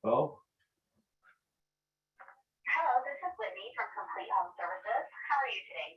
Hello? Hello, this is Whitney from Complete Home Services. How are you today?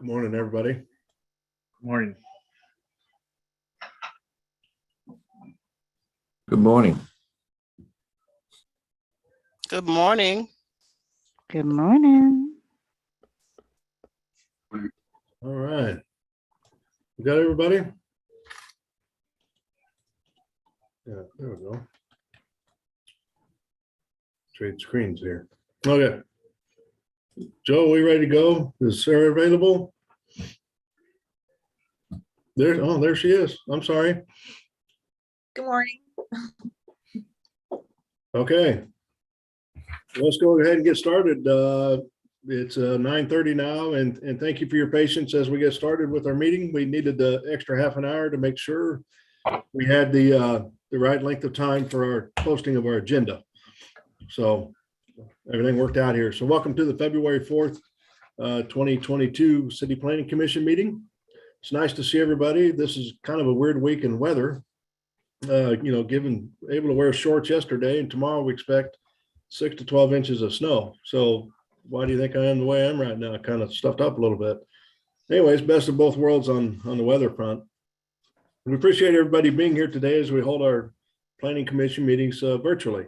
Good morning, everybody. Good morning. Good morning. Good morning. Good morning. All right. We got everybody? Yeah, there we go. Trade screens here. Okay. Joe, we ready to go? Is Sarah available? There she is. I'm sorry. Good morning. Okay. Let's go ahead and get started. It's 9:30 now, and thank you for your patience as we get started with our meeting. We needed the extra half an hour to make sure we had the right length of time for our posting of our agenda. So everything worked out here. So welcome to the February 4th, 2022 City Planning Commission meeting. It's nice to see everybody. This is kind of a weird week in weather. Given able to wear shorts yesterday, and tomorrow we expect 6 to 12 inches of snow. So why do you think I am the way I am right now? Kind of stuffed up a little bit. Anyways, best of both worlds on the weather front. We appreciate everybody being here today as we hold our planning commission meetings virtually.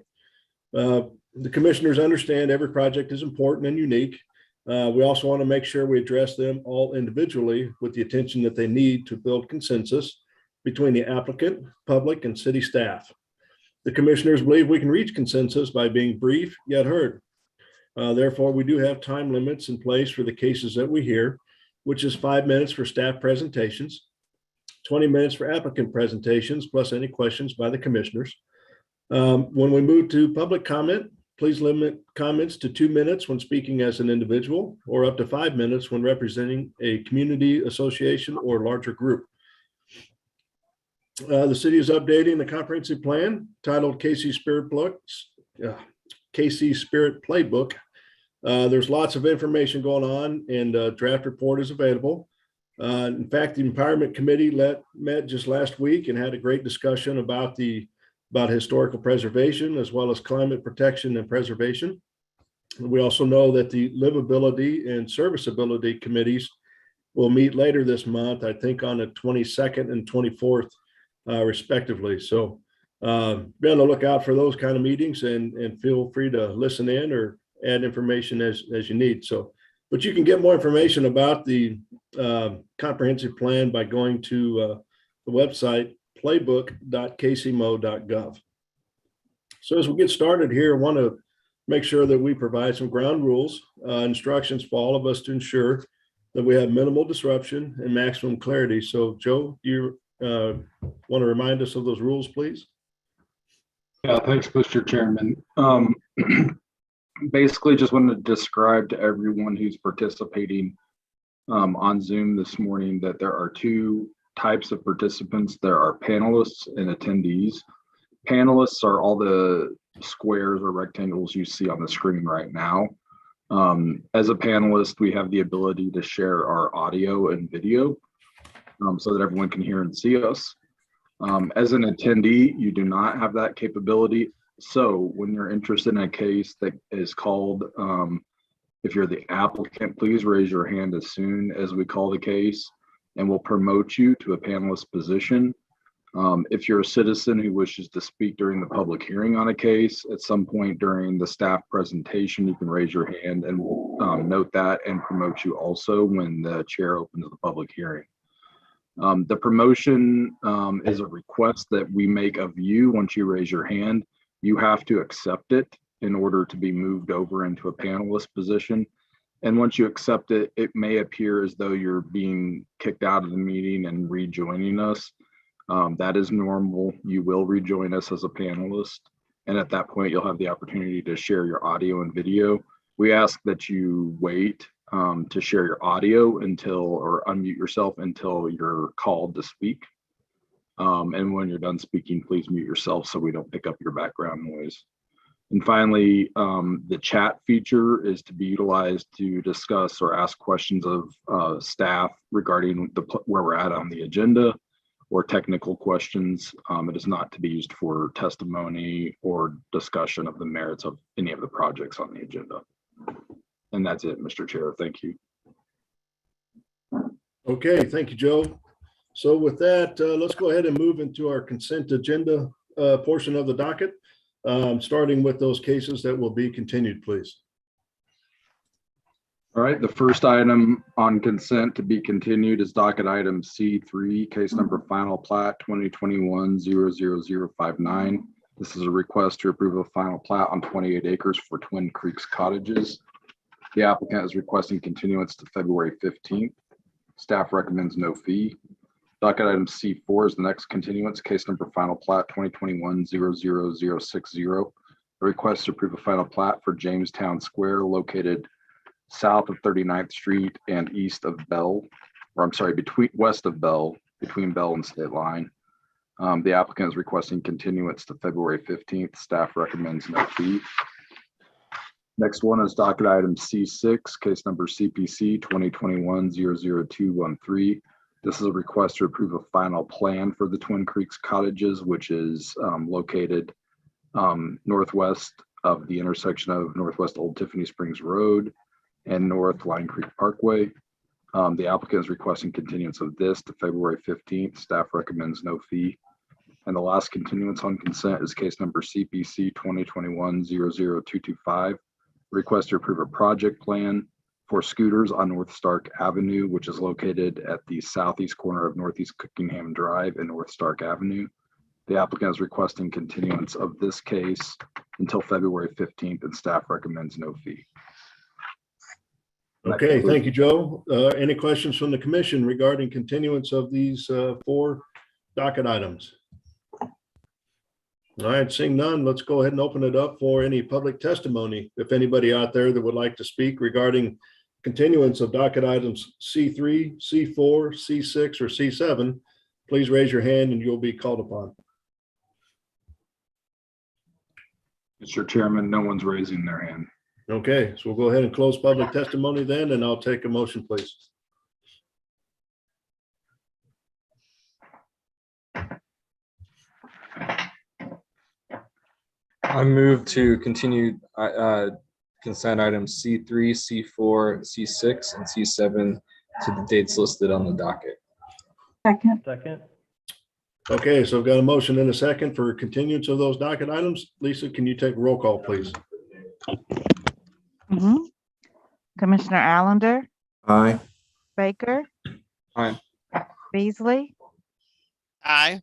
The commissioners understand every project is important and unique. We also want to make sure we address them all individually with the attention that they need to build consensus between the applicant, public, and city staff. The commissioners believe we can reach consensus by being brief yet heard. Therefore, we do have time limits in place for the cases that we hear, which is 5 minutes for staff presentations, 20 minutes for applicant presentations, plus any questions by the commissioners. When we move to public comment, please limit comments to 2 minutes when speaking as an individual, or up to 5 minutes when representing a community association or larger group. The city is updating the comprehensive plan titled KC Spirit Playbook. There's lots of information going on, and a draft report is available. In fact, the Empowerment Committee met just last week and had a great discussion about historical preservation as well as climate protection and preservation. We also know that the livability and serviceability committees will meet later this month, I think on the 22nd and 24th, respectively. So be on the lookout for those kind of meetings, and feel free to listen in or add information as you need. So, but you can get more information about the comprehensive plan by going to the website playbook.kcmo.gov. So as we get started here, I want to make sure that we provide some ground rules, instructions for all of us to ensure that we have minimal disruption and maximum clarity. So Joe, do you want to remind us of those rules, please? Yeah, thanks, Mr. Chairman. Basically, just wanted to describe to everyone who's participating on Zoom this morning that there are two types of participants. There are panelists and attendees. Panelists are all the squares or rectangles you see on the screen right now. As a panelist, we have the ability to share our audio and video so that everyone can hear and see us. As an attendee, you do not have that capability. So when you're interested in a case that is called, if you're the applicant, please raise your hand as soon as we call the case, and we'll promote you to a panelist position. If you're a citizen who wishes to speak during the public hearing on a case, at some point during the staff presentation, you can raise your hand, and we'll note that and promote you also when the chair opens the public hearing. The promotion is a request that we make of you. Once you raise your hand, you have to accept it in order to be moved over into a panelist position. And once you accept it, it may appear as though you're being kicked out of the meeting and rejoining us. That is normal. You will rejoin us as a panelist. And at that point, you'll have the opportunity to share your audio and video. We ask that you wait to share your audio or unmute yourself until you're called to speak. And when you're done speaking, please mute yourself so we don't pick up your background noise. And finally, the chat feature is to be utilized to discuss or ask questions of staff regarding where we're at on the agenda or technical questions. It is not to be used for testimony or discussion of the merits of any of the projects on the agenda. And that's it, Mr. Chair. Thank you. Okay, thank you, Joe. So with that, let's go ahead and move into our consent agenda portion of the docket, starting with those cases that will be continued, please. All right, the first item on consent to be continued is docket item C3, case number final plat 2021-00059. This is a request to approve a final plat on 28 acres for Twin Creeks Cottages. The applicant is requesting continuance to February 15th. Staff recommends no fee. Docket item C4 is the next continuance, case number final plat 2021-00060. A request to approve a final plat for Jamestown Square located south of 39th Street and east of Bell, or I'm sorry, west of Bell, between Bell and State Line. The applicant is requesting continuance to February 15th. Staff recommends no fee. Next one is docket item C6, case number CPC 2021-00213. This is a request to approve a final plan for the Twin Creeks Cottages, which is located northwest of the intersection of Northwest Old Tiffany Springs Road and North Line Creek Parkway. The applicant is requesting continuance of this to February 15th. Staff recommends no fee. And the last continuance on consent is case number CPC 2021-00225. Request to approve a project plan for scooters on North Stark Avenue, which is located at the southeast corner of Northeast Cookingham Drive and North Stark Avenue. The applicant is requesting continuance of this case until February 15th, and staff recommends no fee. Okay, thank you, Joe. Any questions from the commission regarding continuance of these 4 docket items? All right, seeing none, let's go ahead and open it up for any public testimony. If anybody out there that would like to speak regarding continuance of docket items C3, C4, C6, or C7, please raise your hand and you'll be called upon. Mr. Chairman, no one's raising their hand. Okay, so we'll go ahead and close public testimony then, and I'll take a motion, please. I move to continue consent items C3, C4, C6, and C7 to the dates listed on the docket. Second. Second. Okay, so I've got a motion and a second for continuance of those docket items. Lisa, can you take a roll call, please? Commissioner Allender, Aye. Baker. Aye. Beasley, Aye.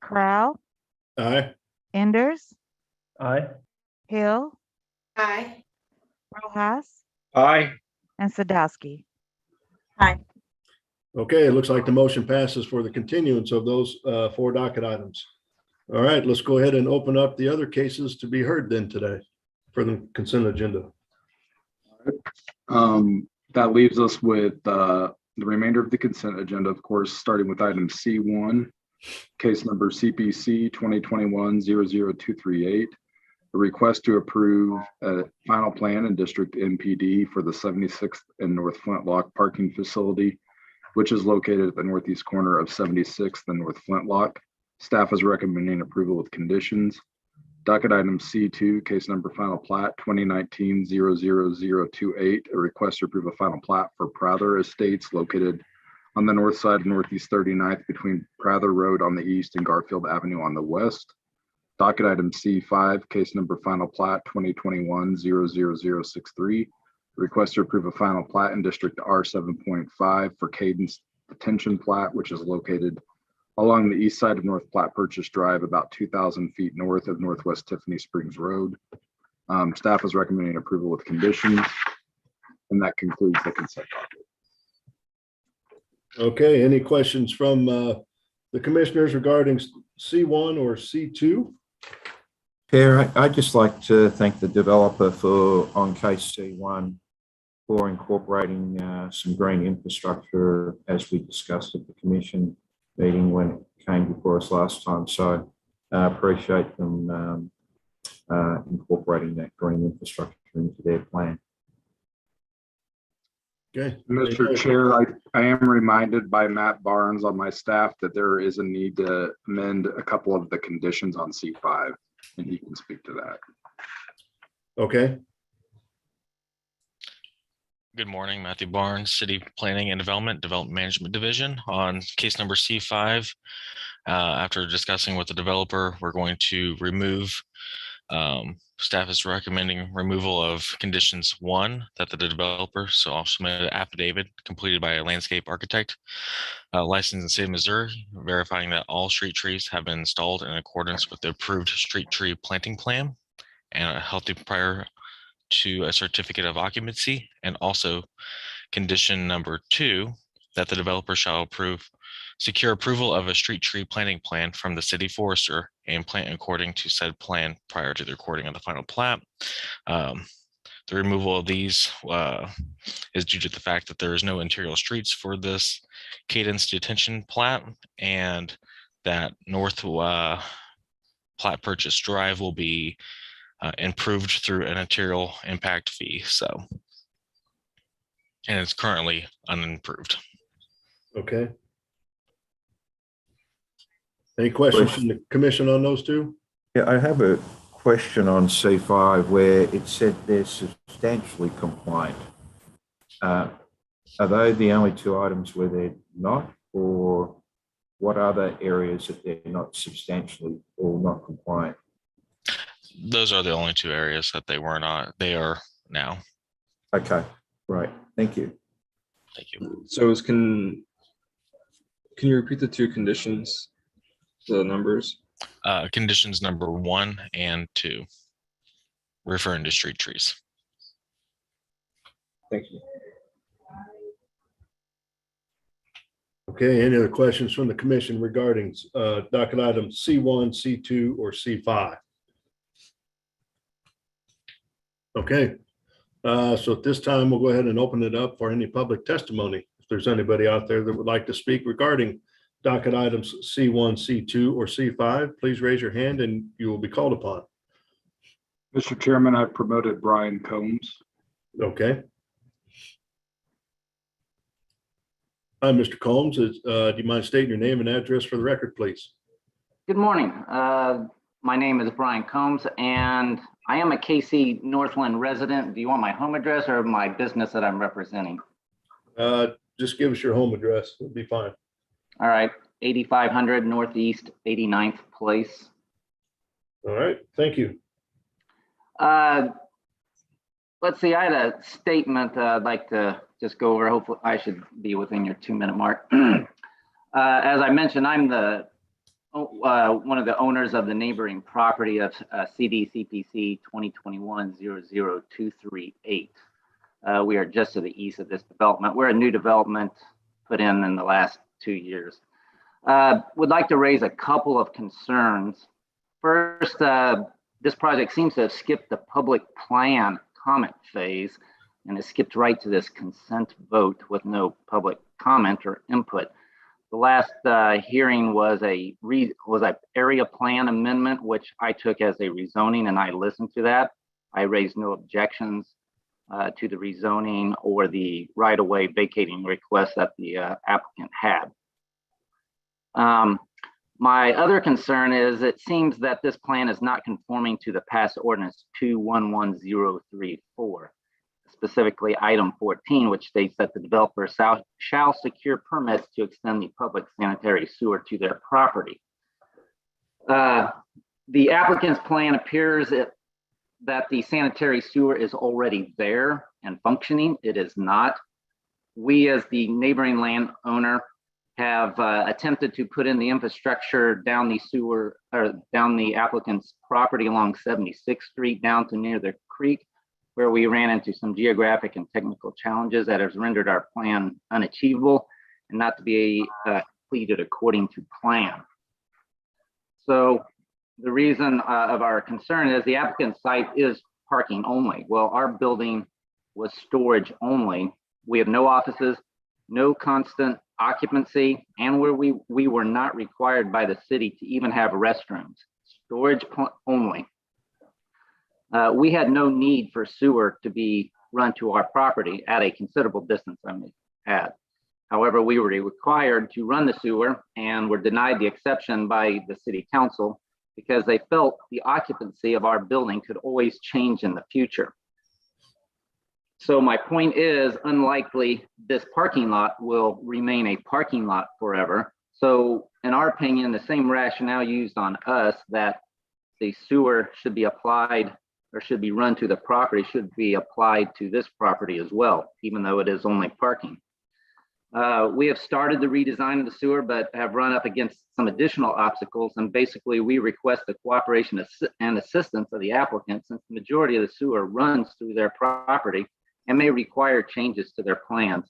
Crowell, Aye. Enders, Aye. Hill, Aye. Rojas, Aye. and Sadowski. Okay, it looks like the motion passes for the continuance of those 4 docket items. All right, let's go ahead and open up the other cases to be heard then today for the consent agenda. That leaves us with the remainder of the consent agenda, of course, starting with item C1, case number CPC 2021-00238. A request to approve a final plan and district NPD for the 76th and North Flintlock parking facility, which is located at the northeast corner of 76th and North Flintlock. Staff is recommending approval with conditions. Docket item C2, case number final plat 2019-00028, a request to approve a final plat for Prather Estates located on the north side of Northeast 39th between Prather Road on the east and Garfield Avenue on the west. Docket item C5, case number final plat 2021-00063, request to approve a final plat in District R7.5 for Cadence Detention Plat, which is located along the east side of North Platte Purchase Drive, about 2,000 feet north of Northwest Tiffany Springs Road. Staff is recommending approval with conditions, and that concludes the consent docket. Okay, any questions from the commissioners regarding C1 or C2? Chair, I'd just like to thank the developer on case C1 for incorporating some green infrastructure as we discussed at the commission meeting when it came before us last time. So I appreciate them incorporating that green infrastructure into their plan. Okay. Mr. Chair, I am reminded by Matt Barnes on my staff that there is a need to amend a couple of the conditions on C5, and he can speak to that. Okay. Good morning, Matthew Barnes, City Planning and Development Management Division on case number C5. After discussing with the developer, we're going to remove, staff is recommending removal of conditions 1, that the developer, so I'll submit an affidavit completed by a landscape architect, licensed in the state of Missouri, verifying that all street trees have been installed in accordance with the approved street tree planting plan and a healthy prior to a certificate of occupancy, and also condition number 2, that the developer shall secure approval of a street tree planting plan from the city forester and plant according to said plan prior to the recording of the final plat. The removal of these is due to the fact that there is no interior streets for this cadence detention plat, and that North Plat Purchase Drive will be improved through an material impact fee. So, and it's currently unimproved. Okay. Any questions from the commission on those two? Yeah, I have a question on C5 where it said they're substantially compliant. Are they the only 2 items where they're not, or what other areas that they're not substantially or not compliant? Those are the only 2 areas that they are now. Okay, right. Thank you. Thank you. So can you repeat the 2 conditions, the numbers? Conditions number 1 and 2, referring to street trees. Thank you. Okay, any other questions from the commission regarding docket items C1, C2, or C5? Okay, so at this time, we'll go ahead and open it up for any public testimony. If there's anybody out there that would like to speak regarding docket items C1, C2, or C5, please raise your hand and you will be called upon. Mr. Chairman, I promoted Brian Combs. Okay. Hi, Mr. Combs. Do you mind stating your name and address for the record, please? Good morning. My name is Brian Combs, and I am a KC Northland resident. Do you want my home address or my business that I'm representing? Just give us your home address. It'll be fine. All right, 8500 Northeast 89th Place. All right, thank you. Let's see, I had a statement I'd like to just go over. Hopefully I should be within your 2-minute mark. As I mentioned, I'm the one of the owners of the neighboring property of CDCPC 2021-00238. We are just to the east of this development. We're a new development put in the last 2 years. Would like to raise a couple of concerns. First, this project seems to have skipped the public plan comment phase and has skipped right to this consent vote with no public comment or input. The last hearing was a area plan amendment, which I took as a rezoning, and I listened to that. I raised no objections to the rezoning or the right-of-way vacating request that the applicant had. My other concern is it seems that this plan is not conforming to the past ordinance 211034, specifically item 14, which states that the developer shall secure permits to extend the public sanitary sewer to their property. The applicant's plan appears that the sanitary sewer is already there and functioning. It is not. We, as the neighboring landowner, have attempted to put in the infrastructure down the sewer or down the applicant's property along 76th Street down to near the creek, where we ran into some geographic and technical challenges that has rendered our plan unachievable and not to be completed according to plan. So the reason of our concern is the applicant's site is parking only. Well, our building was storage only. We have no offices, no constant occupancy, and where we were not required by the city to even have restrooms, storage only. We had no need for sewer to be run to our property at a considerable distance, I may add. However, we were required to run the sewer and were denied the exception by the city council because they felt the occupancy of our building could always change in the future. So my point is, unlikely this parking lot will remain a parking lot forever. So in our opinion, the same rationale used on us, that the sewer should be applied or should be run to the property, should be applied to this property as well, even though it is only parking. We have started the redesign of the sewer, but have run up against some additional obstacles. And basically we request the cooperation and assistance of the applicant, since the majority of the sewer runs through their property and may require changes to their plans.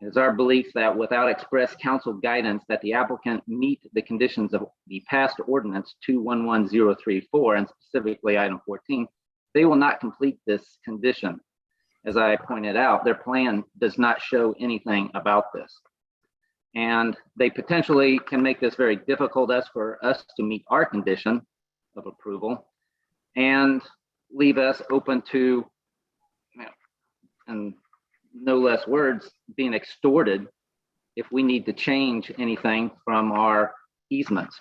It is our belief that without express council guidance that the applicant meet the conditions of the past ordinance 211034, and specifically item 14, they will not complete this condition. As I pointed out, their plan does not show anything about this. And they potentially can make this very difficult for us to meet our condition of approval and leave us open to, and no less words, being extorted if we need to change anything from our easements.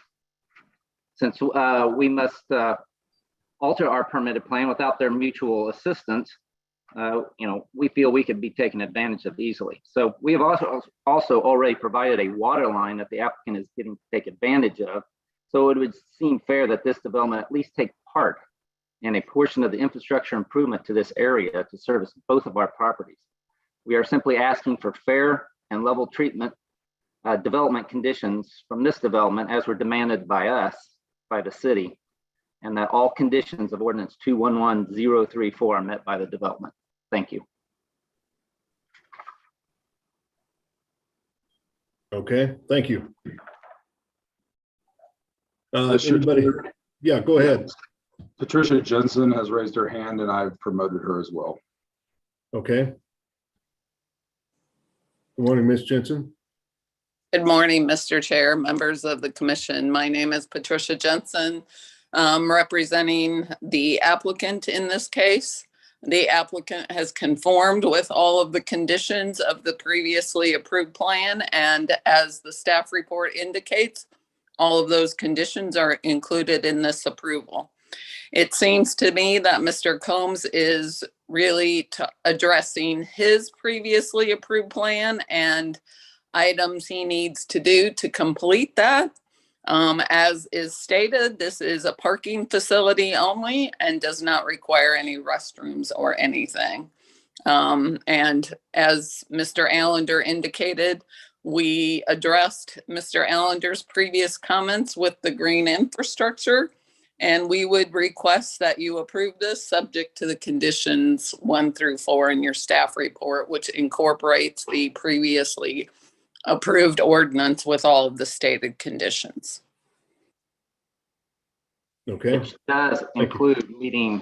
Since we must alter our permitted plan without their mutual assistance, we feel we could be taken advantage of easily. So we have also already provided a water line that the applicant is getting to take advantage of. So it would seem fair that this development at least take part in a portion of the infrastructure improvement to this area to service both of our properties. We are simply asking for fair and level treatment development conditions from this development as were demanded by us, by the city, and that all conditions of ordinance 211034 are met by the development. Thank you. Okay, thank you. Mr. Anybody? Chair. Yeah, go ahead. Patricia Jensen has raised her hand and I've promoted her as well. Okay. Good morning, Ms. Jensen. Good morning, Mr. Chair, members of the commission. My name is Patricia Jensen, representing the applicant in this case. The applicant has conformed with all of the conditions of the previously approved plan, and as the staff report indicates, all of those conditions are included in this approval. It seems to me that Mr. Combs is really addressing his previously approved plan and items he needs to do to complete that. As is stated, this is a parking facility only and does not require any restrooms or anything. And as Mr. Allender indicated, we addressed Mr. Allender's previous comments with the green infrastructure, and we would request that you approve this subject to the conditions 1 through 4 in your staff report, which incorporates the previously approved ordinance with all of the stated conditions. Okay. Which does include meeting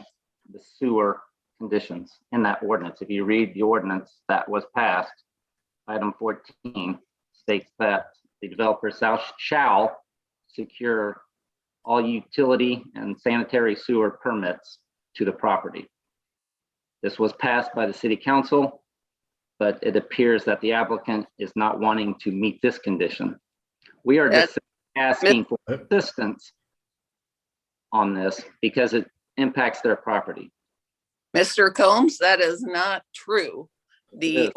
the sewer conditions in that ordinance. If you read the ordinance that was passed, item 14 states that the developer shall secure all utility and sanitary sewer permits to the property. This was passed by the city council, but it appears that the applicant is not wanting to meet this condition. We are just asking for assistance on this because it impacts their property. Mr. Combs, that is not true. The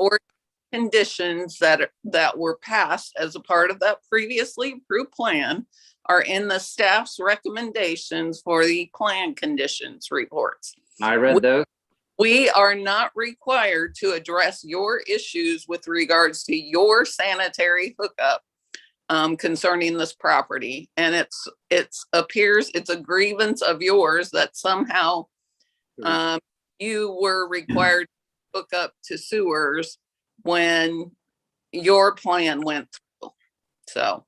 conditions that were passed as a part of that previously approved plan are in the staff's recommendations for the plan conditions reports. I read those. We are not required to address your issues with regards to your sanitary hookup concerning this property. And it appears it's a grievance of yours that somehow you were required to hook up to sewers when your plan went through. So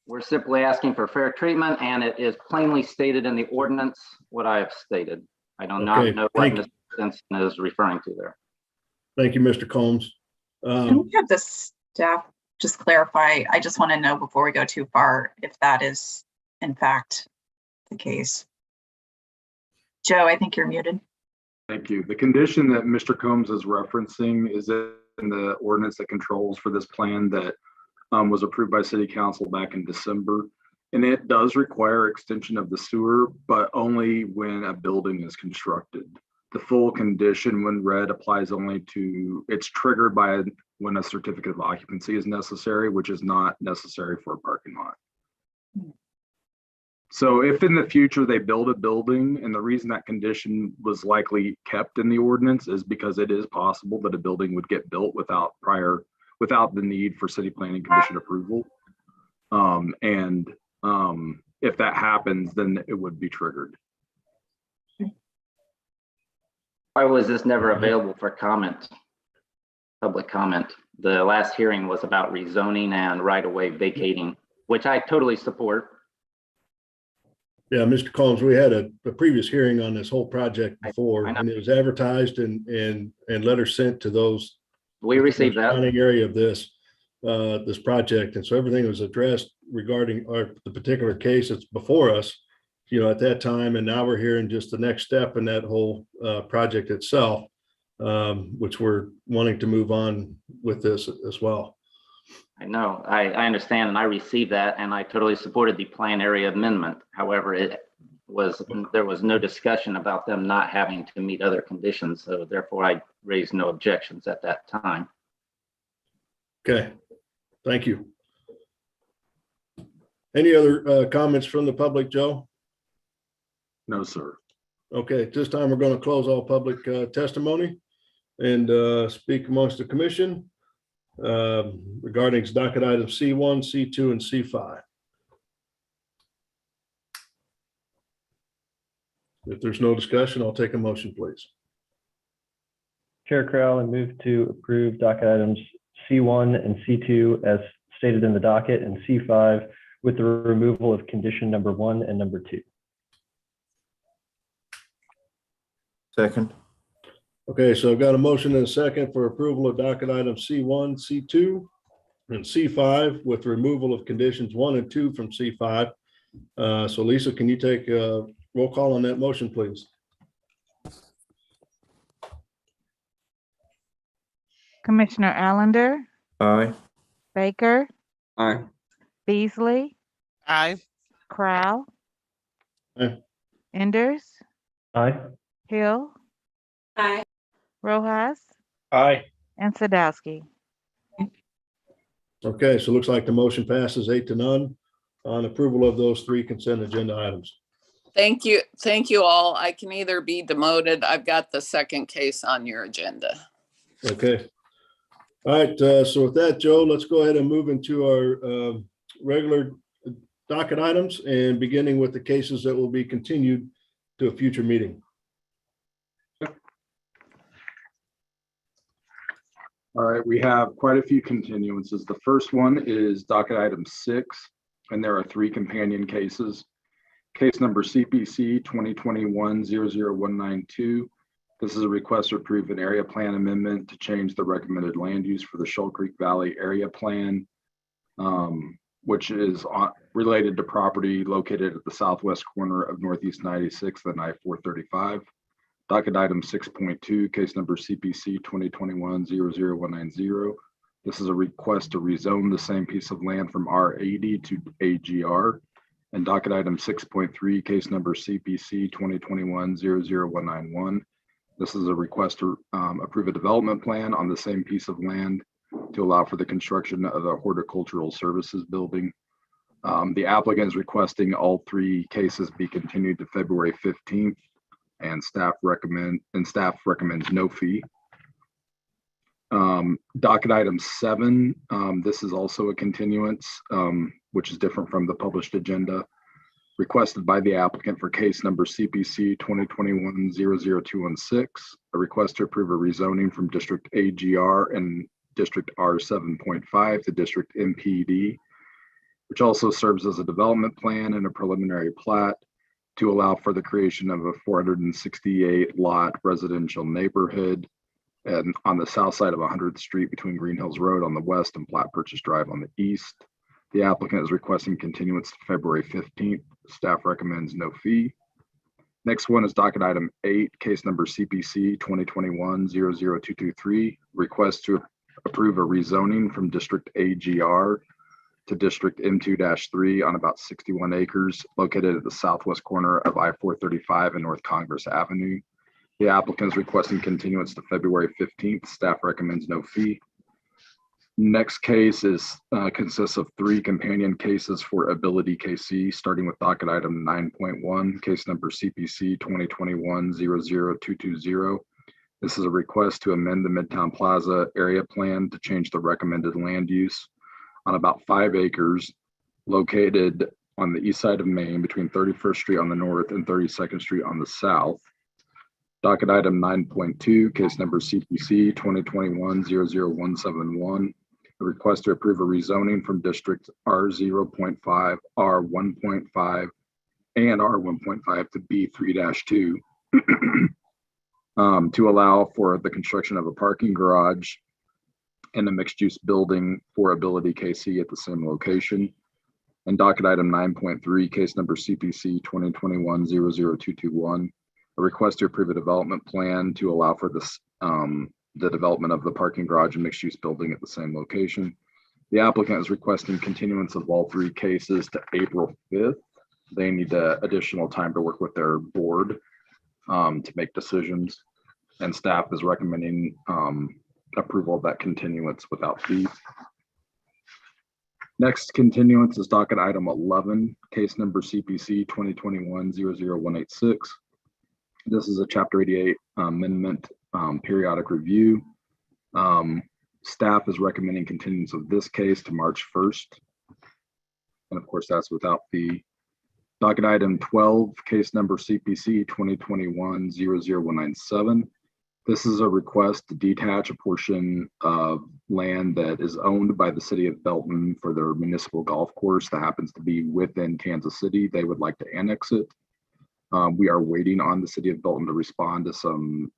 we're simply asking for fair treatment, and it is plainly stated in the ordinance what I have stated. I do not know what Mr. Jensen is referring to there. Thank you, Mr. Combs. Can we have the staff just clarify? I just want to know before we go too far if that is in fact the case. Joe, I think you're muted. Thank you. The condition that Mr. Combs is referencing is in the ordinance that controls for this plan that was approved by City Council back in December. And it does require extension of the sewer, but only when a building is constructed. the full condition when read applies only to, it's triggered by when a certificate of occupancy is necessary, which is not necessary for a parking lot. So if in the future they build a building, and the reason that condition was likely kept in the ordinance is because it is possible that a building would get built without the need for city planning commission approval. If that happens, then it would be triggered. Why was this never available for comment, public comment? The last hearing was about rezoning and right-of-way vacating, which I totally support. Yeah, Mr. Collins, we had a previous hearing on this whole project before, I know. and it was advertised and letters sent to those. We received that. Surrounding area of this project. And so everything was addressed regarding the particular case that's before us, at that time. And now we're hearing just the next step in that whole project itself, which we're wanting to move on with this as well. I know, I understand, and I received that, and I totally supported the plan area amendment. However, there was no discussion about them not having to meet other conditions, so therefore I raised no objections at that time. Okay, thank you. Any other comments from the public, Joe? No, sir. Okay, at this time, we're going to close all public testimony and speak amongst the commission regarding docket items C1, C2, and C5. If there's no discussion, I'll take a motion, please. Chair Crowell, I move to approve docket items C1 and C2 as stated in the docket, and C5 with the removal of condition number 1 and number 2. Second. Okay, so I've got a motion and a second for approval of docket items C1, C2, and C5 with removal of conditions 1 and 2 from C5. So Lisa, can you take a roll call on that motion, please? Commissioner Allender, Aye. Baker, Aye. Beasley, Aye. Crowell, Aye. Enders, Aye. Hill, Aye. Rojas, Aye. and Sadowski. Okay, so it looks like the motion passes 8-0 on approval of those 3 consent agenda items. Thank you. Thank you all. I can either be demoted. I've got the second case on your agenda. Okay. All right, so with that, Joe, let's go ahead and move into our regular docket items and beginning with the cases that will be continued to a future meeting. All right, we have quite a few continuances. The first one is docket item 6, and there are 3 companion cases. Case number CPC 2021-00192. This is a request to approve an area plan amendment to change the recommended land use for the Shoal Creek Valley area plan, which is related to property located at the southwest corner of Northeast 96th and I-435. Docket item 6.2, case number CPC 2021-00190. This is a request to rezone the same piece of land from R80 to AGR. And docket item 6.3, case number CPC 2021-00191. This is a request to approve a development plan on the same piece of land to allow for the construction of a horticultural services building. The applicant is requesting all 3 cases be continued to February 15th, and staff recommends no fee. Docket item 7, this is also a continuance, which is different from the published agenda, requested by the applicant for case number CPC 2021-00216, a request to approve a rezoning from District AGR and District R7.5 to District MPD, which also serves as a development plan and a preliminary plat to allow for the creation of a 468 lot residential neighborhood and on the south side of 100th Street between Green Hills Road on the west and Platte Purchase Drive on the east. The applicant is requesting continuance to February 15th. Staff recommends no fee. Next one is docket item 8, case number CPC 2021-00223, request to approve a rezoning from District AGR to District M2-3 on about 61 acres located at the southwest corner of I-435 and North Congress Avenue. The applicant is requesting continuance to February 15th. Staff recommends no fee. Next case consists of 3 companion cases for Ability KC, starting with docket item 9.1, case number CPC 2021-00220. This is a request to amend the Midtown Plaza area plan to change the recommended land use on about 5 acres located on the east side of Main between 31st Street on the north and 32nd Street on the south. Docket item 9.2, case number CPC 2021-00171. A request to approve a rezoning from district R0.5, R1.5, and R1.5 to B3-2 to allow for the construction of a parking garage and a mixed-use building for Ability KC at the same location. And docket item 9.3, case number CPC 2021-00221. A request to approve a development plan to allow for this the development of the parking garage and mixed-use building at the same location. The applicant is requesting continuance of all 3 cases to April 5th. They need additional time to work with their board to make decisions, and staff is recommending approval of that continuance without fee. Next continuance is docket item 11, case number CPC 2021-00186. This is a Chapter 88 amendment periodic review. Staff is recommending continuance of this case to March 1st. And of course, that's without fee. Docket item 12, case number CPC 2021-00197. This is a request to detach a portion of land that is owned by the city of Belton for their municipal golf course that happens to be within Kansas City. They would like to annex it. We are waiting on the city of Belton to respond to some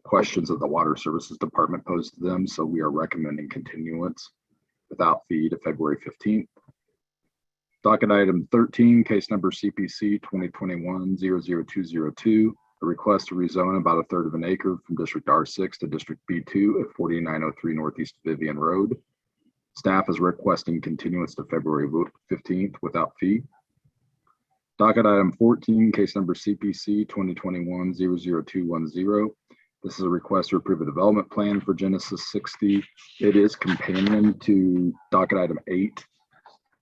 questions that the Water Services Department posed to them. So we are recommending continuance without fee to February 15th. Docket item 13, case number CPC 2021-00202. A request to rezone about 1/3 of an acre from District R6 to District B2 at 4903 Northeast Vivian Road. Staff is requesting continuance to February 15th without fee. Docket item 14, case number CPC 2021-00210. This is a request to approve a development plan for Genesis 60. It is companion to docket item 8.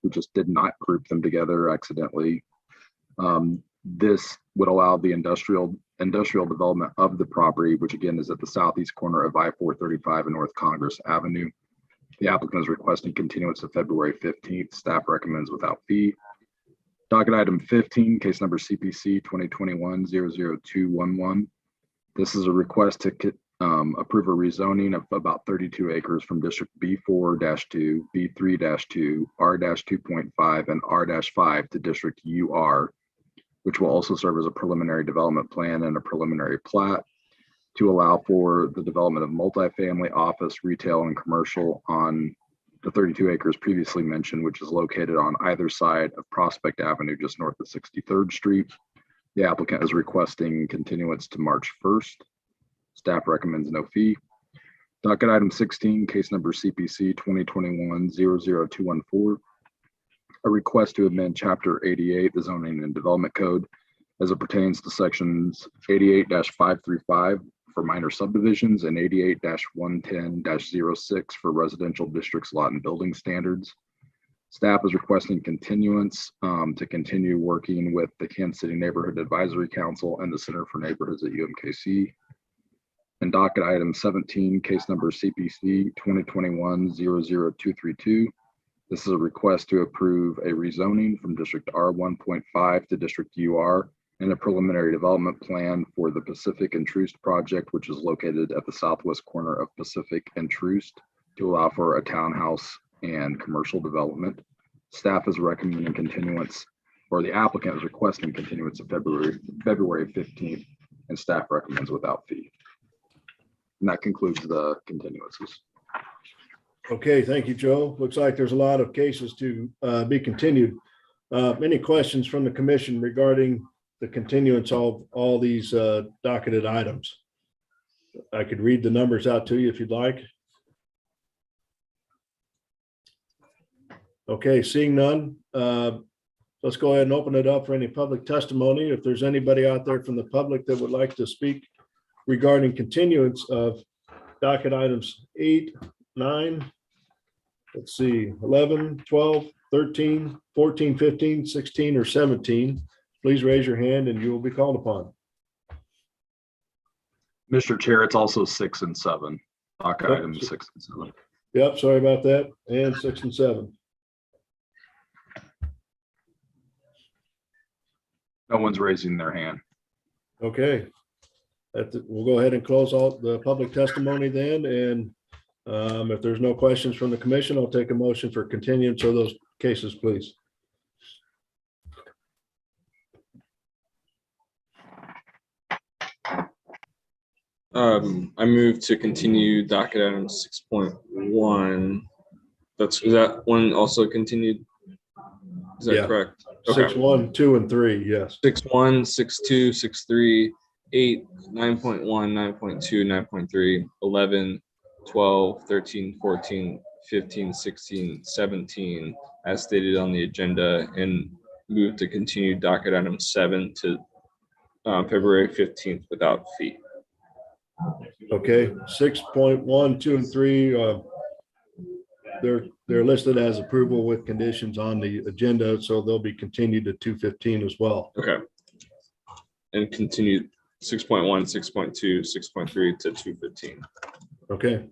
We just did not group them together accidentally. This would allow the industrial development of the property, which again is at the southeast corner of I-435 and North Congress Avenue. The applicant is requesting continuance to February 15th. Staff recommends without fee. Docket item 15, case number CPC 2021-00211. This is a request to approve a rezoning of about 32 acres from District B4-2, B3-2, R-2.5, and R-5 to District UR, which will also serve as a preliminary development plan and a preliminary plat to allow for the development of multifamily, office, retail, and commercial on the 32 acres previously mentioned, which is located on either side of Prospect Avenue, just north of 63rd Street. The applicant is requesting continuance to March 1st. Staff recommends no fee. Docket item 16, case number CPC 2021-00214. A request to amend Chapter 88, the Zoning and Development Code, as it pertains to sections 88-5 through 5 for minor subdivisions and 88-110-06 for residential districts, lot and building standards. Staff is requesting continuance to continue working with the Kansas City Neighborhood Advisory Council and the Center for Neighborhoods at UMKC. And docket item 17, case number CPC 2021-00232. This is a request to approve a rezoning from District R1.5 to District UR and a preliminary development plan for the Pacific and Troost project, which is located at the southwest corner of Pacific and Troost, to allow for a townhouse and commercial development. Staff is recommending continuance, or the applicant is requesting continuance of February 15th, and staff recommends without fee. And that concludes the continuances. Okay, thank you, Joe. Looks like there's a lot of cases to be continued. Any questions from the commission regarding the continuance of all these docketed items? I could read the numbers out to you if you'd like. Okay, seeing none, let's go ahead and open it up for any public testimony. If there's anybody out there from the public that would like to speak regarding continuance of docket items 8, 9, let's see, 11, 12, 13, 14, 15, 16, or 17. Please raise your hand and you will be called upon. Mr. Chair, it's also 6 and 7. Docket Oh, items 6 and 7. Yep, sorry about that. And 6 and 7. No one's raising their hand. Okay. We'll go ahead and close out the public testimony then. And if there's no questions from the commission, I'll take a motion for continuance of those cases, please. I move to continue docket item 6.1. Is that one also continued? Is that Yeah. correct? 6, 1, 2, and 3, yes. 6.1, 6.2, 6.3, 8, 9.1, 9.2, 9.3, 11, 12, 13, 14, 15, 16, 17, as stated on the agenda, and move to continue docket item 7 to February 15th without fee. Okay, 6.1, 2, and 3, they're listed as approval with conditions on the agenda, so they'll be continued to 2/15 as well. Okay. And continue 6.1, 6.2, 6.3 to 2/15. Okay,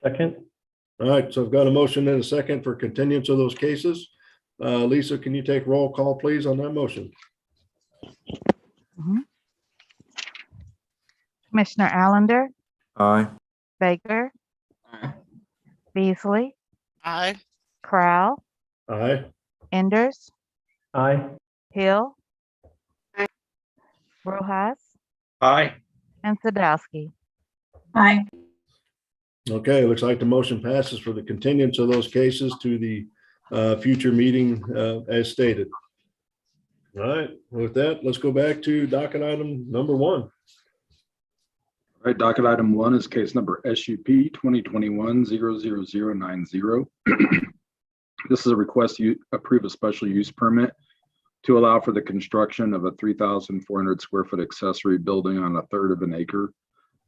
Second. all right, so I've got a motion and a second for continuance of those cases. Lisa, can you take roll call, please, on that motion? Commissioner Allender, Aye. Baker, Beasley, Aye. Crowell, Aye. Enders, Aye. Hill, Rojas, Aye. and Sadowski. Aye. Okay, looks like the motion passes for the continuance of those cases to the future meeting as stated. All right, with that, let's go back to docket item number 1. All right, docket item 1 is case number SUP 2021-00090. This is a request to approve a special use permit to allow for the construction of a 3,400 square foot accessory building on 1/3 of an acre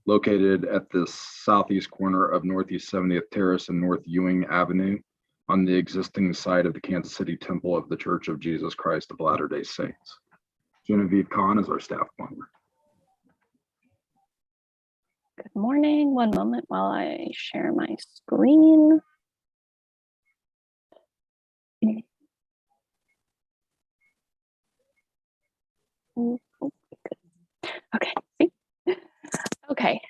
located at the southeast corner of Northeast 70th Terrace and North Ewing Avenue on the existing site of the Kansas City Temple of the Church of Jesus Christ of Latter-day Saints. Genevieve Kahn is our staff member. Good morning. One moment while I share my screen. Okay. Okay.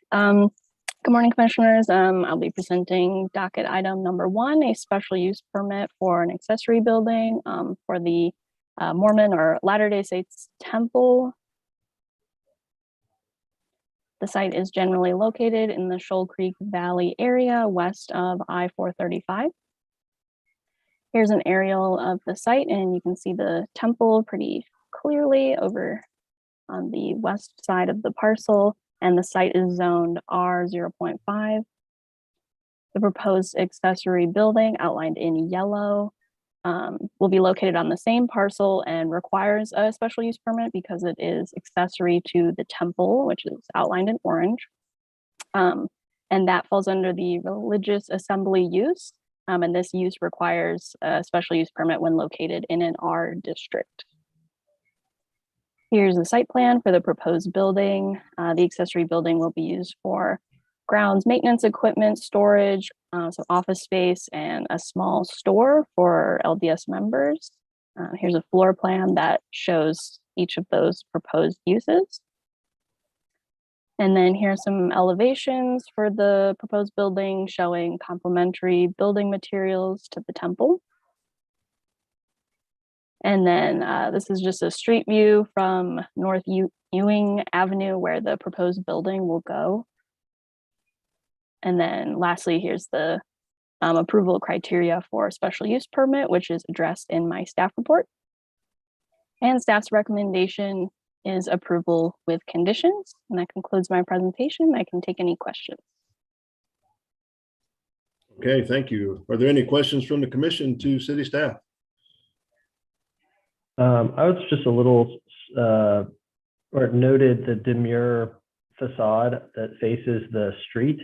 Good morning, commissioners. I'll be presenting docket item number 1, a special use permit for an accessory building for the Mormon or Latter-day Saints Temple. The site is generally located in the Shoal Creek Valley area west of I-435. Here's an aerial of the site, and you can see the temple pretty clearly over on the west side of the parcel, and the site is zoned R0.5. The proposed accessory building outlined in yellow will be located on the same parcel and requires a special use permit because it is accessory to the temple, which is outlined in orange. And that falls under the religious assembly use. And this use requires a special use permit when located in an R district. Here's the site plan for the proposed building. The accessory building will be used for grounds maintenance equipment, storage, so office space, and a small store for LDS members. Here's a floor plan that shows each of those proposed uses. And then here's some elevations for the proposed building showing complementary building materials to the temple. And then this is just a street view from North Ewing Avenue where the proposed building will go. And then lastly, here's the approval criteria for a special use permit, which is addressed in my staff report. And staff's recommendation is approval with conditions. And that concludes my presentation. I can take any questions. Okay, thank you. Are there any questions from the commission to city staff? I was just a little, or noted the demure facade that faces the street.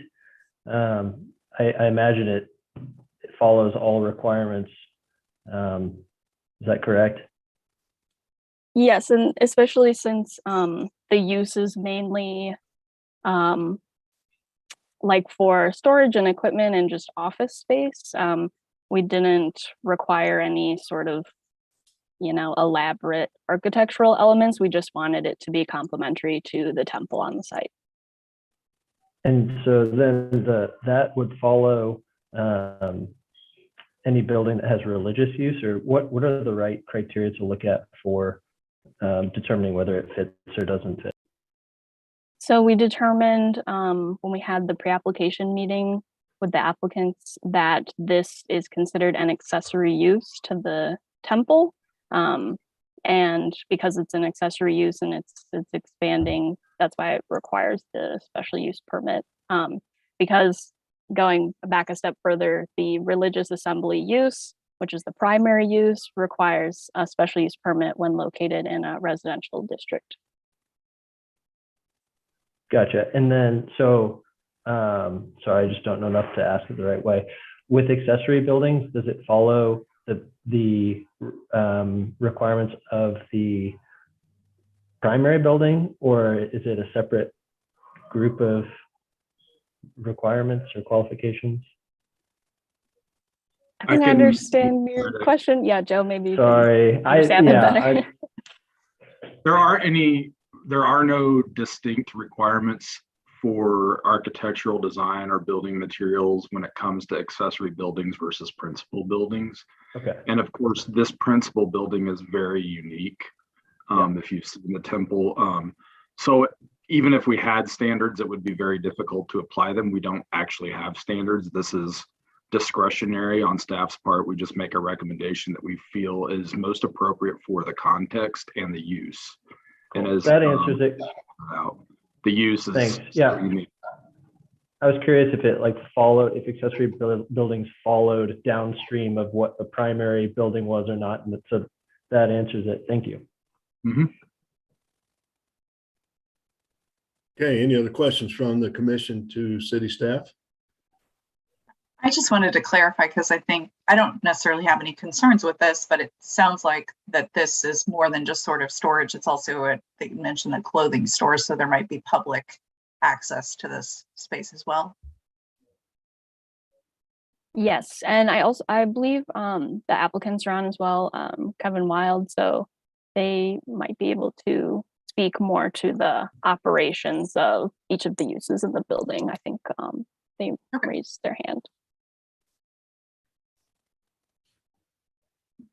I imagine it follows all requirements. Is that correct? Yes, and especially since the use is mainly like for storage and equipment and just office space, we didn't require any sort of, elaborate architectural elements. We just wanted it to be complementary to the temple on the site. And so then that would follow any building that has religious use, or what are the right criteria to look at for determining whether it fits or doesn't fit? So we determined when we had the pre-application meeting with the applicants that this is considered an accessory use to the temple. And because it's an accessory use and it's expanding, that's why it requires the special use permit. Because going back a step further, the religious assembly use, which is the primary use, requires a special use permit when located in a residential district. Gotcha. And then, sorry, I just don't know enough to ask it the right way. With accessory buildings, does it follow the requirements of the primary building, or is it a separate group of requirements or qualifications? I think I understand your question. Yeah, Joe, maybe you sorry, can understand it better. There are no distinct requirements for architectural design or building materials when it comes to accessory buildings versus principal buildings. Okay. And of course, this principal building is very unique. If you've seen the temple. So even if we had standards, it would be very difficult to apply them. We don't actually have standards. This is discretionary on staff's part. We just make a recommendation that we feel is most appropriate for the context and the use. And as that answers it. The use is Thanks. Yeah. unique. I was curious if it if accessory buildings followed downstream of what the primary building was or not. And so that answers it. Thank you. Mm-hmm. Okay, any other questions from the commission to city staff? I just wanted to clarify, because I don't necessarily have any concerns with this, but it sounds like that this is more than just sort of storage. It's also they mentioned a clothing store, so there might be public access to this space as well. Yes, and I believe the applicants are on as well, Kevin Wild, so they might be able to speak more to the operations of each of the uses of the building. I think they raised their hand.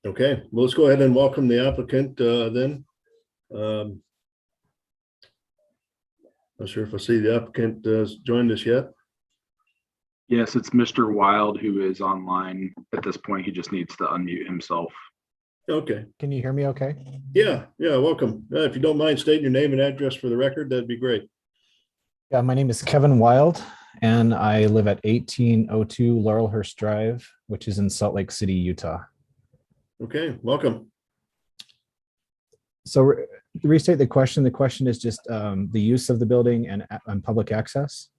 Okay, well, let's go ahead and welcome the applicant then. Not sure if I see the applicant has joined us yet. Yes, it's Mr. Wild who is online at this point. He just needs to unmute himself. Okay. Can you hear me okay? Yeah, welcome. If you don't mind stating your name and address for the record, that'd be great. Yeah, my name is Kevin Wild, and I live at 1802 Laurelhurst Drive, which is in Salt Lake City, Utah. Okay, welcome. So to restate the question is just the use of the building and public access?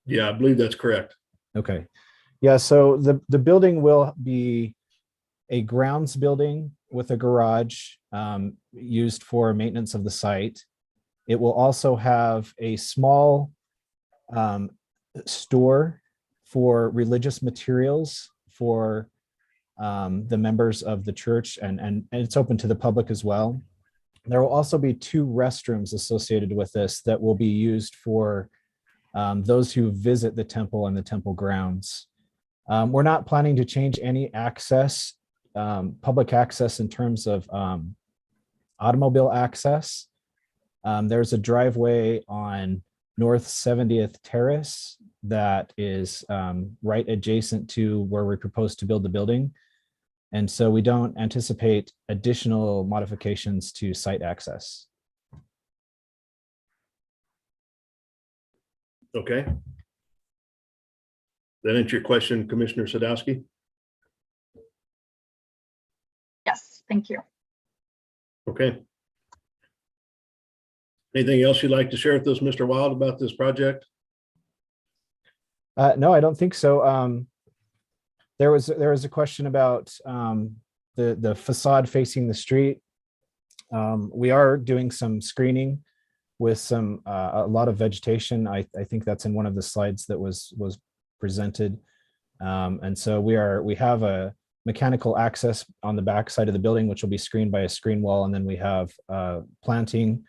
Yeah, I believe that's correct. Okay. Yeah, so the building will be a grounds building with a garage used for maintenance of the site. It will also have a small store for religious materials for the members of the church, and it's open to the public as well. There will also be 2 restrooms associated with this that will be used for those who visit the temple and the temple grounds. We're not planning to change any access, public access in terms of automobile access. There's a driveway on North 70th Terrace that is right adjacent to where we propose to build the building. And so we don't anticipate additional modifications to site access. Okay. That answer your question, Commissioner Sadowski? Yes, thank you. Okay. Anything else you'd like to share with us, Mr. Wild, about this project? No, I don't think so. There was a question about the facade facing the street. We are doing some screening with a lot of vegetation. I think that's in one of the slides that was presented. And so we have a mechanical access on the back side of the building, which will be screened by a screen wall. And then we have planting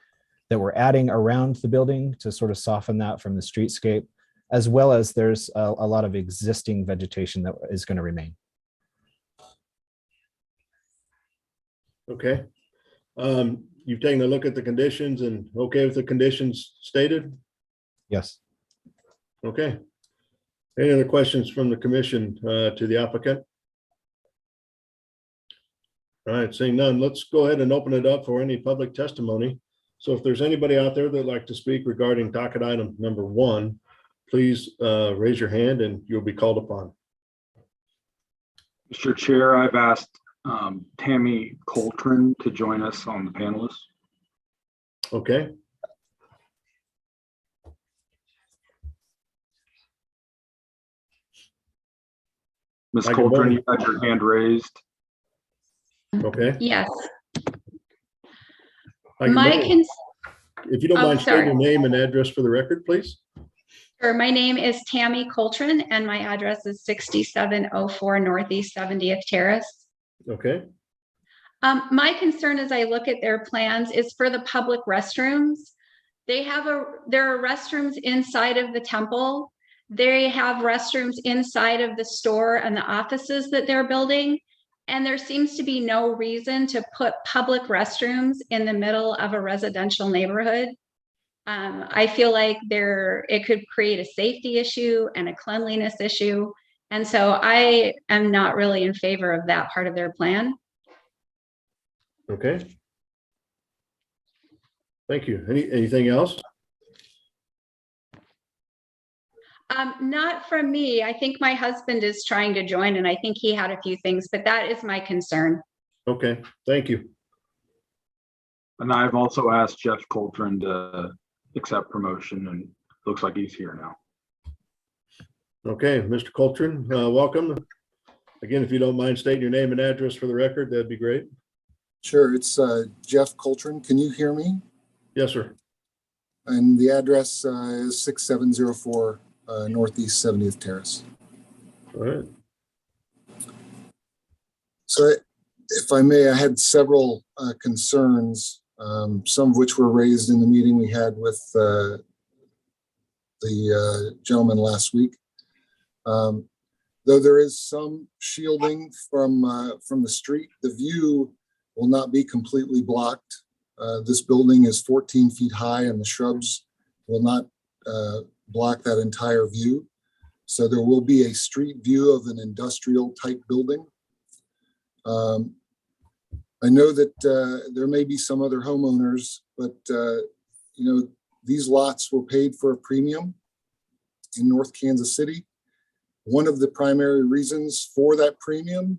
that we're adding around the building to sort of soften that from the streetscape, as well as there's a lot of existing vegetation that is going to remain. Okay. You've taken a look at the conditions and okay with the conditions stated? Yes. Okay. Any other questions from the commission to the applicant? All right, seeing none, let's go ahead and open it up for any public testimony. So if there's anybody out there that'd like to speak regarding docket item number 1, please raise your hand and you'll be called upon. Mr. Chair, I've asked Tammy Coltrane to join us on the panelists. Okay. Ms. Hi, good Coltrane, morning. you had your hand raised. Okay. Yes. Hi, good My morning. If you don't Oh, mind stating sorry. your name and address for the record, please. Sure. My name is Tammy Coltrane and my address is 6704 Northeast 70th Terrace. Okay. My concern as I look at their plans is for the public restrooms. There are restrooms inside of the temple. They have restrooms inside of the store and the offices that they're building. And there seems to be no reason to put public restrooms in the middle of a residential neighborhood. I feel like it could create a safety issue and a cleanliness issue. And so I am not really in favor of that part of their plan. Okay. Thank you. Anything else? Not from me. I think my husband is trying to join and I think he had a few things, but that is my concern. Okay, thank you. And I've also asked Jeff Coltrane to accept promotion, and looks like he's here now. Okay, Mr. Coltrane, welcome. Again, if you don't mind stating your name and address for the record, that'd be great. Sure, it's Jeff Coltrane. Can you hear me? Yes, sir. And the address is 6704 Northeast 70th Terrace. All right. So if I may, I had several concerns, some of which were raised in the meeting we had with the gentleman last week. Though there is some shielding from the street, the view will not be completely blocked. This building is 14 feet high and the shrubs will not block that entire view. So there will be a street view of an industrial type building. I know that there may be some other homeowners, but these lots were paid for a premium in North Kansas City. One of the primary reasons for that premium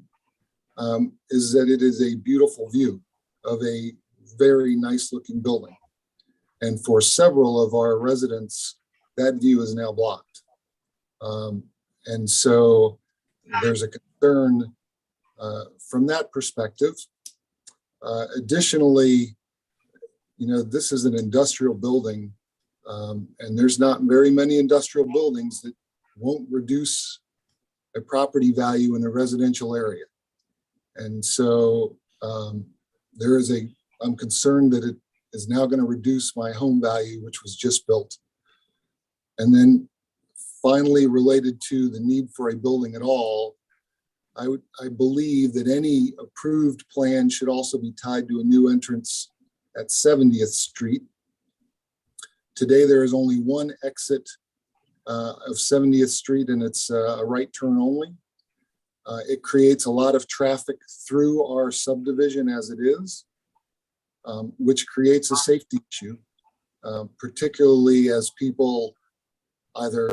is that it is a beautiful view of a very nice looking building. And for several of our residents, that view is now blocked. And so there's a concern from that perspective. Additionally, this is an industrial building, and there's not very many industrial buildings that won't reduce a property value in a residential area. And so I'm concerned that it is now going to reduce my home value, which was just built. And then finally, related to the need for a building at all, I believe that any approved plan should also be tied to a new entrance at 70th Street. Today, there is only one exit of 70th Street, and it's a right turn only. It creates a lot of traffic through our subdivision as it is, which creates a safety issue, particularly as people either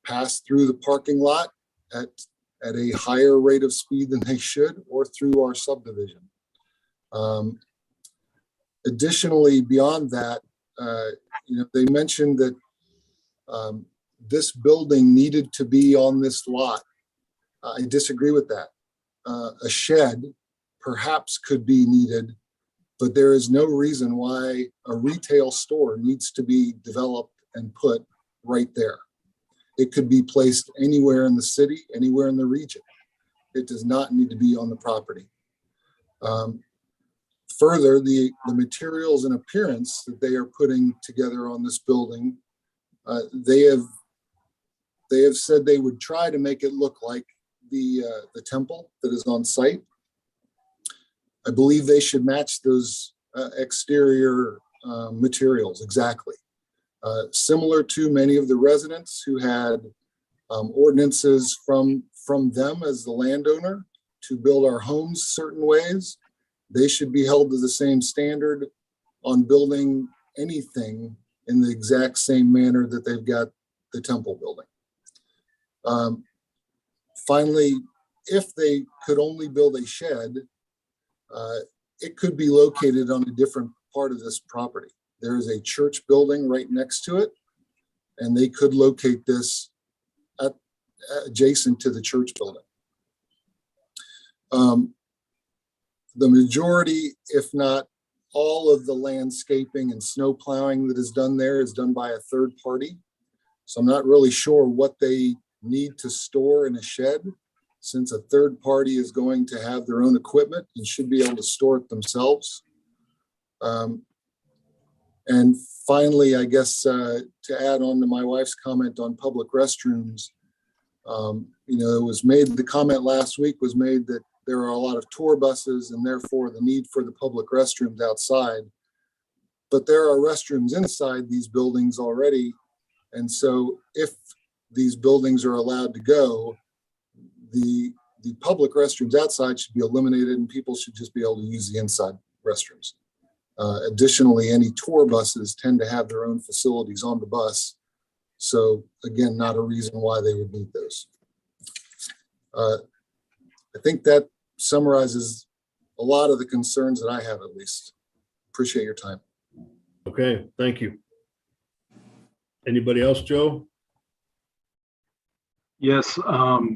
pass through the parking lot at a higher rate of speed than they should, or through our subdivision. Additionally, beyond that, They mentioned that this building needed to be on this lot. I disagree with that. A shed perhaps could be needed, but there is no reason why a retail store needs to be developed and put right there. It could be placed anywhere in the city, anywhere in the region. It does not need to be on the property. Further, the materials and appearance that they are putting together on this building, they have said they would try to make it look like the temple that is on site. I believe they should match those exterior materials exactly. Similar to many of the residents who had ordinances from them as the landowner to build our homes certain ways, they should be held to the same standard on building anything in the exact same manner that they've got the temple building. Finally, if they could only build a shed, it could be located on a different part of this property. There is a church building right next to it, and they could locate this adjacent to the church building. The majority, if not all of the landscaping and snow plowing that is done there is done by a third party. So I'm not really sure what they need to store in a shed, since a third party is going to have their own equipment and should be able to store it themselves. And finally, I guess to add on to my wife's comment on public restrooms, the comment last week was made that there are a lot of tour buses and therefore the need for the public restrooms outside. But there are restrooms inside these buildings already. And so if these buildings are allowed to go, the public restrooms outside should be eliminated and people should just be able to use the inside restrooms. Additionally, any tour buses tend to have their own facilities on the bus. So again, not a reason why they would need those. I think that summarizes a lot of the concerns that I have, at least. Appreciate your time. Okay, thank you. Anybody else, Joe? Yes,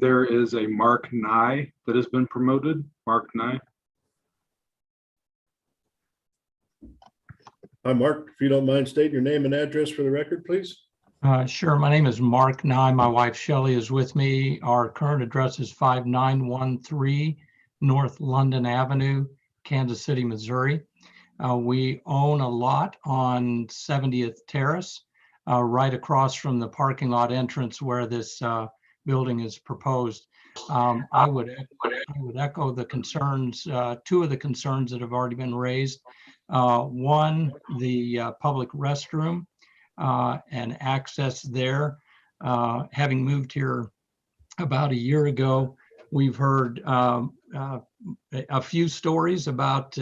there is a Mark Nye that has been promoted. Mark Nye. Hi, Mark. If you don't mind stating your name and address for the record, please. Sure. My name is Mark Nye. My wife Shelley is with me. Our current address is 5913 North London Avenue, Kansas City, Missouri. We own a lot on 70th Terrace, right across from the parking lot entrance where this building is proposed. I would echo the concerns, two of the concerns that have already been raised. One, the public restroom and access there. Having moved here about a year ago, we've heard a few stories about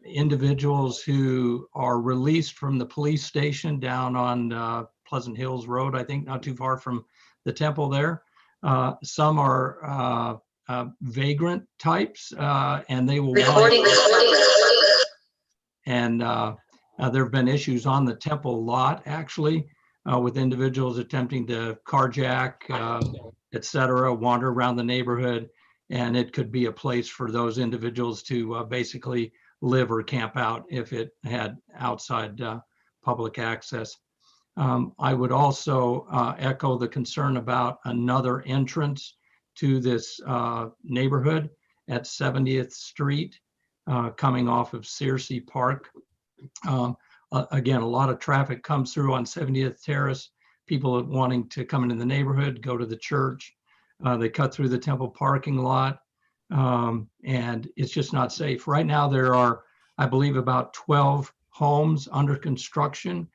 individuals who are released from the police station down on Pleasant Hills Road, I think, not too far from the temple there. Some are vagrant types, and they will and there have been issues on the temple lot, actually, with individuals attempting to carjack, et cetera, wander around the neighborhood. And it could be a place for those individuals to basically live or camp out if it had outside public access. I would also echo the concern about another entrance to this neighborhood at 70th Street, coming off of Searcy Park. Again, a lot of traffic comes through on 70th Terrace, people wanting to come into the neighborhood, go to the church. They cut through the temple parking lot, and it's just not safe. Right now, there are, I believe, about 12 homes under construction.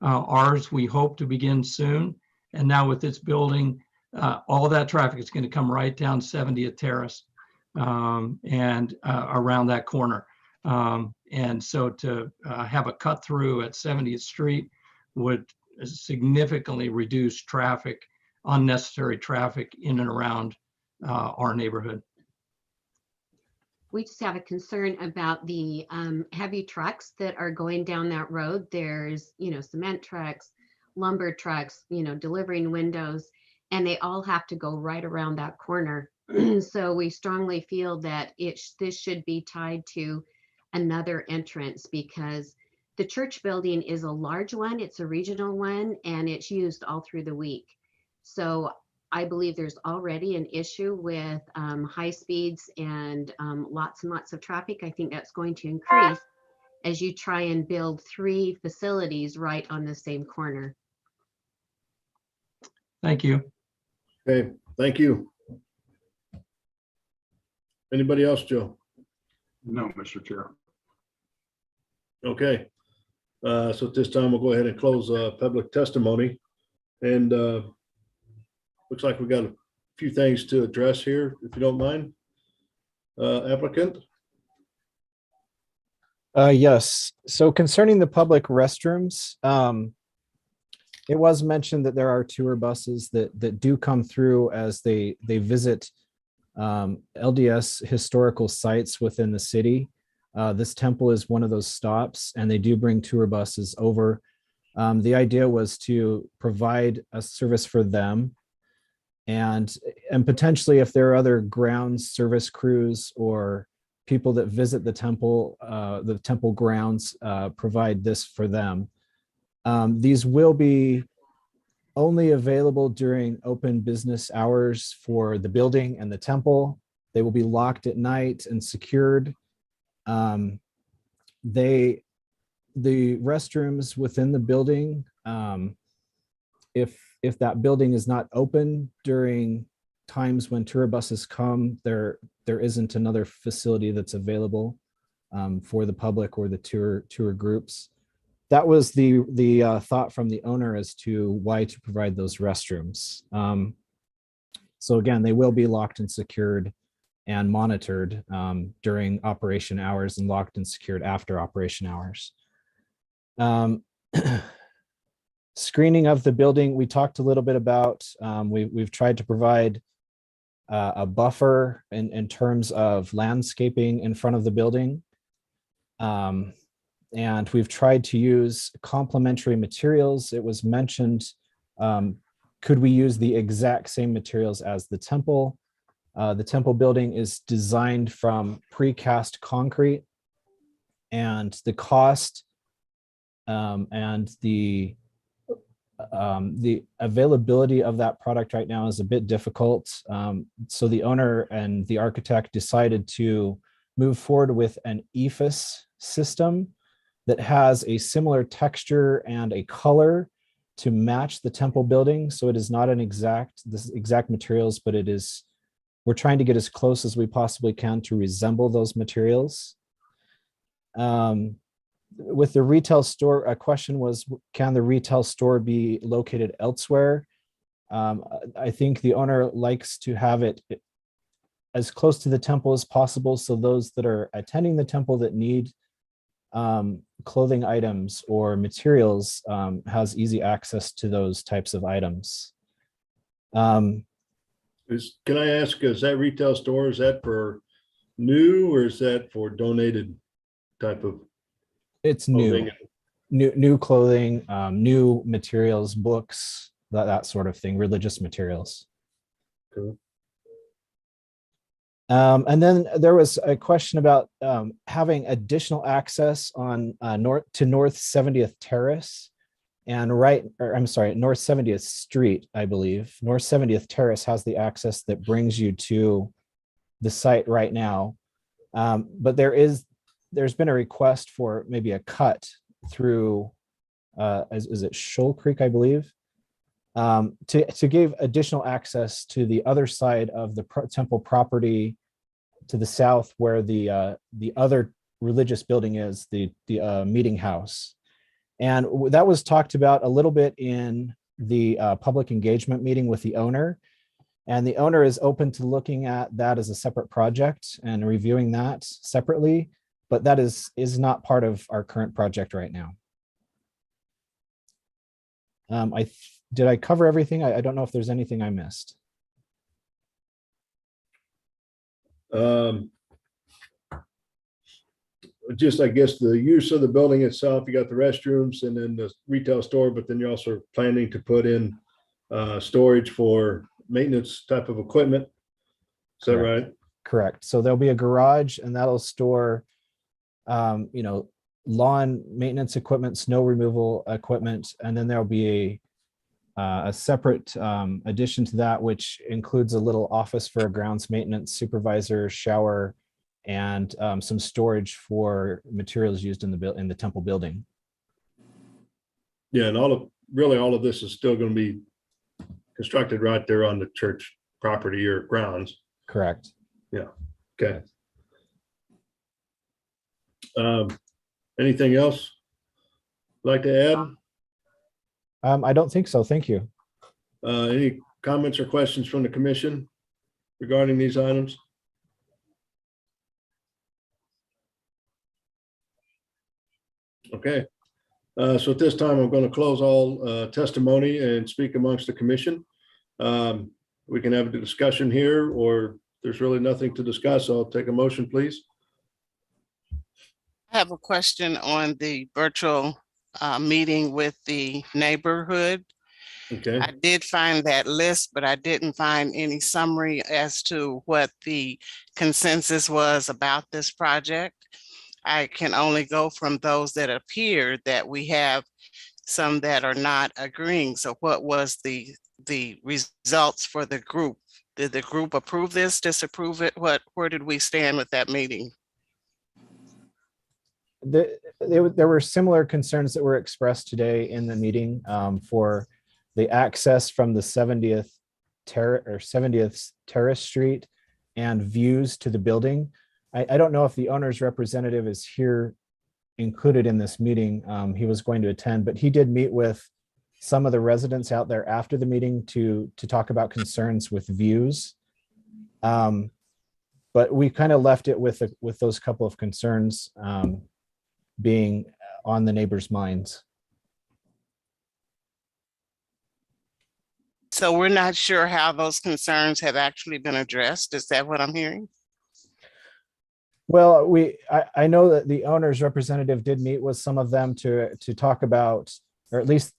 Ours, we hope to begin soon. And now with this building, all that traffic is going to come right down 70th Terrace and around that corner. And so to have a cut through at 70th Street would significantly reduce traffic, unnecessary traffic in and around our neighborhood. we just have a concern about the heavy trucks that are going down that road. There's, cement trucks, lumber trucks, delivering windows, and they all have to go right around that corner. So we strongly feel that this should be tied to another entrance, because the church building is a large one, it's a regional one, and it's used all through the week. So I believe there's already an issue with high speeds and lots of traffic. I think that's going to increase as you try and build 3 facilities right on the same corner. Thank you. Okay, thank you. Anybody else, Joe? No, Mr. Chair. Okay. So at this time, we'll go ahead and close public testimony. And looks like we got a few things to address here, if you don't mind. Applicant? Yes. So concerning the public restrooms, it was mentioned that there are tour buses that do come through as they visit LDS historical sites within the city. This temple is one of those stops, and they do bring tour buses over. The idea was to provide a service for them, and potentially if there are other grounds service crews or people that visit the temple grounds, provide this for them. These will be only available during open business hours for the building and the temple. They will be locked at night and secured. The restrooms within the building, if that building is not open during times when tour buses come, there isn't another facility that's available for the public or the tour groups. That was the thought from the owner as to why to provide those restrooms. So again, they will be locked and secured and monitored during operation hours, and locked and secured after operation hours. Screening of the building, we talked a little bit about. We've tried to provide a buffer in terms of landscaping in front of the building. And we've tried to use complementary materials. It was mentioned, could we use the exact same materials as the temple? The temple building is designed from precast concrete, and the cost and the availability of that product right now is a bit difficult. So the owner and the architect decided to move forward with an EIFS system that has a similar texture and a color to match the temple building. So it is not the exact materials, but we're trying to get as close as we possibly can to resemble those materials. With the retail store, a question was, can the retail store be located elsewhere? I think the owner likes to have it as close to the temple as possible, so those that are attending the temple that need clothing items or materials has easy access to those types of items. Can I ask, is that retail store, is that for new or is that for donated type of? It's clothing? new clothing, new materials, books, that sort of thing, religious materials. Okay. And then there was a question about having additional access on North 70th Terrace and North 70th Street, I believe. North 70th Terrace has the access that brings you to the site right now. But there's been a request for maybe a cut through, is it Shoal Creek, I believe, to give additional access to the other side of the temple property to the south, where the other religious building is, the meeting house. And that was talked about a little bit in the public engagement meeting with the owner. And the owner is open to looking at that as a separate project and reviewing that separately, but that is not part of our current project right now. Did I cover everything? I don't know if there's anything I missed. just, I guess, the use of the building itself, you got the restrooms and then the retail store, but then you're also planning to put in storage for maintenance type of equipment. Is that right? Correct. So there'll be a garage and that'll store, lawn maintenance equipment, snow removal equipment, and then there'll be a separate addition to that, which includes a little office for a grounds maintenance supervisor, shower, and some storage for materials used in the temple building. Yeah, and all of this is still going to be constructed right there on the church property or grounds. Correct. Yeah. Okay. Anything else like to add? I don't think so. Thank you. Any comments or questions from the commission regarding these items? Okay. So at this time, I'm going to close all testimony and speak amongst the commission. We can have a discussion here, or if there's really nothing to discuss, I'll take a motion, please. I have a question on the virtual meeting with the neighborhood. Okay. I did find that list, but I didn't find any summary as to what the consensus was about this project. I can only go from those that appear that we have some that are not agreeing. So what was the results for the group? Did the group approve this, disapprove it? Where did we stand with that meeting? There were similar concerns that were expressed today in the meeting for the access from the 70th Terrace Street and views to the building. I don't know if the owner's representative is here included in this meeting. He was going to attend, but he did meet with some of the residents out there after the meeting to talk about concerns with views. But we kind of left it with those couple of concerns being on the neighbors' minds. So we're not sure how those concerns have actually been addressed. Is that what I'm hearing? Well, I know that the owner's representative did meet with some of them to talk about, or at least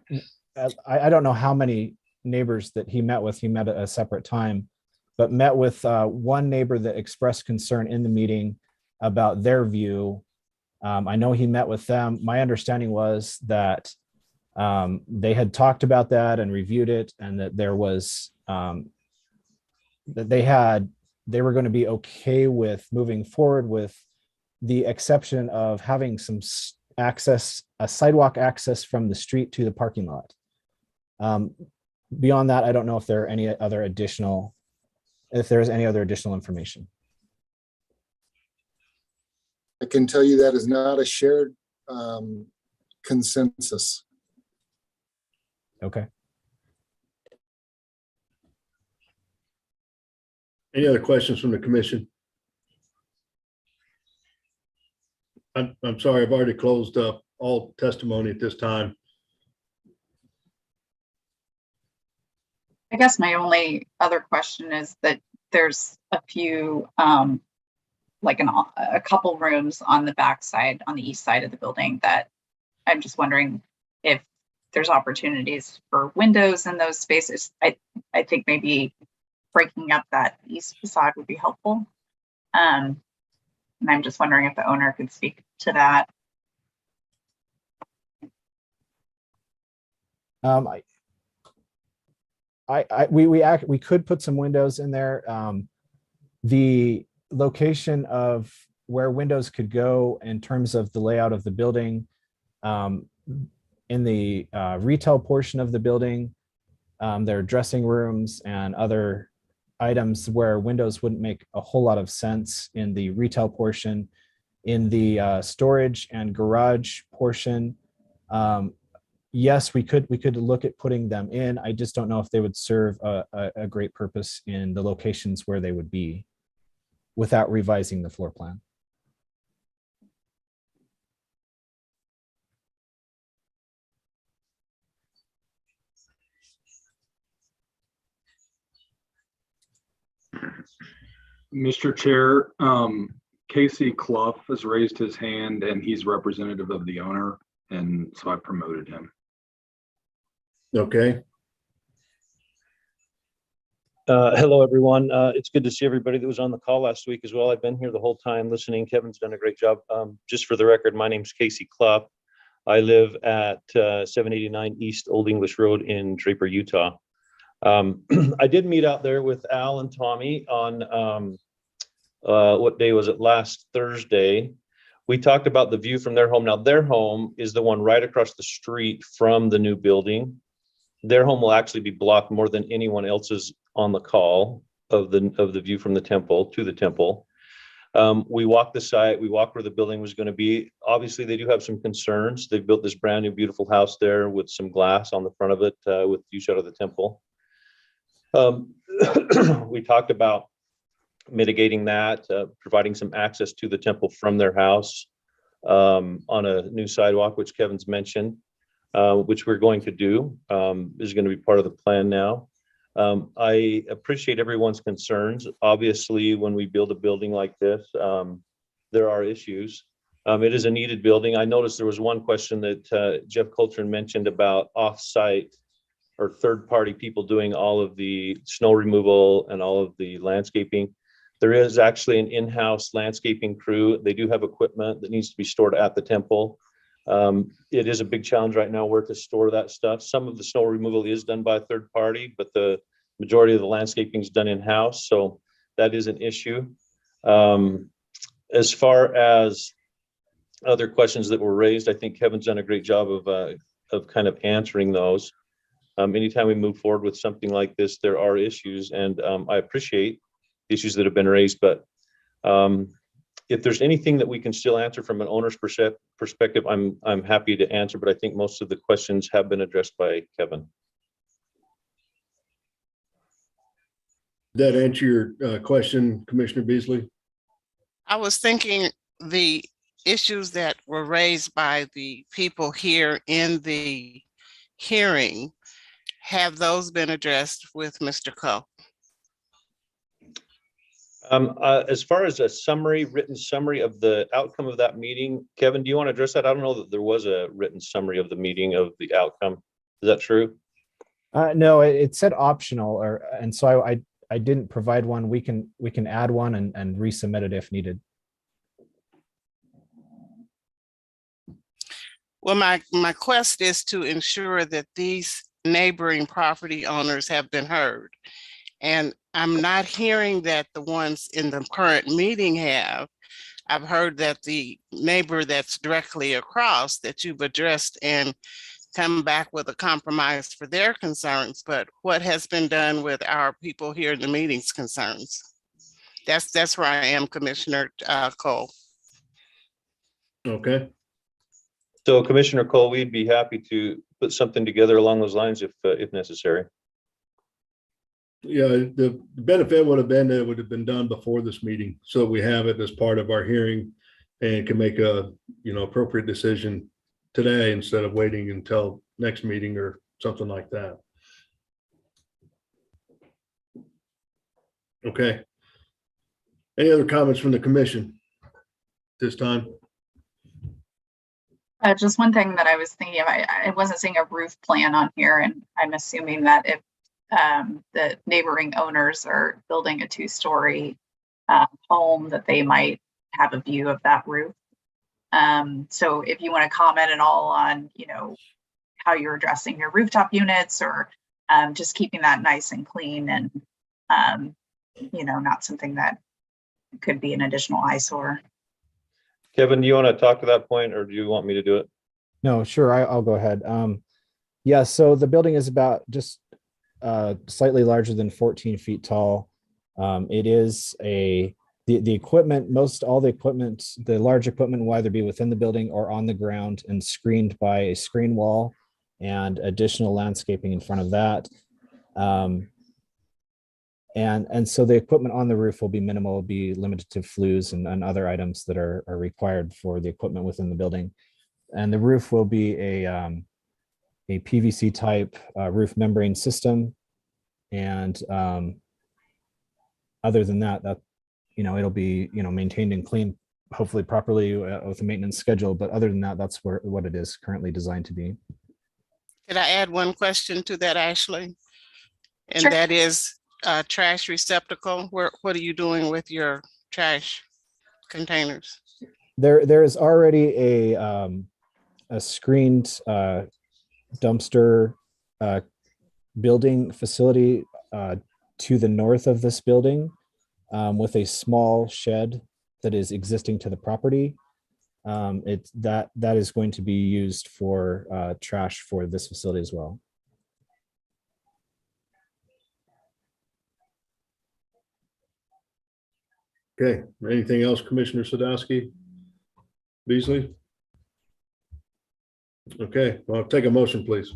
I don't know how many neighbors that he met with. He met at a separate time, but met with one neighbor that expressed concern in the meeting about their view. I know he met with them. My understanding was that they had talked about that and reviewed it, and that there was that they were going to be okay with moving forward with the exception of having some access, a sidewalk access from the street to the parking lot. Beyond that, I don't know if there are any other additional, if there's any other additional information. I can tell you that is not a shared consensus. Okay. Any other questions from the commission? I'm sorry, I've already closed up all testimony at this time. I guess my only other question is that there's a few, like a couple rooms on the back side, on the east side of the building, that I'm just wondering if there's opportunities for windows in those spaces. I think maybe breaking up that east facade would be helpful. And I'm just wondering if the owner could speak to that. We could put some windows in there. The location of where windows could go in terms of the layout of the building, in the retail portion of the building, there are dressing rooms and other items where windows wouldn't make a whole lot of sense in the retail portion. In the storage and garage portion, yes, we could look at putting them in. I just don't know if they would serve a great purpose in the locations where they would be without revising the floor plan. Mr. Chair, Casey Clough has raised his hand and he's representative of the owner, and so I promoted him. Okay. Hello, everyone. It's good to see everybody that was on the call last week as well. I've been here the whole time listening. Kevin's done a great job. Just for the record, my name's Casey Clough. I live at 789 East Old English Road in Draper, Utah. I did meet out there with Al and Tommy on what day was it? Last Thursday. We talked about the view from their home. Now, their home is the one right across the street from the new building. Their home will actually be blocked more than anyone else's on the call of the view from the temple to the temple. We walked the site, we walked where the building was going to be. Obviously, they do have some concerns. They've built this brand new, beautiful house there with some glass on the front of it with views out of the temple. We talked about mitigating that, providing some access to the temple from their house on a new sidewalk, which Kevin's mentioned, which we're going to do, is going to be part of the plan now. I appreciate everyone's concerns. Obviously, when we build a building like this, there are issues. It is a needed building. I noticed there was one question that Jeff Coltrane mentioned about off-site or third-party people doing all of the snow removal and all of the landscaping. There is actually an in-house landscaping crew. They do have equipment that needs to be stored at the temple. It is a big challenge right now where to store that stuff. Some of the snow removal is done by a third party, but the majority of the landscaping is done in-house. So that is an issue. As far as other questions that were raised, I think Kevin's done a great job of kind of answering those. Anytime we move forward with something like this, there are issues, and I appreciate the issues that have been raised, but if there's anything that we can still answer from an owner's perspective, I'm happy to answer, but I think most of the questions have been addressed by Kevin. Did that answer your question, Commissioner Beasley? I was thinking the issues that were raised by the people here in the hearing, have those been addressed with Mr. Coe? As far as a written summary of the outcome of that meeting, Kevin, do you want to address that? I don't know that there was a written summary of the meeting of the outcome. Is that true? No, it said optional, and so I didn't provide one. We can add one and resubmit it if needed. Well, my quest is to ensure that these neighboring property owners have been heard. And I'm not hearing that the ones in the current meeting have. I've heard that the neighbor that's directly across that you've addressed and come back with a compromise for their concerns, but what has been done with our people here in the meeting's concerns? That's where I am, Commissioner Cole. Okay. So Commissioner Cole, we'd be happy to put something together along those lines if necessary. Yeah, the benefit would have been that it would have been done before this meeting, so we have it as part of our hearing and can make a appropriate decision today instead of waiting until next meeting or something like that. Okay. Any other comments from the commission this time? Just one thing that I was thinking of, I wasn't seeing a roof plan on here, and I'm assuming that if the neighboring owners are building a two-story home, that they might have a view of that roof. So if you want to comment at all on, how you're addressing your rooftop units, or just keeping that nice and clean and, not something that could be an additional eyesore. Kevin, do you want to talk to that point, or do you want me to do it? No, sure. I'll go ahead. Yeah, so the building is about just slightly larger than 14 feet tall. It is the equipment, all the equipment, the large equipment will either be within the building or on the ground and screened by a screen wall and additional landscaping in front of that. And so the equipment on the roof will be minimal, will be limited to flues and other items that are required for the equipment within the building. And the roof will be a PVC type roof membrane system. And other than that, it'll be, maintained and clean hopefully properly with a maintenance schedule. But other than that, that's what it is currently designed to be. Could I add one question to that, Ashley? And Sure. that is trash receptacle. What are you doing with your trash containers? There is already a screened dumpster building facility to the north of this building with a small shed that is existing to the property. That is going to be used for trash for this facility as well. Okay, anything else, Commissioner Sadowski? Beasley? Okay, well, take a motion, please.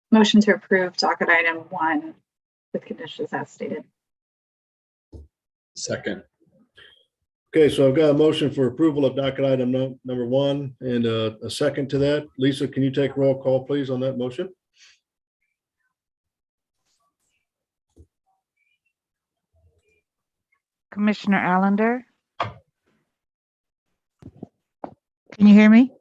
Motion to approve docket item 1 with conditions as stated. Second. Okay, so I've got a motion for approval of docket item number 1 and a second to that. Lisa, can you take roll call, please, on that motion? Commissioner Allender? Can you hear me?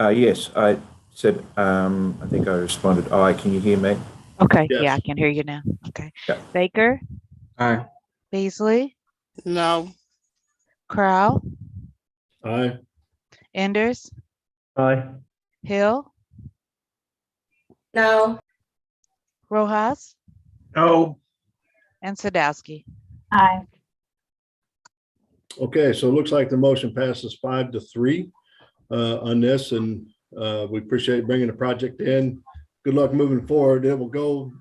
Yes, I said, I think I responded, aye. Can you hear me? Okay, Yes. yeah, I can hear you now. Okay. Yeah. Baker, Aye. Beasley, No. Crowell, Aye. Enders, Aye. Hill, No. Rojas, No. and Sadowski. Aye. Okay, so it looks like the motion passes 5-3 on this, and we appreciate bringing the project in. Good luck moving forward. It will go.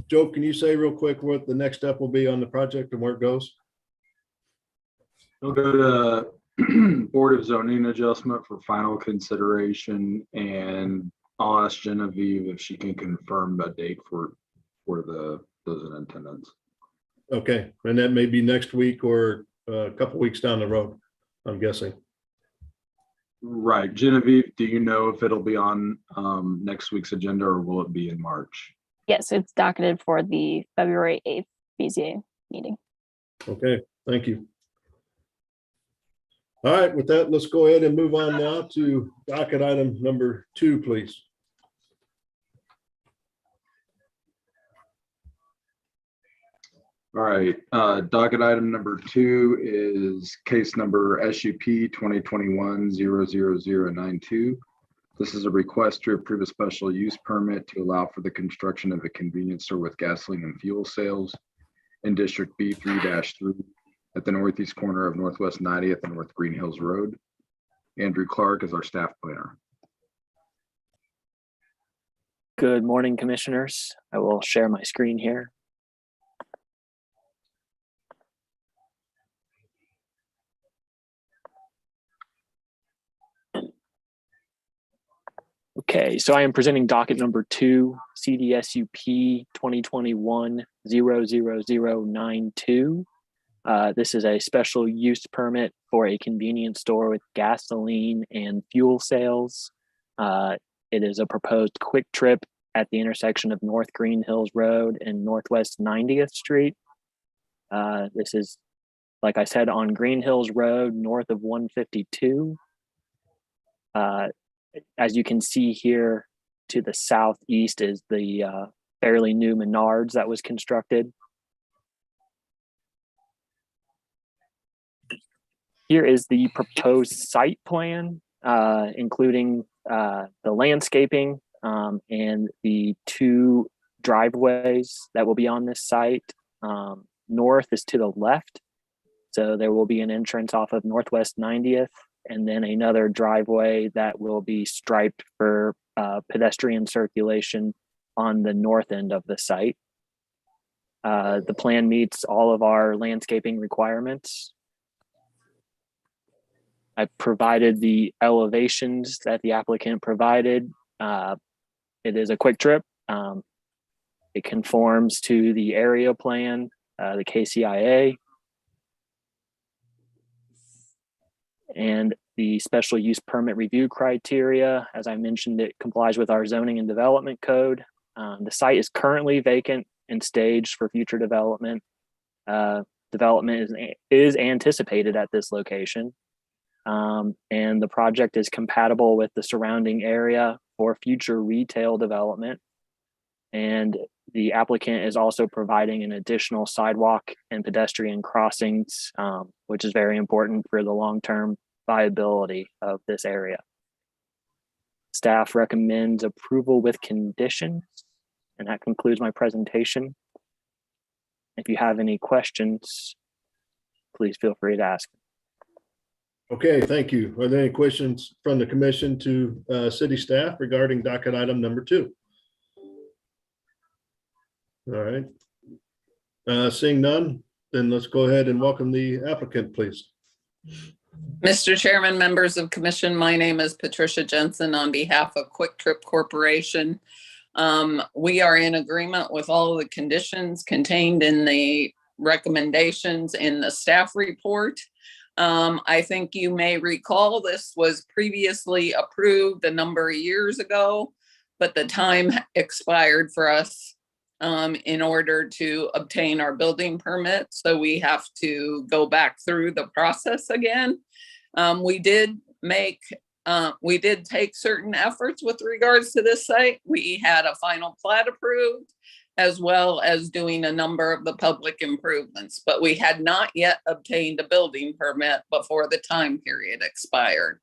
Joe, can you say real quick what the next step will be on the project and where it goes? We'll go to Board of Zoning Adjustment for final consideration, and I'll ask Genevieve if she can confirm a date for those in attendance. Okay, and that may be next week or a couple weeks down the road, I'm guessing. Right. Genevieve, do you know if it'll be on next week's agenda or will it be in March? Yes, it's docketed for the February 8th BZA meeting. Okay, thank you. All right, with that, let's go ahead and move on now to docket item number 2, please. All right, docket item number 2 is case number SUP 2021-00092. This is a request to approve a special use permit to allow for the construction of a convenience store with gasoline and fuel sales in District B3-3 at the northeast corner of Northwest 90th and North Green Hills Road. Andrew Clark is our staff planner. Good morning, commissioners. I will share my screen here. Okay, so I am presenting docket number 2, CDSUP 2021-00092. This is a special use permit for a convenience store with gasoline and fuel sales. It is a proposed quick trip at the intersection of North Green Hills Road and Northwest 90th Street. This is, like I said, on Green Hills Road, north of 152. As you can see here to the southeast is the fairly new Menards that was constructed. Here is the proposed site plan, including the landscaping and the 2 driveways that will be on this site. North is to the left, so there will be an entrance off of Northwest 90th, and then another driveway that will be striped for pedestrian circulation on the north end of the site. The plan meets all of our landscaping requirements. I provided the elevations that the applicant provided. It is a quick trip. It conforms to the area plan, the KCIA, and the special use permit review criteria. As I mentioned, it complies with our zoning and development code. The site is currently vacant and staged for future development. Development is anticipated at this location. And the project is compatible with the surrounding area for future retail development. And the applicant is also providing an additional sidewalk and pedestrian crossings, which is very important for the long-term viability of this area. Staff recommends approval with conditions, and that concludes my presentation. If you have any questions, please feel free to ask. Okay, thank you. Are there any questions from the commission to city staff regarding docket item number 2? All right. Seeing none, then let's go ahead and welcome the applicant, please. Mr. Chairman, members of commission, my name is Patricia Jensen on behalf of Quick Trip Corporation. We are in agreement with all of the conditions contained in the recommendations in the staff report. I think you may recall this was previously approved a number of years ago, but the time expired for us in order to obtain our building permit. So we have to go back through the process again. We did take certain efforts with regards to this site. We had a final plat approved, as well as doing a number of the public improvements, but we had not yet obtained a building permit before the time period expired.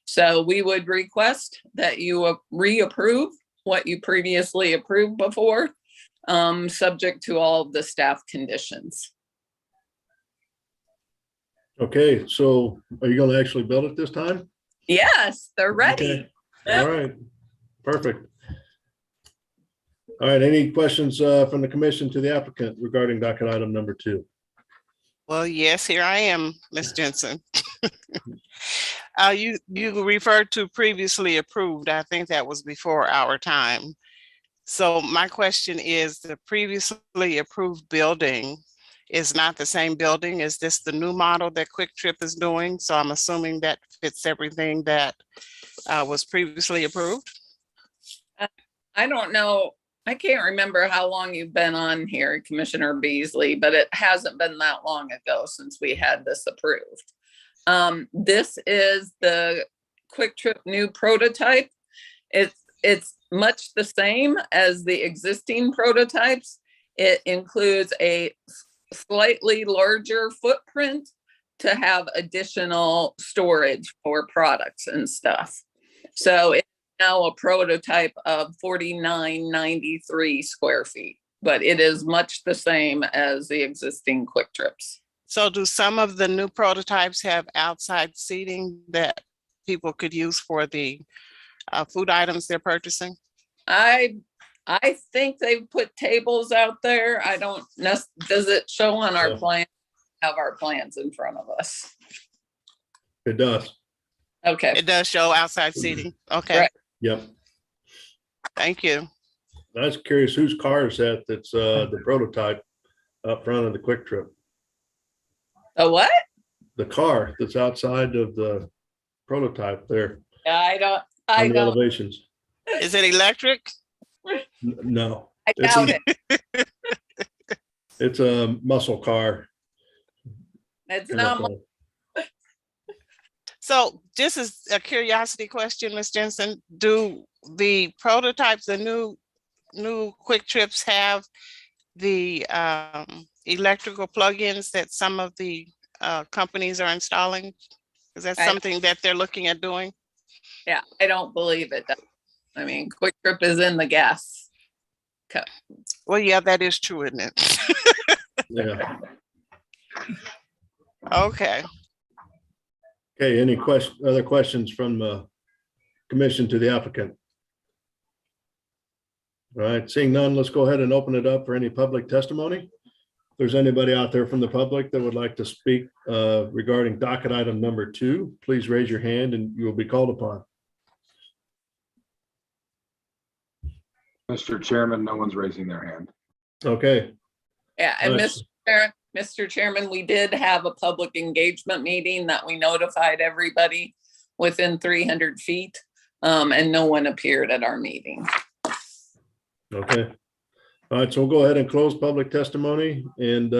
So we would request that you reapprove what you previously approved before, subject to all of the staff conditions. Okay, so are you going to actually build it this time? Yes, they're ready. Okay. All right, perfect. All right, any questions from the commission to the applicant regarding docket item number 2? Well, yes, here I am, Ms. Jensen. You referred to previously approved. I think that was before our time. So my question is, the previously approved building is not the same building. Is this the new model that Quick Trip is doing? So I'm assuming that fits everything that was previously approved. I don't know. I can't remember how long you've been on here, Commissioner Beasley, but it hasn't been that long ago since we had this approved. This is the Quick Trip new prototype. It's much the same as the existing prototypes. It includes a slightly larger footprint to have additional storage for products and stuff. So it's now a prototype of 4993 square feet, but it is much the same as the existing Quick Trips. So do some of the new prototypes have outside seating that people could use for the food items they're purchasing? I think they've put tables out there. I don't know. Does it show on our plan? Have our plans in front of us? It does. Okay. It does show outside seating. Okay. Right. Yep. Thank you. I was curious whose car is that that's the prototype up front of the Quick Trip. A what? The car that's outside of the prototype there. I don't. Elevations. Is it electric? No. I doubt it. It's a muscle car. It's not. So this is a curiosity question, Ms. Jensen. Do the prototypes, the new Quick Trips have the electrical plugins that some of the companies are installing? Is that something that they're looking at doing? Yeah, I don't believe it does. I mean, Quick Trip is in the gas cup. Well, yeah, that is true, isn't it? Yeah. Okay. Okay, any other questions from the commission to the applicant? All right, seeing none, let's go ahead and open it up for any public testimony. If there's anybody out there from the public that would like to speak regarding docket item number 2, please raise your hand and you will be called upon. Mr. Chairman, no one's raising their hand. Okay. Yeah, and Mr. Chairman, we did have a public engagement meeting that we notified everybody within 300 feet, and no one appeared at our meeting. Okay. All right, so we'll go ahead and close public testimony, and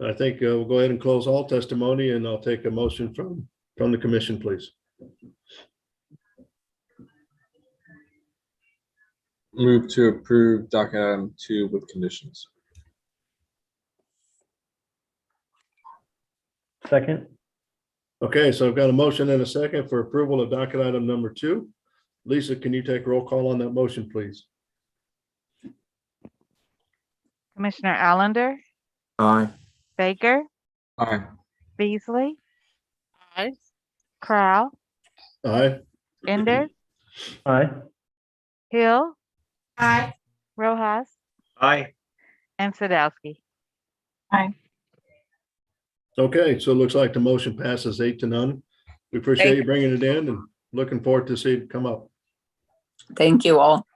I think we'll go ahead and close all testimony, and I'll take a motion from the commission, please. Move to approve docket item 2 with conditions. Second. Okay, so I've got a motion and a second for approval of docket item number 2. Lisa, can you take roll call on that motion, please? Commissioner Allender, Aye. Baker, Aye. Beasley, Aye. Crowell, Aye. Enders, Aye. Hill, Aye. Rojas, Aye. and Sadowski. Aye. Okay, so it looks like the motion passes 8-0. We appreciate Thank you bringing it in and looking forward to see it come up. Thank you all.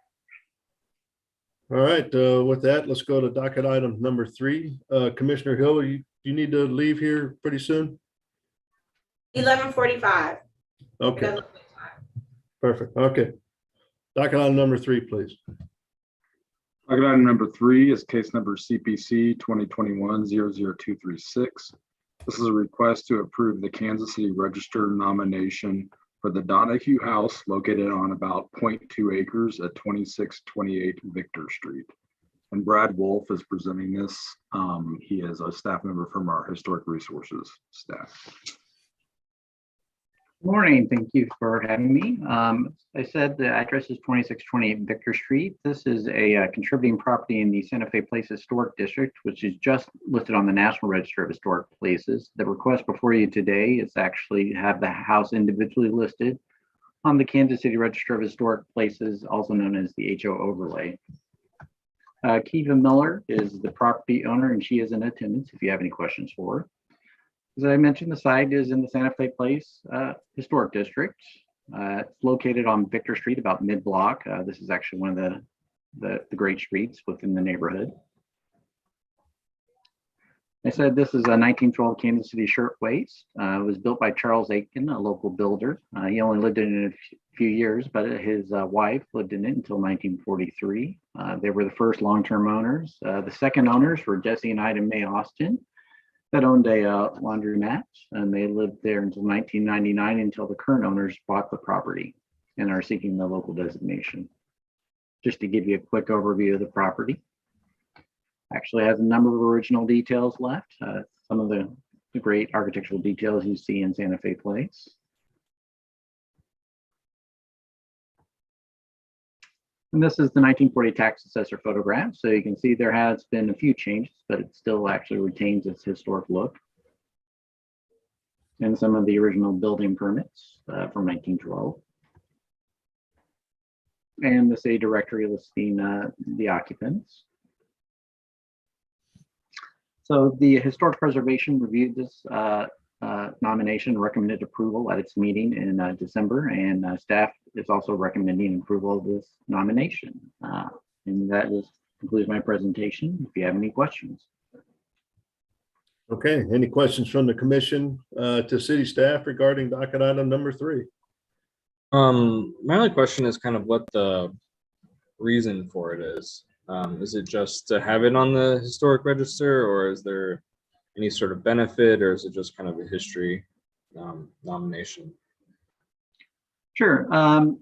All right, with that, let's go to docket item number 3. Commissioner Hill, you need to leave here pretty soon? 11:45. Okay, perfect. Okay. Docket item number 3, please. Docket item number 3 is case number CPC 2021-00236. This is a request to approve the Kansas City Register nomination for the Donahue House located on about 0.2 acres at 2628 Victor Street. And Brad Wolf is presenting this. He is a staff member from our Historic Resources staff. Morning, thank you for having me. I said the address is 2628 Victor Street. This is a contributing property in the Santa Fe Place Historic District, which is just listed on the National Register of Historic Places. The request before you today is actually have the house individually listed on the Kansas City Register of Historic Places, also known as the HO overlay. Kiva Miller is the property owner, and she is in attendance if you have any questions for her. As I mentioned, the site is in the Santa Fe Place Historic District. It's located on Victor Street, about mid-block. This is actually one of the great streets within the neighborhood. I said this is a 1912 Kansas City shirtwaist. It was built by Charles Aiken, a local builder. He only lived in it a few years, but his wife lived in it until 1943. They were the first long-term owners. The second owners were Jesse and Ida Mae Austin, that owned a laundromat, and they lived there until 1999 until the current owners bought the property and are seeking the local designation. Just to give you a quick overview of the property. Actually has a number of original details left. Some of the great architectural details you see in Santa Fe Place. And this is the 1940 tax assessor photograph. So you can see there has been a few changes, but it still actually retains its historic look. And some of the original building permits from 1912. And this is a directory listing the occupants. So the Historic Preservation reviewed this nomination, recommended approval at its meeting in December, and staff is also recommending approval of this nomination. And that concludes my presentation. If you have any questions. Okay, any questions from the commission to city staff regarding docket item number 3? My only question is kind of what the reason for it is. Is it just to have it on the historic register, or is there any sort of benefit, or is it just kind of a history nomination? Sure.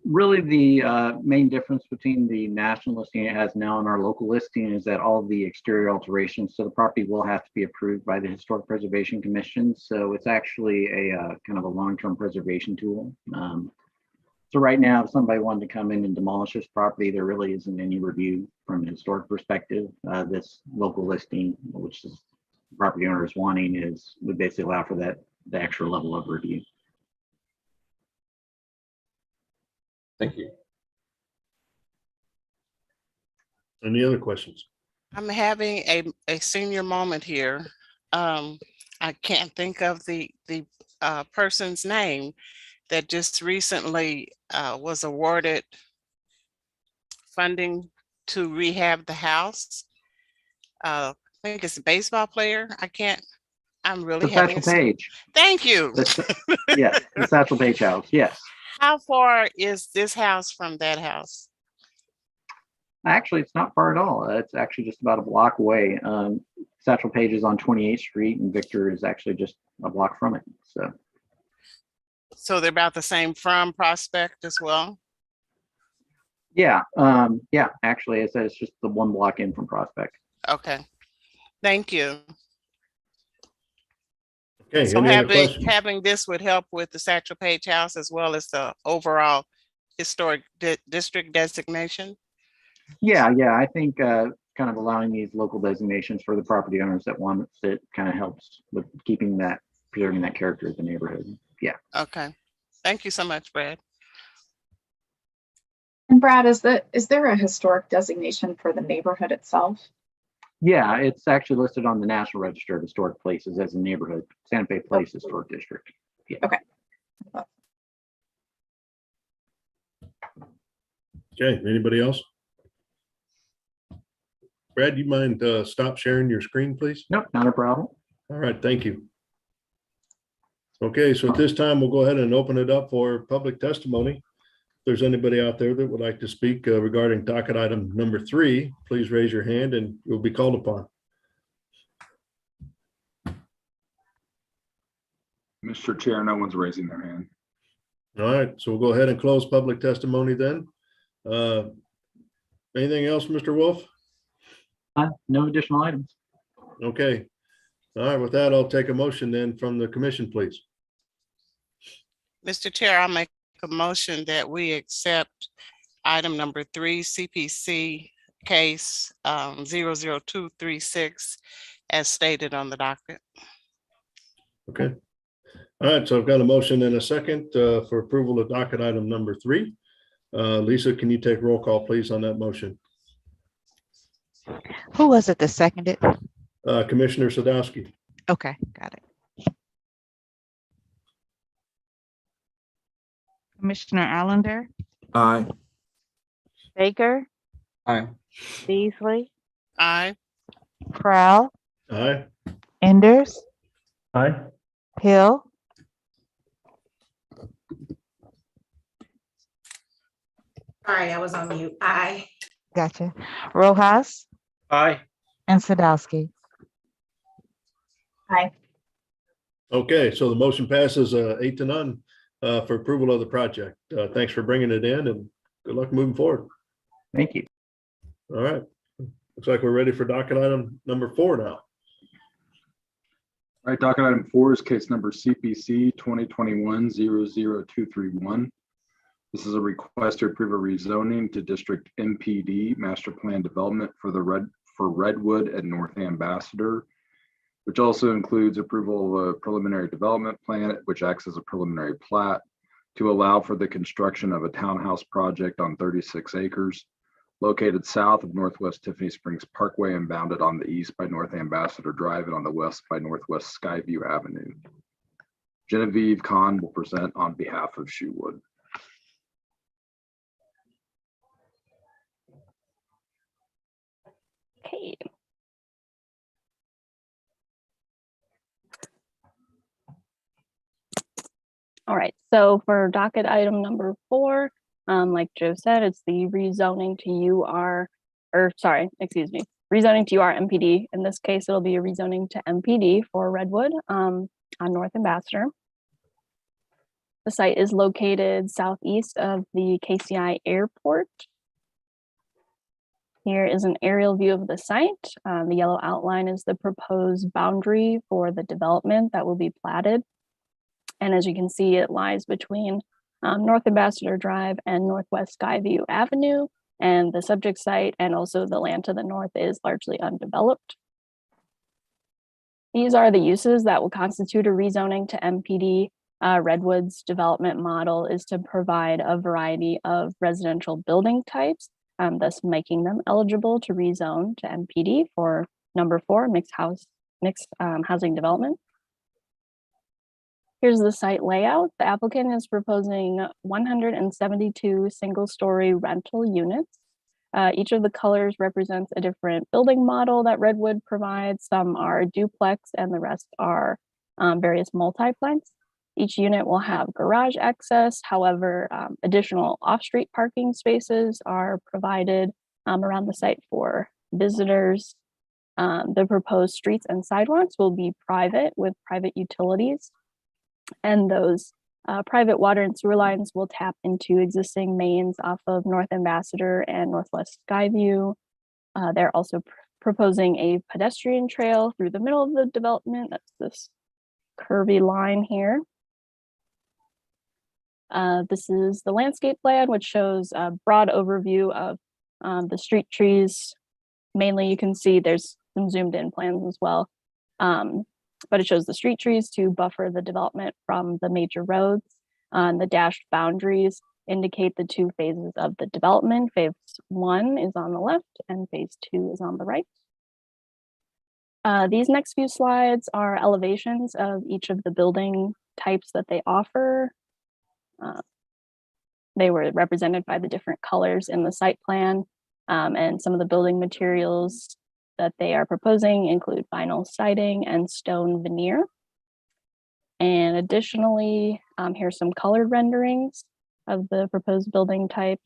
Really, the main difference between the national listing it has now and our local listing is that all the exterior alterations to the property will have to be approved by the Historic Preservation Commission. So it's actually a kind of a long-term preservation tool. So right now, if somebody wanted to come in and demolish this property, there really isn't any review from a historic perspective. This local listing, which is property owner is wanting, would basically allow for the extra level of review. Thank you. Any other questions? I'm having a senior moment here. I can't think of the person's name that just recently was awarded funding to rehab the house. I think it's a baseball player. I'm really having Satchel Paige. Thank you. Yes, the Satchel Paige house. Yes. How far is this house from that house? Actually, it's not far at all. It's actually just about a block away. Satchel Paige is on 28th Street and Victor is actually just a block from it. So they're about the same from Prospect as well? Yeah, actually, it says it's just the one block in from Prospect. Okay, thank you. Okay, So any other questions? having this would help with the Satchel Paige House as well as the overall historic district designation? Yeah, I think kind of allowing these local designations for the property owners that want it kind of helps with preserving that character of the neighborhood. Yeah. Okay, thank you so much, Brad. And Brad, is there a historic designation for the neighborhood itself? Yeah, it's actually listed on the National Register of Historic Places as a neighborhood, Santa Fe Place Historic District. Yeah. Okay. Okay, anybody else? Brad, you mind stop sharing your screen, please? Nope, not a problem. All right, thank you. Okay, so at this time, we'll go ahead and open it up for public testimony. If there's anybody out there that would like to speak regarding docket item number 3, please raise your hand and you'll be called upon. Mr. Chair, no one's raising their hand. All right, so we'll go ahead and close public testimony then. Anything else, Mr. Wolf? No additional items. Okay. All right, with that, I'll take a motion then from the commission, please. Mr. Chair, I'll make a motion that we accept item number 3, CPC case 00236 as stated on the docket. Okay. All right, so I've got a motion and a second for approval of docket item number 3. Lisa, can you take roll call, please, on that motion? Who was it that seconded? Commissioner Sadowski. Okay, got it. Commissioner Allender, Aye. Baker, Aye. Beasley, Aye. Crowell, Aye. Enders, Aye. Hill, Sorry, I was on mute. Aye. gotcha. Rojas Aye. and Sadowski. Aye. Okay, so the motion passes 8-0 for approval of the project. Thanks for bringing it in and good luck moving forward. Thank you. All right. Looks like we're ready for docket item number 4 now. All right, docket item 4 is case number CPC 2021-00231. This is a request to approve a rezoning to District MPD Master Plan Development for Redwood at North Ambassador, which also includes approval of a preliminary development plan, which acts as a preliminary plat to allow for the construction of a townhouse project on 36 acres located south of Northwest Tiffany Springs Parkway and bounded on the east by North Ambassador Drive and on the west by Northwest Skyview Avenue. Genevieve Kahn will present on behalf of Shoewood. Okay. All right, so for docket item number 4, like Joe said, it's the rezoning to rezoning to UR MPD. In this case, it'll be a rezoning to MPD for Redwood on North Ambassador. The site is located southeast of the KCI Airport. Here is an aerial view of the site. The yellow outline is the proposed boundary for the development that will be platted. And as you can see, it lies between North Ambassador Drive and Northwest Skyview Avenue. And the subject site and also the land to the north is largely undeveloped. These are the uses that will constitute a rezoning to MPD. Redwood's development model is to provide a variety of residential building types, thus making them eligible to rezone to MPD for number 4, mixed housing development. Here's the site layout. The applicant is proposing 172 single-story rental units. Each of the colors represents a different building model that Redwood provides. Some are duplex and the rest are various multiplex. Each unit will have garage access. However, additional off-street parking spaces are provided around the site for visitors. The proposed streets and sidewalks will be private with private utilities, and those private water and sewer lines will tap into existing mains off of North Ambassador and Northwest Skyview. They're also proposing a pedestrian trail through the middle of the development. That's this curvy line here. This is the landscape plan, which shows a broad overview of the street trees. Mainly, you can see there's some zoomed in plans as well. But it shows the street trees to buffer the development from the major roads. The dashed boundaries indicate the two phases of the development. Phase 1 is on the left and phase 2 is on the right. These next few slides are elevations of each of the building types that they offer. They were represented by the different colors in the site plan, and some of the building materials that they are proposing include vinyl siding and stone veneer. And additionally, here's some colored renderings of the proposed building types.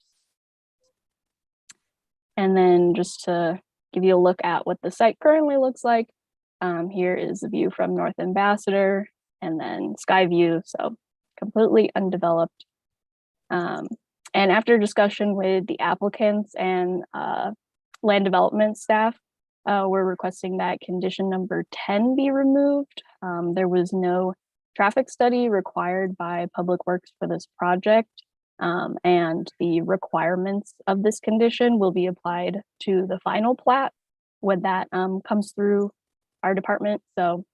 And then just to give you a look at what the site currently looks like, here is a view from North Ambassador and then Skyview, so completely undeveloped. And after discussion with the applicants and land development staff, we're requesting that condition number 10 be removed. There was no traffic study required by Public Works for this project, and the requirements of this condition will be applied to the final plat when that comes through our department. So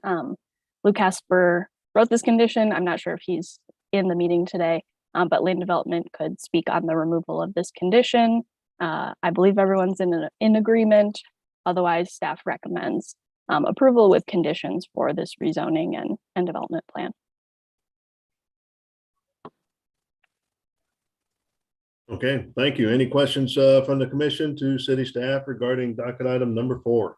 Lou Casper wrote this condition. I'm not sure if he's in the meeting today, but land development could speak on the removal of this condition. I believe everyone's in agreement. Otherwise, staff recommends approval with conditions for this rezoning and development plan. Okay, thank you. Any questions from the commission to city staff regarding docket item number 4?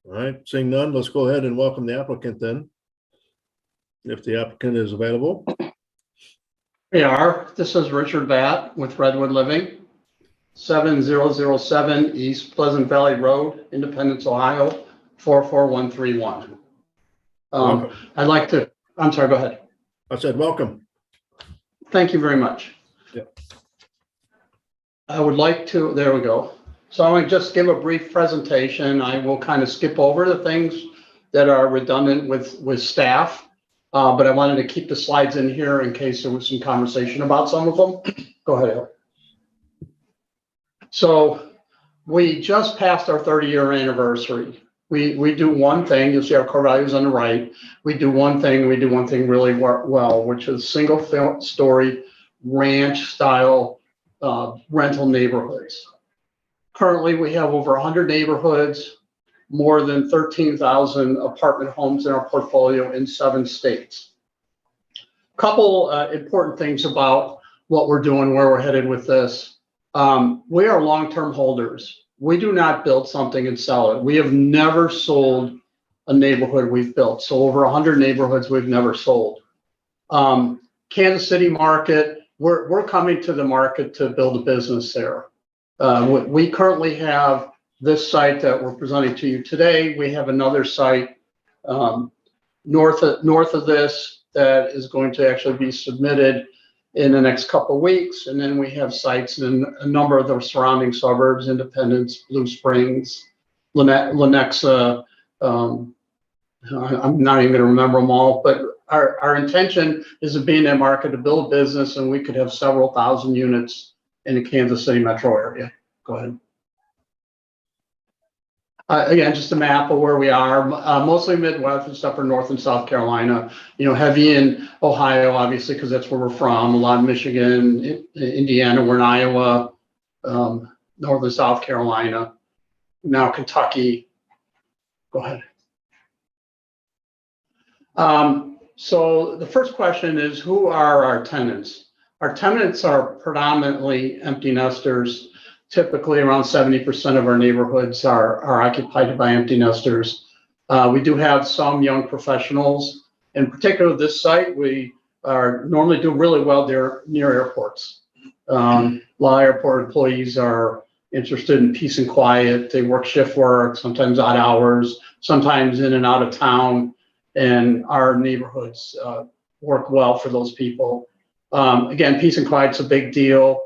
All right, seeing none, let's go ahead and welcome the applicant then, if the applicant is available. We are. This is Richard Batt with Redwood Living, 7007 East Pleasant Valley Road, Independence, Ohio, 44131. I'd like to, I'm sorry, go ahead. I said welcome. Thank you very much. Yeah. I would like to, there we go. So I'm going to just give a brief presentation. I will kind of skip over the things that are redundant with staff. But I wanted to keep the slides in here in case there was some conversation about some of them. Go ahead, Al. So we just passed our 30-year anniversary. We do one thing, you'll see our core values on the right. We do one thing really well, which is single-story ranch style rental neighborhoods. Currently, we have over 100 neighborhoods, more than 13,000 apartment homes in our portfolio in 7 states. Couple important things about what we're doing, where we're headed with this. We are long-term holders. We do not build something and sell it. We have never sold a neighborhood we've built. So over 100 neighborhoods we've never sold. Kansas City market, we're coming to the market to build a business there. We currently have this site that we're presenting to you today. We have another site north of this that is going to actually be submitted in the next couple of weeks. And then we have sites in a number of the surrounding suburbs, Independence, Blue Springs, Lenexa. I'm not even going to remember them all, but our intention is to be in that market to build a business, and we could have several thousand units in the Kansas City metro area. Go ahead. Again, just a map of where we are, mostly Midwest except for North and South Carolina, heavy in Ohio, obviously, because that's where we're from, a lot of Michigan, Indiana, we're in Iowa, North and South Carolina, now Kentucky. Go ahead. So the first question is, who are our tenants? Our tenants are predominantly empty nesters. Typically around 70% of our neighborhoods are occupied by empty nesters. We do have some young professionals. In particular, this site, we are normally do really well there near airports. A lot of airport employees are interested in peace and quiet. They work shift work, sometimes odd hours, sometimes in and out of town, and our neighborhoods work well for those people. Again, peace and quiet's a big deal.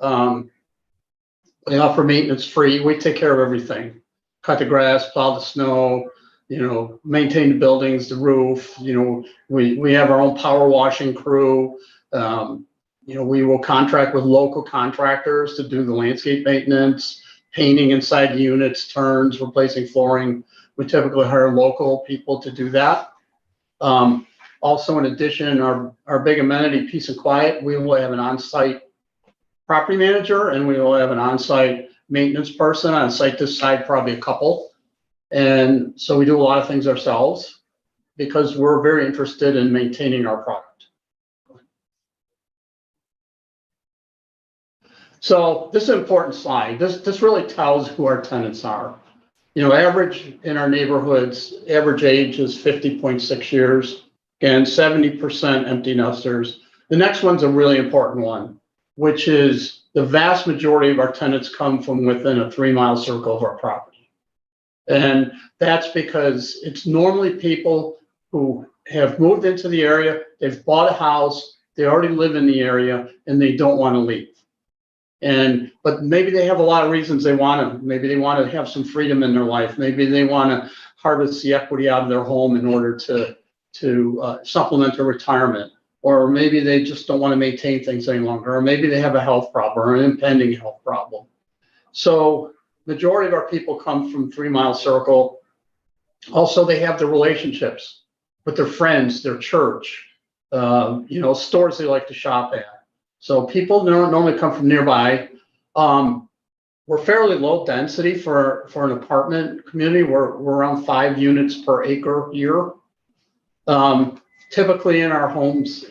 They offer maintenance free. We take care of everything. Cut the grass, plow the snow, maintain the buildings, the roof. We have our own power washing crew. We will contract with local contractors to do the landscape maintenance, painting inside the units, turns, replacing flooring. We typically hire local people to do that. Also, in addition, our big amenity, peace and quiet, we will have an on-site property manager, and we will have an on-site maintenance person. On site this side, probably a couple. And so we do a lot of things ourselves because we're very interested in maintaining our product. So this is an important slide. This really tells who our tenants are. Average in our neighborhoods, average age is 50.6 years. Again, 70% empty nesters. The next one's a really important one, which is the vast majority of our tenants come from within a 3-mile circle of our property. And that's because it's normally people who have moved into the area, they've bought a house, they already live in the area, and they don't want to leave. But maybe they have a lot of reasons they want to. Maybe they want to have some freedom in their life. Maybe they want to harvest the equity out of their home in order to supplement their retirement. Or maybe they just don't want to maintain things any longer. Or maybe they have a health problem or an impending health problem. So majority of our people come from 3-mile circle. Also, they have the relationships with their friends, their church, stores they like to shop at. So people normally come from nearby. We're fairly low density for an apartment community. We're around 5 units per acre year. Typically in our homes,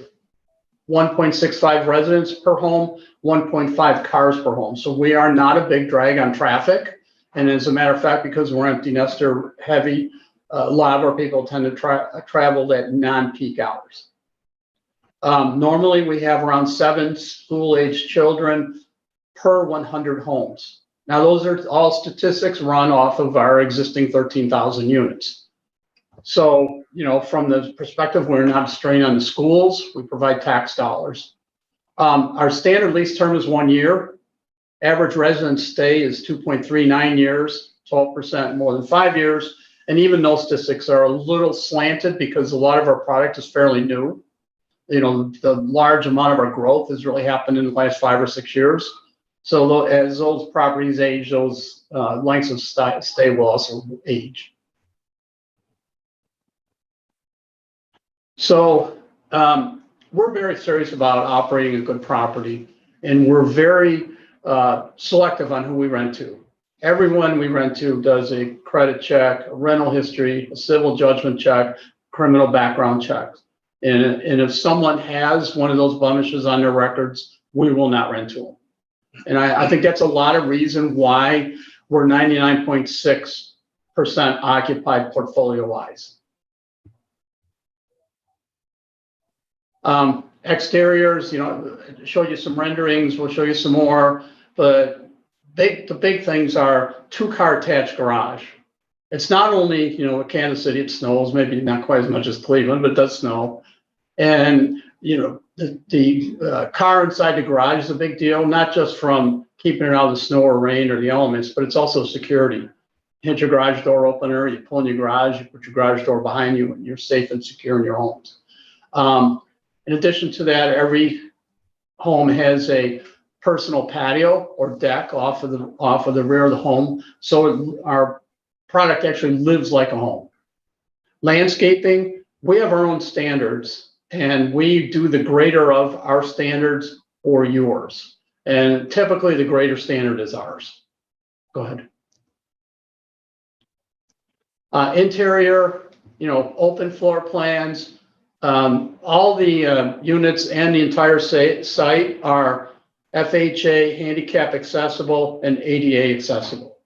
1.65 residents per home, 1.5 cars per home. So we are not a big drag on traffic. And as a matter of fact, because we're empty nester heavy, a lot of our people tend to travel at non-peak hours. Normally we have around 7 school-aged children per 100 homes. Now those are all statistics run off of our existing 13,000 units. So, from the perspective, we're not a strain on the schools. We provide tax dollars. Our standard lease term is 1 year. Average resident stay is 2.39 years, 12% more than 5 years. And even those statistics are a little slanted because a lot of our product is fairly new. The large amount of our growth has really happened in the last 5 or 6 years. So as those properties age, those lengths of stay will also age. So we're very serious about operating a good property, and we're very selective on who we rent to. Everyone we rent to does a credit check, a rental history, a civil judgment check, criminal background checks. And if someone has one of those blemishes on their records, we will not rent to them. And I think that's a lot of reason why we're 99.6% occupied portfolio-wise. Exteriors, show you some renderings, we'll show you some more, but the big things are 2-car attached garage. It's not only, in Kansas City, it snows, maybe not quite as much as Cleveland, but it does snow. And, the car inside the garage is a big deal, not just from keeping it out of the snow or rain or the elements, but it's also security. You hit your garage door opener, you pull in your garage, you put your garage door behind you, and you're safe and secure in your homes. In addition to that, every home has a personal patio or deck off of the rear of the home. So our product actually lives like a home. Landscaping, we have our own standards, and we do the greater of our standards or yours. And typically the greater standard is ours. Go ahead. Interior, open floor plans. All the units and the entire site are FHA, handicap accessible, and ADA accessible.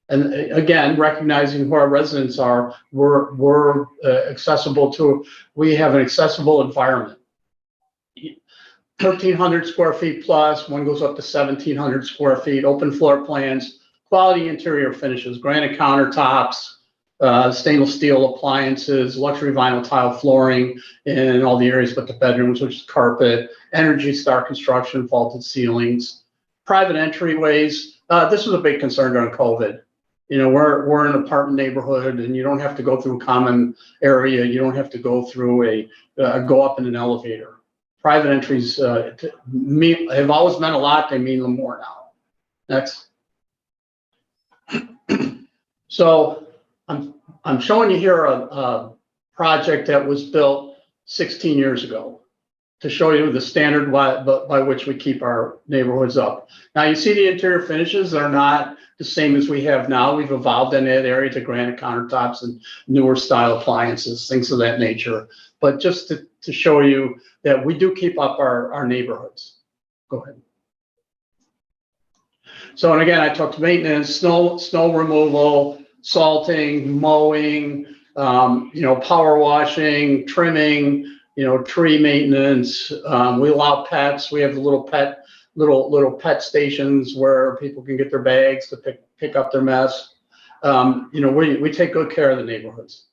And again, recognizing who our residents are, we're accessible to, we have an accessible environment. 1,300 square feet plus, one goes up to 1,700 square feet, open floor plans, quality interior finishes, granite countertops, stainless steel appliances, luxury vinyl tile flooring in all the areas but the bedrooms, which is carpet, Energy Star construction, vaulted ceilings, private entryways. This was a big concern during COVID. You know, we're in an apartment neighborhood, and you don't have to go through a common area. You don't have to go through go up in an elevator. Private entries have always meant a lot. They mean a little more now. Next. So I'm showing you here a project that was built 16 years ago to show you the standard by which we keep our neighborhoods up. Now you see the interior finishes are not the same as we have now. We've evolved in that area to granite countertops and newer style appliances, things of that nature. But just to show you that we do keep up our neighborhoods. Go ahead. So, and again, I talked maintenance, snow removal, salting, mowing, power washing, trimming, tree maintenance. We allow pets. We have the little pet stations where people can get their bags to pick up their mess. We take good care of the neighborhoods.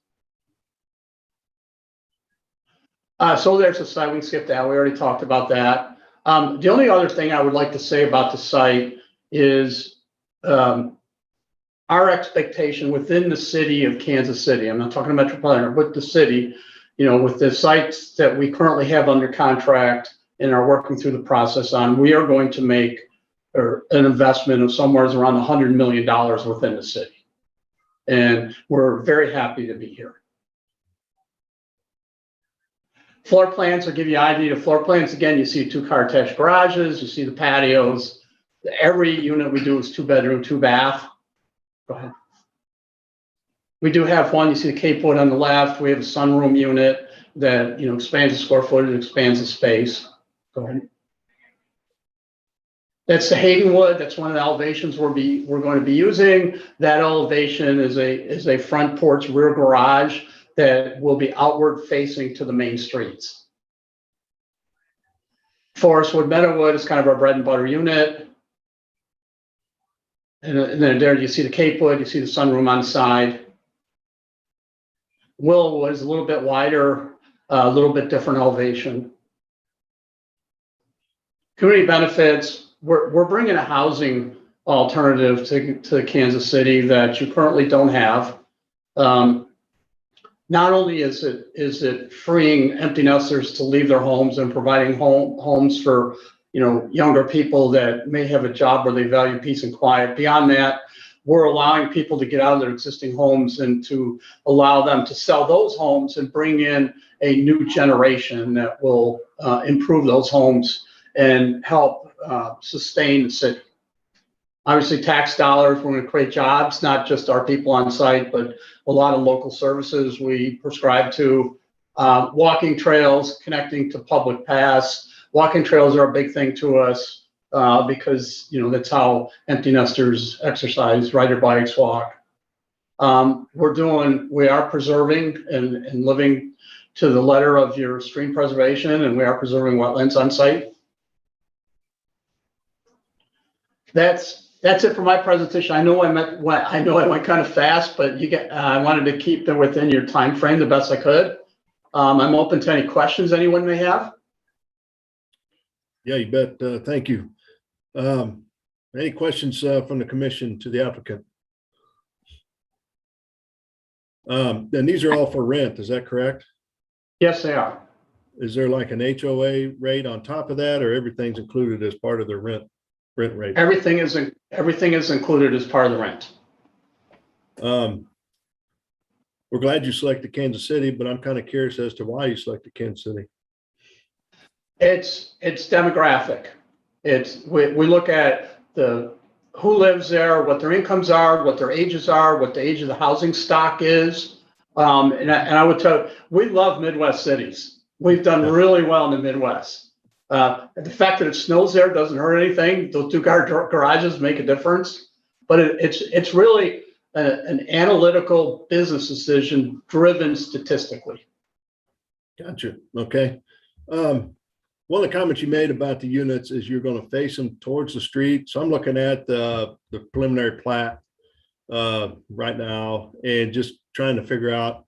So there's the site. We skipped that. We already talked about that. The only other thing I would like to say about the site is our expectation within the city of Kansas City. I'm not talking metropolitan, but the city, with the sites that we currently have under contract and are working through the process on, we are going to make an investment of somewhere around $100 million within the city. And we're very happy to be here. Floor plans will give you an idea of floor plans. Again, you see 2-car attached garages, you see the patios. Every unit we do is 2-bedroom, 2-bath. Go ahead. We do have one, you see the Cape Wood on the left. We have a sunroom unit that expands the square footage, expands the space. Go ahead. That's the Haydenwood. That's one of the elevations we're going to be using. That elevation is a front porch rear garage that will be outward facing to the main streets. Forestwood Meadowwood is kind of our bread and butter unit. And then there you see the Cape Wood, you see the sunroom on the side. Willowwood is a little bit wider, a little bit different elevation. Community benefits, we're bringing a housing alternative to Kansas City that you currently don't have. Not only is it freeing empty nesters to leave their homes and providing homes for younger people that may have a job where they value peace and quiet. Beyond that, we're allowing people to get out of their existing homes and to allow them to sell those homes and bring in a new generation that will improve those homes and help sustain the city. Obviously, tax dollars, we're going to create jobs, not just our people on site, but a lot of local services we prescribe to. Walking trails, connecting to public paths. Walking trails are a big thing to us because that's how empty nesters exercise, ride their bikes, walk. We are preserving and living to the letter of your stream preservation, and we are preserving wetlands on site. That's it for my presentation. I know I went kind of fast, but I wanted to keep it within your time frame the best I could. I'm open to any questions anyone may have. Yeah, you bet. Thank you. Any questions from the commission to the applicant? And these are all for rent, is that correct? Yes, they are. Is there like an HOA rate on top of that, or everything's included as part of the rent rate? Everything is included as part of the rent. We're glad you selected Kansas City, but I'm kind of curious as to why you selected Kansas City. It's demographic. We look at who lives there, what their incomes are, what their ages are, what the age of the housing stock is. And I would tell you, we love Midwest cities. We've done really well in the Midwest. The fact that it snows there doesn't hurt anything. Those 2-car garages make a difference, but it's really an analytical business decision driven statistically. Gotcha. Okay. one of the comments you made about the units is you're going to face them towards the street. So I'm looking at the preliminary plat right now and just trying to figure out.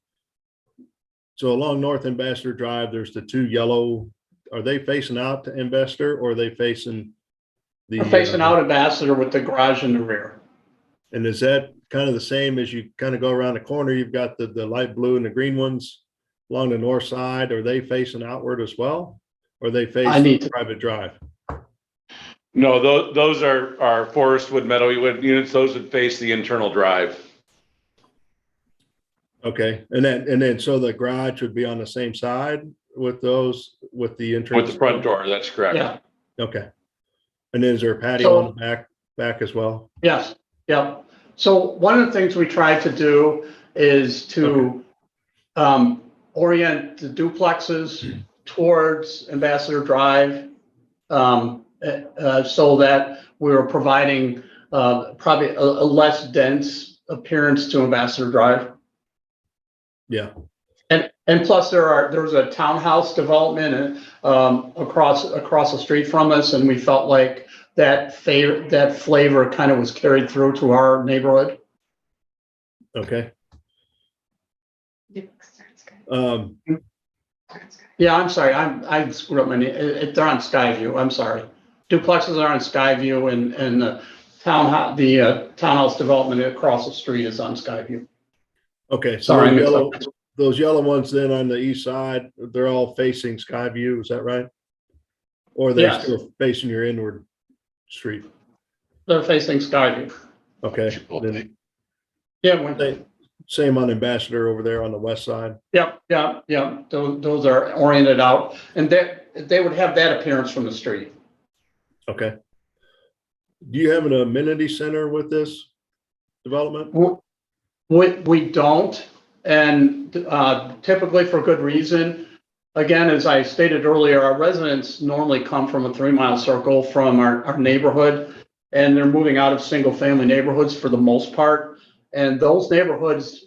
So along North Ambassador Drive, there's the two yellow. Are they facing out to Ambassador, or are they facing the? We're facing out Ambassador with the garage in the rear. And is that kind of the same as you kind of go around the corner? You've got the light blue and the green ones along the north side. Are they facing outward as well? Or are they facing private drive? No, those are forest wood metal units. Those would face the internal drive. Okay, and then so the garage would be on the same side with those, with the entrance? With the front door, that's correct. Yeah. Okay. And then is there a patio on the back as well? Yes, yeah. So one of the things we tried to do is to orient the duplexes towards Ambassador Drive so that we were providing probably a less dense appearance to Ambassador Drive. Yeah. And plus there's a townhouse development across the street from us, and we felt like that flavor kind of was carried through to our neighborhood. Okay. Yeah, I'm sorry. I screwed up my name. They're on Skyview. I'm sorry. Duplexes are on Skyview, and the townhouse development across the street is on Skyview. Okay, so sorry, those yellow ones then on the east side, they're all facing Skyview, is that right? Or are they still facing your inward street? They're facing Skyview. Okay. Then, yeah. Same on Ambassador over there on the west side. Yep. Those are oriented out, and they would have that appearance from the street. Okay. Do you have an amenity center with this development? We don't, and typically for good reason. Again, as I stated earlier, our residents normally come from a 3-mile circle from our neighborhood, and they're moving out of single-family neighborhoods for the most part. And those neighborhoods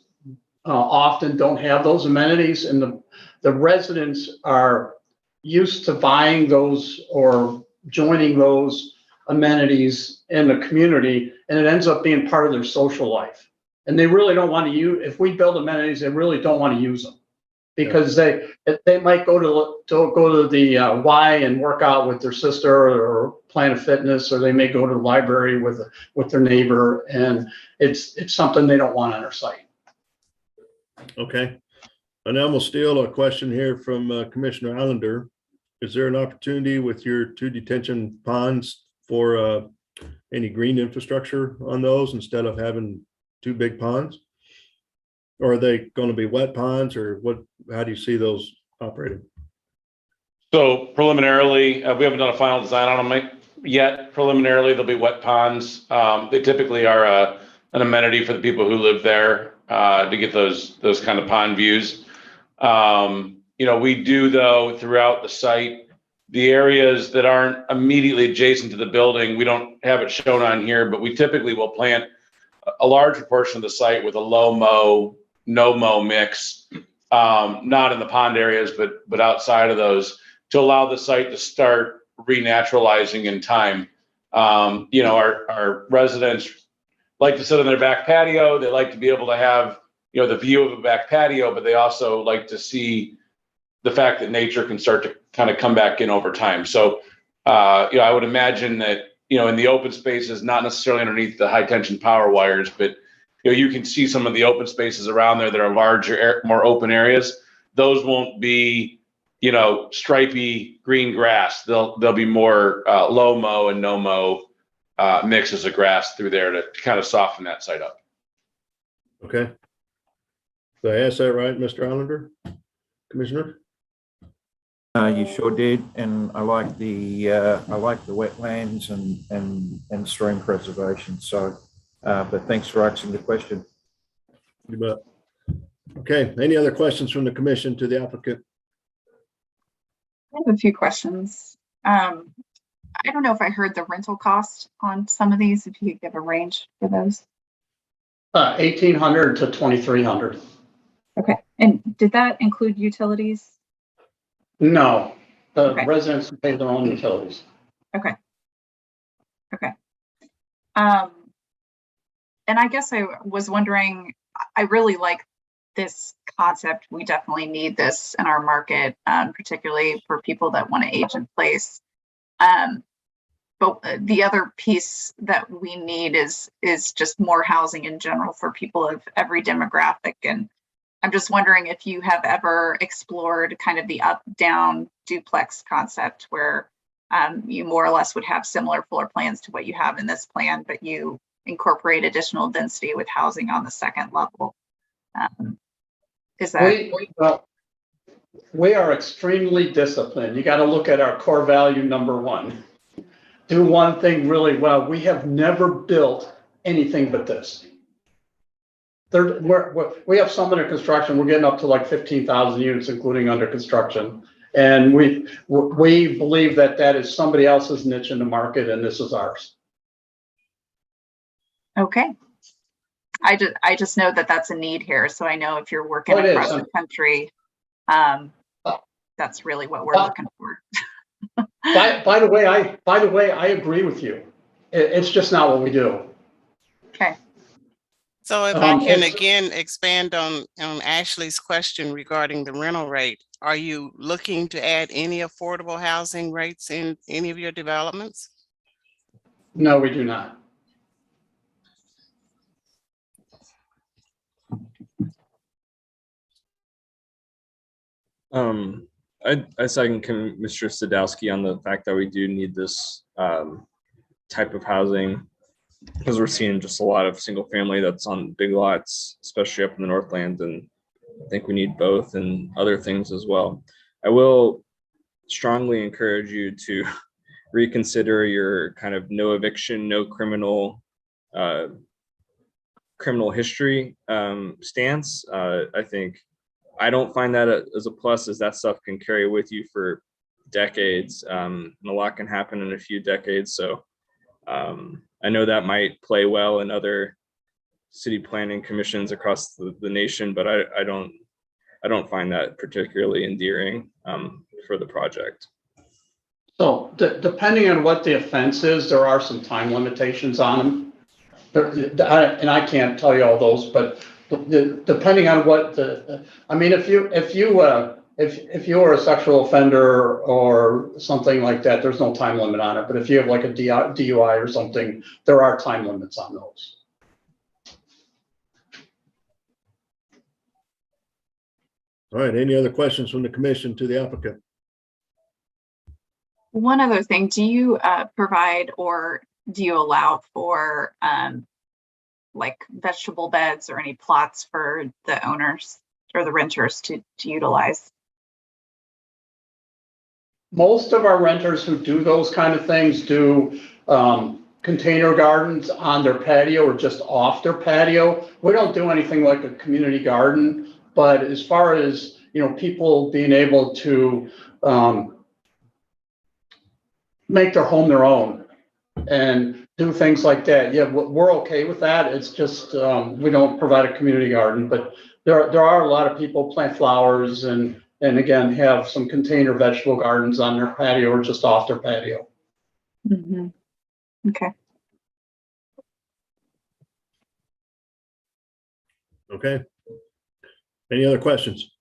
often don't have those amenities, and the residents are used to buying those or joining those amenities in the community, and it ends up being part of their social life. And they really don't want to use, if we build amenities, they really don't want to use them because they might go to the Y and work out with their sister or Planet Fitness, or they may go to the library with their neighbor, and it's something they don't want on their site. Okay. And I'm gonna steal a question here from Commissioner Islander. Is there an opportunity with your 2 detention ponds for any green infrastructure on those instead of having 2 big ponds? Or are they going to be wet ponds, or what? How do you see those operating? So preliminarily, we haven't done a final design on them yet. Preliminarily, they'll be wet ponds. They typically are an amenity for the people who live there to get those kind of pond views. We do, though, throughout the site, the areas that aren't immediately adjacent to the building, we don't have it shown on here, but we typically will plant a large proportion of the site with a low mow, no mow mix, not in the pond areas, but outside of those, to allow the site to start renaturalizing in time. Our residents like to sit on their back patio. They like to be able to have, the view of a back patio, but they also like to see the fact that nature can start to kind of come back in over time. So, I would imagine that, in the open spaces, not necessarily underneath the high tension power wires, but you can see some of the open spaces around there that are larger, more open areas. Those won't be, stripy green grass. They'll be more low mow and no mow mixes of grass through there to kind of soften that site up. Okay. Did I ask that right, Mr. Islander, Commissioner? You sure did, and I like the wetlands and stream preservation. So, but thanks for asking the question. You bet. Okay. Any other questions from the commission to the applicant? I have a few questions. I don't know if I heard the rental cost on some of these. If you could give a range for those. $1,800 to $2,300. Okay. And did that include utilities? No. The Okay. residents pay their own utilities. Okay. Okay. And I guess I was wondering, I really like this concept. We definitely need this in our market, particularly for people that want to age in place. But the other piece that we need is just more housing in general for people of every demographic. And I'm just wondering if you have ever explored kind of the up-down duplex concept where you more or less would have similar floor plans to what you have in this plan, but you incorporate additional density with housing on the second level. Is that? We are extremely disciplined. You got to look at our core value number one. Do one thing really well. We have never built anything but this. We have some under construction. We're getting up to like 15,000 units, including under construction. And we believe that that is somebody else's niche in the market, and this is ours. Okay. I just know that that's a need here. So I know if you're working across the country, that's really what we're looking for. By the way, I agree with you. It's just not what we do. Okay. So if I can again expand on Ashley's question regarding the rental rate, are you looking to add any affordable housing rates in any of your developments? No, we do not. I second Mr. Sadowski on the fact that we do need this type of housing because we're seeing just a lot of single family that's on big lots, especially up in the Northland, and I think we need both and other things as well. I will strongly encourage you to reconsider your kind of no eviction, no criminal history stance. I think I don't find that as a plus, as that stuff can carry with you for decades, and a lot can happen in a few decades. So I know that might play well in other city planning commissions across the nation, but I don't find that particularly endearing for the project. So depending on what the offense is, there are some time limitations on them. And I can't tell you all those, but depending on what I mean, if you were a sexual offender or something like that, there's no time limit on it. But if you have like a DUI or something, there are time limits on those. All right, any other questions from the commission to the applicant? One other thing, do you provide or do you allow for like vegetable beds or any plots for the owners or the renters to utilize? Most of our renters who do those kind of things do container gardens on their patio or just off their patio. We don't do anything like a community garden, but as far as, you know, people being able to make their home their own and do things like that, yeah, we're okay with that. It's just we don't provide a community garden, but there are a lot of people plant flowers and again have some container vegetable gardens on their patio or just off their patio. Mm-hmm. Okay. Okay. Any other questions?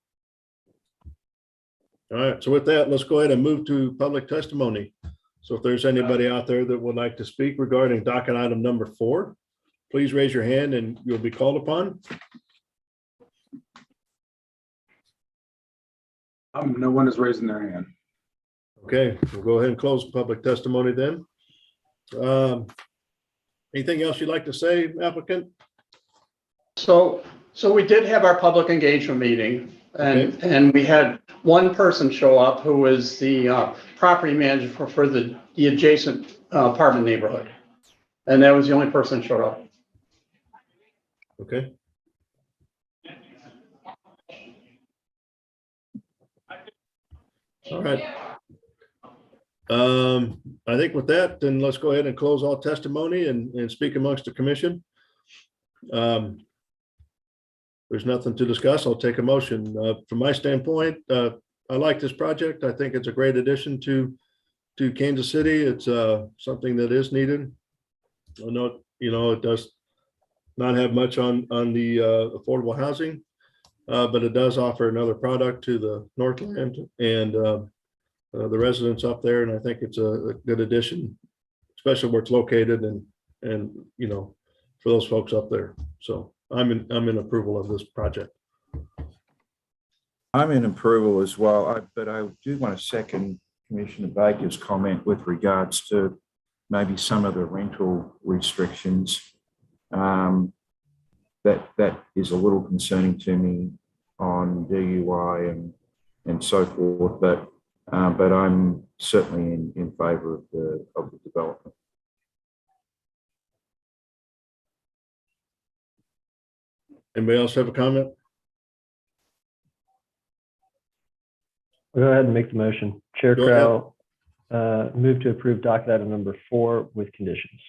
All right, so with that, let's go ahead and move to public testimony. So if there's anybody out there that would like to speak regarding docket item number 4, please raise your hand and you'll be called upon. No one is raising their hand. Okay, we'll go ahead and close public testimony then. Anything else you'd like to say, applicant? So we did have our public engagement meeting, and we had one person show up who was the property manager for the adjacent apartment neighborhood, and that was the only person that showed up. Okay. All right. I think with that, then let's go ahead and close all testimony and speak amongst the commission. There's nothing to discuss. I'll take a motion. From my standpoint, I like this project. I think it's a great addition to Kansas City. It's something that is needed. I know, it does not have much on the affordable housing, but it does offer another product to the Northland and the residents up there. And I think it's a good addition, especially where it's located and for those folks up there. So I'm in approval of this project. I'm in approval as well, but I do want to second Commissioner Baker's comment with regards to maybe some of the rental restrictions. That is a little concerning to me on DUI and so forth, but I'm certainly in favor of the development. Anybody else have a comment? I'll go ahead and make the motion. Chair Crowell, move to approve docket item number 4 with conditions.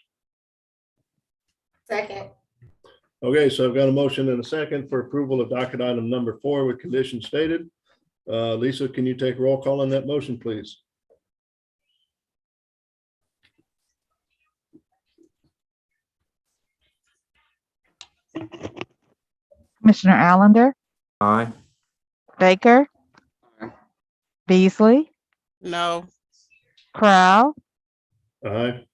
Second. Okay, so I've got a motion and a second for approval of docket item number 4 with conditions stated. Lisa, can you take roll call on that motion, please? Commissioner Allender, Aye. Baker, Beasley, No. Crowell, Aye.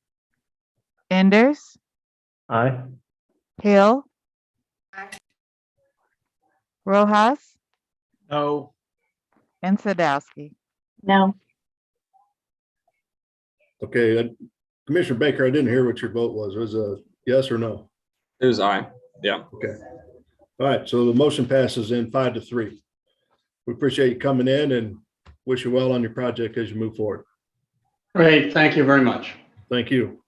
Enders, Aye. Hill, Rojas, No. and Sadowski. No. Okay, Commissioner Baker, I didn't hear what your vote was. Was a yes or no? It was aye. Yeah. Okay. All right, so the motion passes in 5-3. We appreciate you coming in and wish you well on your project as you move forward. Great, thank you very much. Thank you.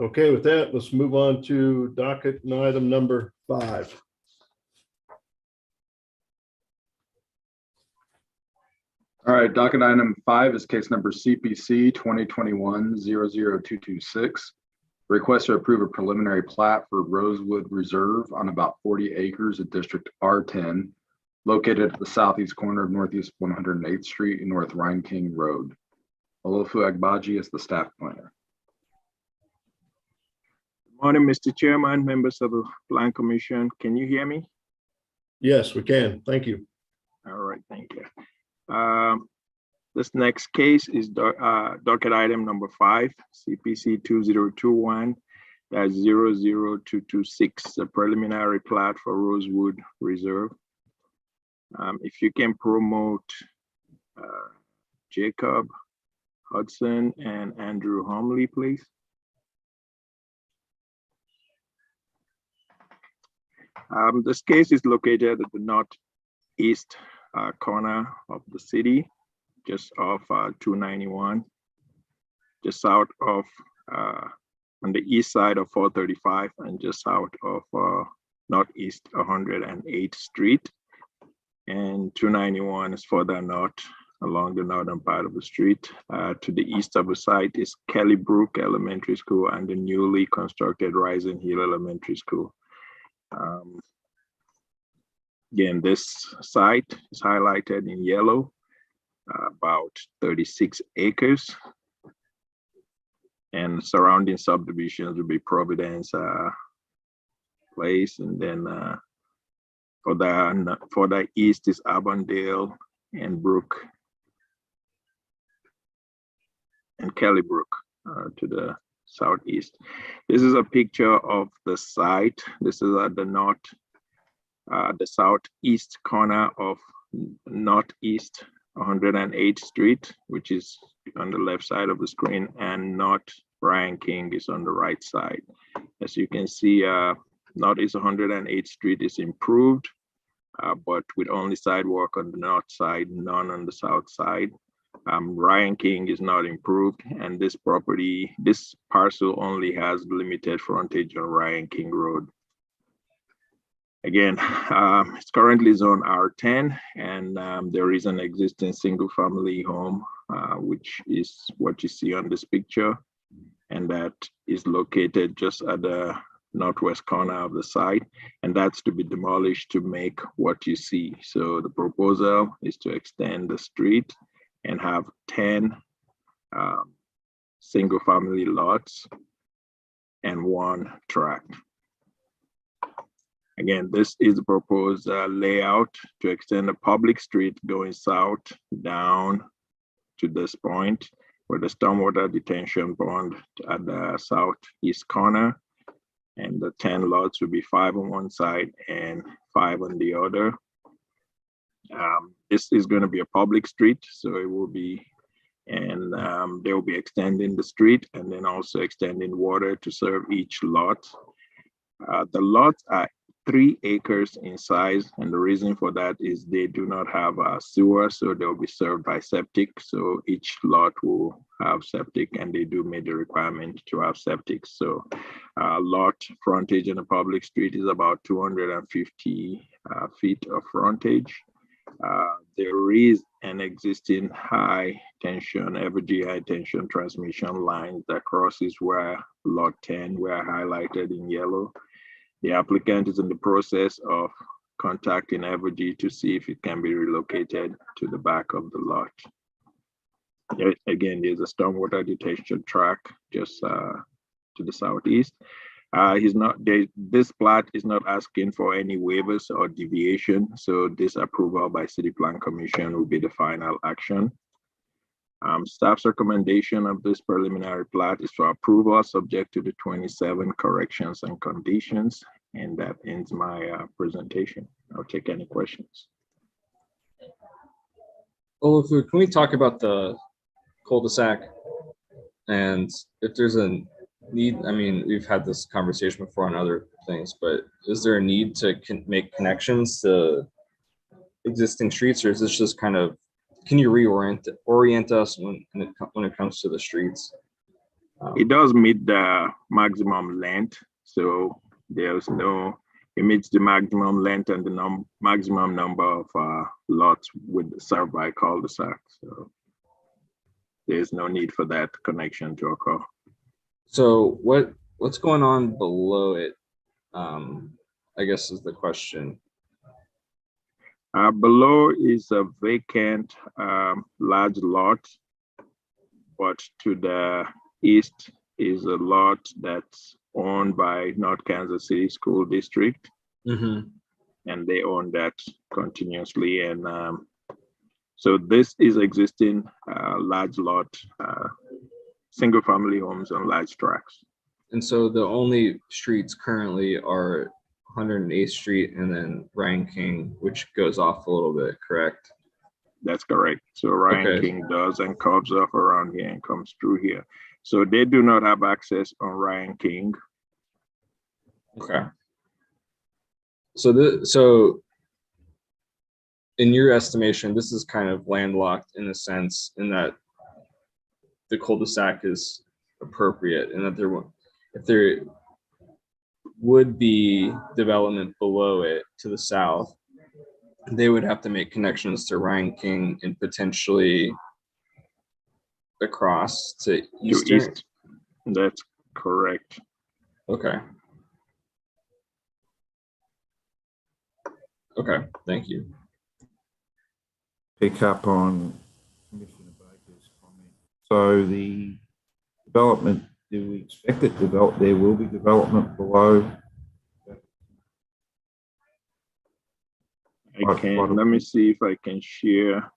Okay, with that, let's move on to docket item number 5. All right, docket item 5 is case number CPC 2021-00226. Request to approve a preliminary plat for Rosewood Reserve on about 40 acres of District R10, located at the southeast corner of Northeast 108th Street and North Rhine King Road. Olofu Agbaji is the staff planner. Morning, Mr. Chairman, members of the Plan Commission. Can you hear me? Yes, we can. Thank you. All right, thank you. This next case is docket item number 5, CPC 2021-00226, a preliminary plat for Rosewood Reserve. If you can promote Jacob Hudson and Andrew Homley, please. This case is located at the northeast corner of the city, just off 291, just south of, on the east side of 435 and just south of northeast 108th Street. And 291 is further north along the northern part of the street. To the east of the site is Kelly Brook Elementary School and the newly constructed Rising Hill Elementary School. Again, this site is highlighted in yellow, about 36 acres. And surrounding subdivisions will be Providence Place, and then for the east is Avondale and Brook and Kelly Brook to the southeast. This is a picture of the site. This is at the the southeast corner of northeast 108th Street, which is on the left side of the screen, and North Ryan King is on the right side. As you can see, northeast 108th Street is improved, but with only sidewalk on the north side, none on the south side. Ryan King is not improved, and this parcel only has limited frontage on Ryan King Road. Again, it's currently zone R10, and there is an existing single-family home, which is what you see on this picture, and that is located just at the northwest corner of the site, and that's to be demolished to make what you see. So the proposal is to extend the street and have 10 single-family lots and 1 tract. Again, this is the proposed layout to extend the public street going south down to this point, where the stormwater detention pond at the southeast corner, and the 10 lots will be 5 on one side and 5 on the other. This is going to be a public street, so it will be, and they will be extending the street and then also extending water to serve each lot. The lots are 3 acres in size, and the reason for that is they do not have a sewer, so they'll be served by septic. So each lot will have septic, and they do meet the requirement to have septic. So lot frontage in a public street is about 250 feet of frontage. There is an existing high tension, evergy high tension transmission line that crosses where lot 10 were highlighted in yellow. The applicant is in the process of contacting Evergy to see if it can be relocated to the back of the lot. Again, there's a stormwater detention track just to the southeast. This plat is not asking for any waivers or deviation, so this approval by City Plan Commission will be the final action. Staff's recommendation of this preliminary plat is for approval subject to the 27 corrections and conditions, and that ends my presentation. I'll take any questions. Olufu, can we talk about the cul-de-sac and if there's a need? I mean, we've had this conversation before on other things, but is there a need to make connections to existing streets, or is this just kind of, can you orient us when it comes to the streets? It does meet the maximum length, so there's no, it meets the maximum length and the maximum number of lots with served by cul-de-sac. So there's no need for that connection to occur. So what's going on below it? I guess is the question. Below is a vacant large lot, but to the east is a lot that's owned by North Kansas City School District. Mm-hmm. And they own that continuously. And so this is existing large lot, single family homes on large tracts. And so the only streets currently are 108th Street and then Ryan King, which goes off a little bit, correct? That's correct. So Ryan King does and curves off around here and comes through here. So they do not have access on Ryan King. Okay. So in your estimation, this is kind of landlocked in a sense, in that the cul-de-sac is appropriate, and that if there would be development below it to the south, they would have to make connections to Ryan King and potentially across to Eastern. East. That's correct. Okay. Okay, thank you. Pick up on Commissioner Baker's comment. So the development, do we expect it develop? There will be development below. Let me see if I can share.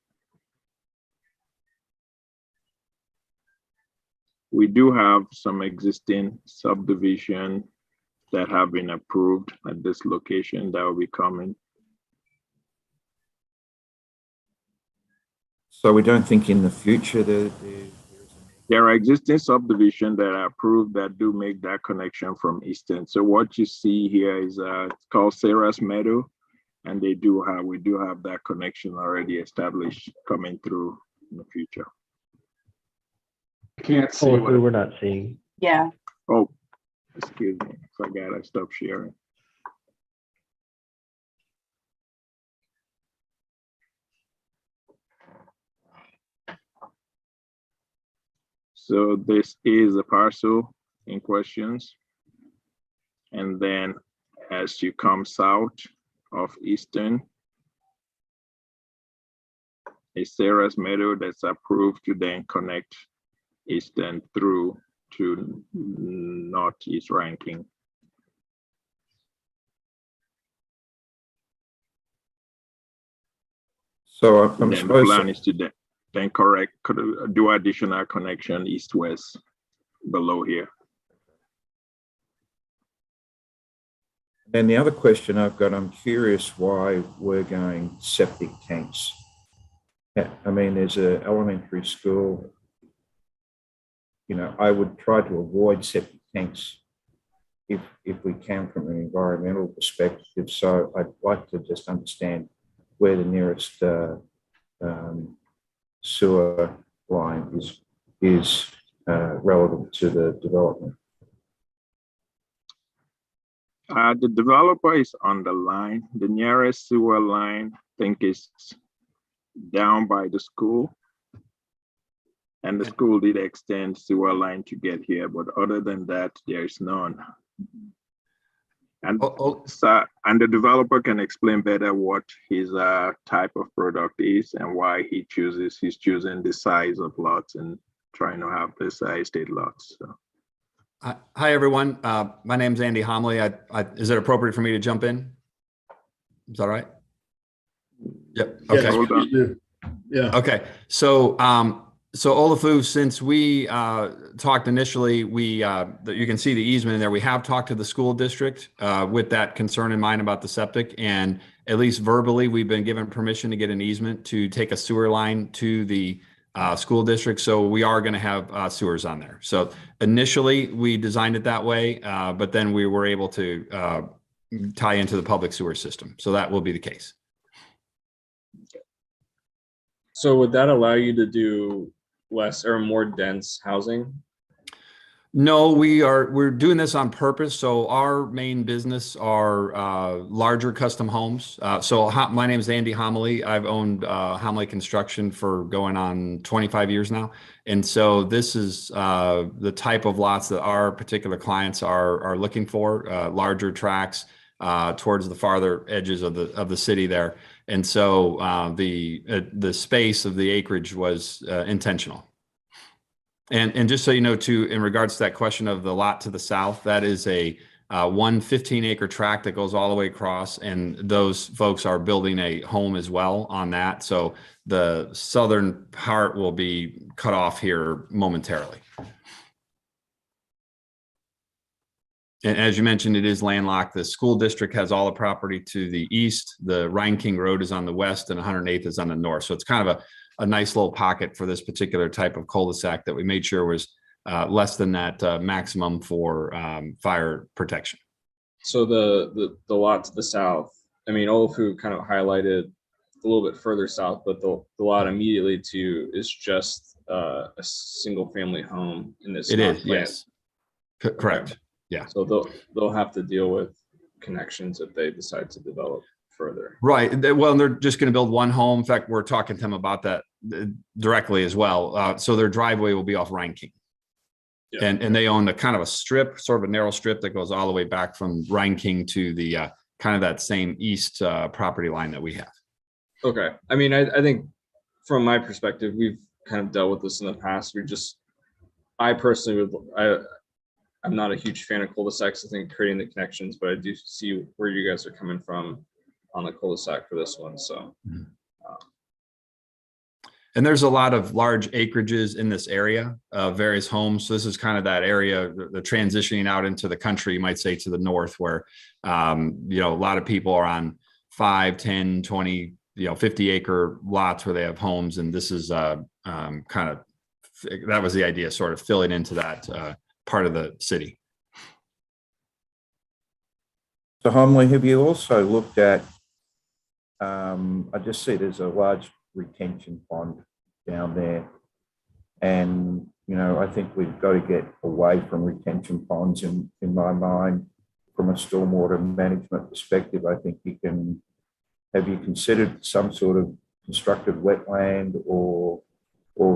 We do have some existing subdivision that have been approved at this location that will be coming. So we don't think in the future there are existing subdivisions that are approved that do make that connection from Eastern. So what you see here is it's called Sarah's Meadow, and we do have that connection already established coming through in the future. Can't see what we're not seeing. Yeah. Oh, excuse me. Forgot I stopped sharing. So this is a parcel in questions. And then as you come south of Eastern, a Sarah's Meadow that's approved to then connect Eastern through to Northeast Ranking. So I'm Then the supposed plan is to then correct, do additional connection east-west below here. then the other question I've got, I'm curious why we're going septic tanks. I mean, there's an elementary school. You know, I would try to avoid septic tanks if we can from an environmental perspective. So I'd like to just understand where the nearest sewer line is relevant to the development. The developer is on the line. The nearest sewer line, I think, is down by the school. And the school did extend sewer line to get here, but other than that, there is none. And, and the developer can explain better what his type of product is and why he's choosing the size of lots and trying to have the estate lots. So. Hi, everyone. My name's Andy Homley. Is it appropriate for me to jump in? Is that right? Yep. Okay. Yes, please do. Yeah. Okay. So, Olafu, since we talked initially, you can see the easement in there. We have talked to the school district with that concern in mind about the septic, and at least verbally, we've been given permission to get an easement to take a sewer line to the school district. So we are going to have sewers on there. So initially we designed it that way, but then we were able to tie into the public sewer system. So that will be the case. So would that allow you to do less or more dense housing? No, we're doing this on purpose. So our main business are larger custom homes. My name is Andy Homley. I've owned Homley Construction for going on 25 years now. And so this is the type of lots that our particular clients are looking for, larger tracts towards the farther edges of the city there. And so the space of the acreage was intentional. And just so you know, too, in regards to that question of the lot to the south, that is a 15-acre tract that goes all the way across, and those folks are building a home as well on that. So the southern part will be cut off here momentarily. And as you mentioned, it is landlocked. The school district has all the property to the east. The Rhine King Road is on the west, and 108th is on the north. So it's kind of a nice little pocket for this particular type of cul-de-sac that we made sure was less than that maximum for fire protection. So the lot to the south, I mean, Olafu kind of highlighted a little bit further south, but the lot immediately to is just a single family home in this. It is, yes. Correct. Okay. Yeah. So they'll have to deal with connections if they decide to develop further. Right. Well, they're just going to build one home. In fact, we're talking to them about that directly as well. So their driveway will be off Rhine King. Yeah. And they own a kind of a strip, sort of a narrow strip that goes all the way back from Rhine King to the kind of that same east property line that we have. Okay. I mean, I think from my perspective, we've kind of dealt with this in the past. I personally I'm not a huge fan of cul-de-sacs. I think creating the connections, but I do see where you guys are coming from on the cul-de-sac for this one. So, and there's a lot of large acreages in this area, various homes. So this is kind of that area, the transitioning out into the country, you might say, to the north, where a lot of people are on 5, 10, 20, 50 acre lots where they have homes. And this is that was the idea, sort of filling into that part of the city. So Homley, have you also looked at, I just see there's a large retention pond down there. And, I think we've got to get away from retention ponds in my mind, from a stormwater management perspective. I think have you considered some sort of constructed wetland or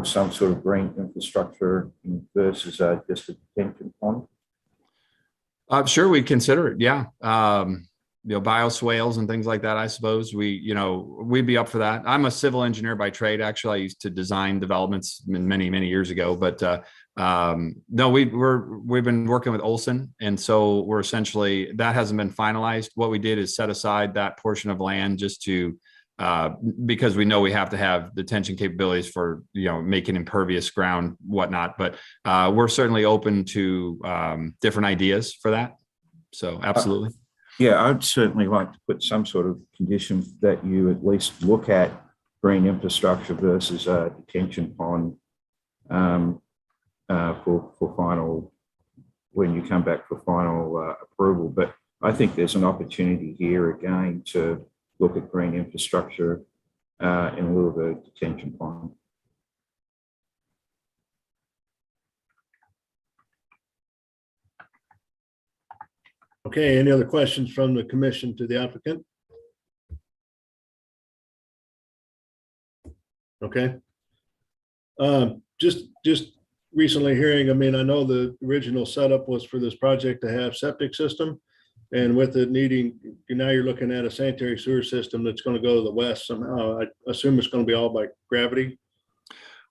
some sort of green infrastructure versus just a detention pond? Sure, we'd consider it. Yeah. Bioswales and things like that. I suppose we'd be up for that. I'm a civil engineer by trade. Actually, I used to design developments many, many years ago, but no, we've been working with Olson. And so we're essentially, that hasn't been finalized. What we did is set aside that portion of land just to, because we know we have to have detention capabilities for, making impervious ground, whatnot, but we're certainly open to different ideas for that. So absolutely. Yeah, I'd certainly like to put some sort of condition that you at least look at green infrastructure versus a detention pond for final, when you come back for final approval. But I think there's an opportunity here again to look at green infrastructure in lieu of a detention pond. Okay, any other questions from the commission to the applicant? Okay. Just recently hearing, I know the original setup was for this project to have septic system, and with it needing, now you're looking at a sanitary sewer system that's going to go to the west somehow. I assume it's going to be all by gravity.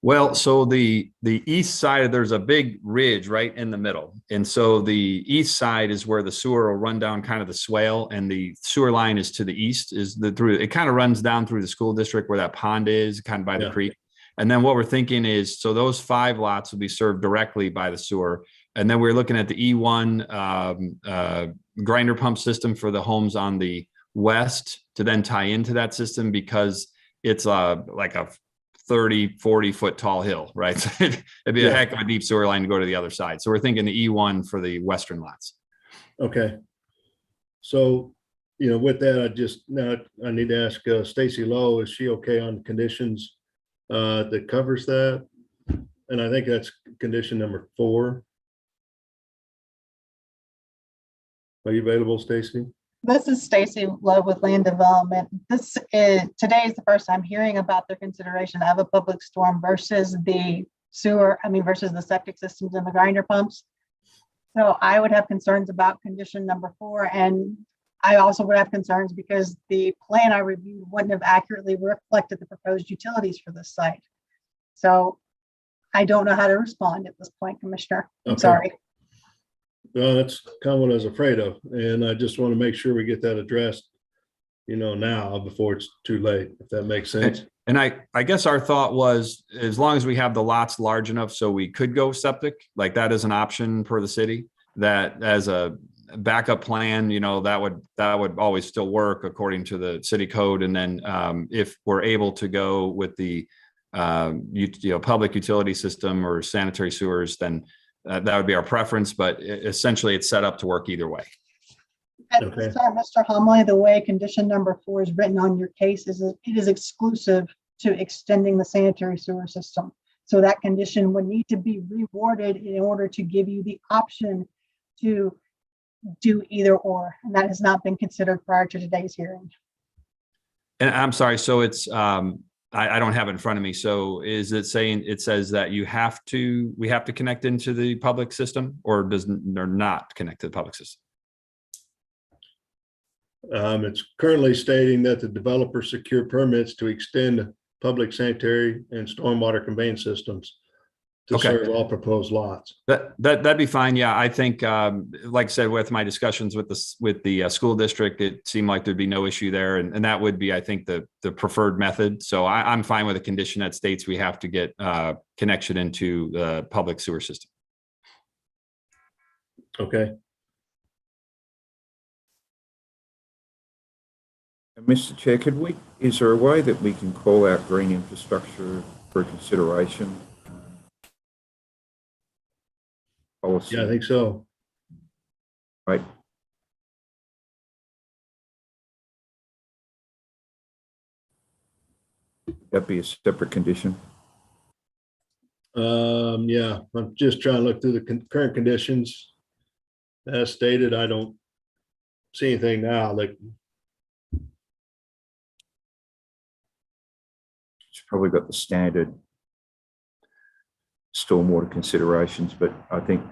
Well, so the east side, there's a big ridge right in the middle. And so the east side is where the sewer will run down kind of the swale, and the sewer line is to the east, it kind of runs down through the school district where that pond is, kind of by the creek. And then what we're thinking is, so those 5 lots will be served directly by the sewer. And then we're looking at the E1 grinder pump system for the homes on the west to then tie into that system, because it's like a 30-40 foot tall hill, right? So it'd be a heck of a deep sewer line to go to the other side. So we're thinking the E1 for the western lots. Okay. So, with that, I need to ask Stacy Lowe, is she okay on conditions that covers that? And I think that's condition number 4. Are you available, Stacy? This is Stacy Lowe with Land Development. Today is the first time hearing about their consideration of a public storm versus the versus the septic systems and the grinder pumps. So I would have concerns about condition number 4. And I also would have concerns because the plan I reviewed wouldn't have accurately reflected the proposed utilities for this site. So I don't know how to respond at this point, Commissioner. I'm sorry. Well, that's kind of what I was afraid of. And I just want to make sure we get that addressed, now before it's too late, if that makes sense. And I guess our thought was, as long as we have the lots large enough so we could go septic, like that is an option for the city, that as a backup plan, that would always still work according to the city code. And then if we're able to go with the public utility system or sanitary sewers, then that would be our preference, but essentially it's set up to work either way. At this time, Mr. Homley, the way condition number 4 is written on your case is it is exclusive to extending the sanitary sewer system. So that condition would need to be reworded in order to give you the option to do either or, and that has not been considered prior to today's hearing. And I'm sorry, so it's I don't have it in front of me. So is it saying, it says that we have to connect into the public system, or they're not connect to the public system? It's currently stating that the developer secure permits to extend public sanitary and stormwater conveyance systems to serve all proposed lots. That'd be fine. Yeah, I think, like I said, with my discussions with the school district, it seemed like there'd be no issue there, and that would be, I think, the preferred method. So I'm fine with a condition that states we have to get connection into the public sewer system. Okay. Mr. Chair, is there a way that we can call out green infrastructure for consideration? Policy? Yeah, I think so. Right. That'd be a separate condition. Yeah, I'm just trying to look through the current conditions. As stated, I don't see anything now. It's probably got the standard stormwater considerations, but I think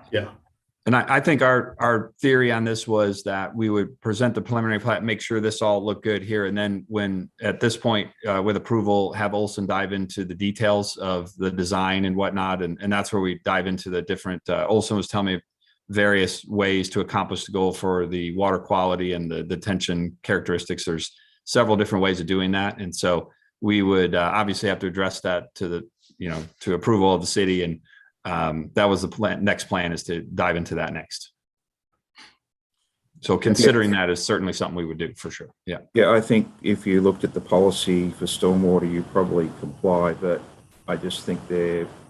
And I think our theory on this was that we would present the preliminary plat, make sure this all looked good here. And then when, at this point, with approval, have Olson dive into the details of the design and whatnot. And that's where we dive into the different, Olson was telling me various ways to accomplish the goal for the water quality and the detention characteristics. There's several different ways of doing that. And so we would obviously have to address that to the, to approval of the city. And that was the plan. Next plan is to dive into that next. So considering that is certainly something we would do for sure. Yeah. Yeah, I think if you looked at the policy for stormwater, you probably comply, but I just think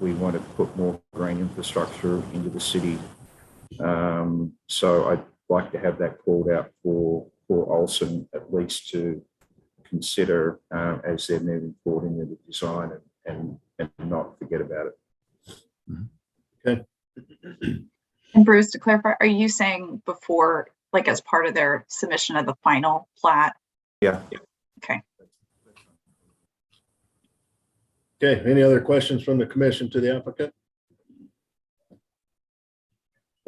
we want to put more green infrastructure into the city. So I'd like to have that called out for Olson at least to consider as they're moving forward into the design and not forget about it. Okay. And Bruce, to clarify, are you saying before, like as part of their submission of the final plat? Yeah. Okay. Okay, any other questions from the commission to the applicant?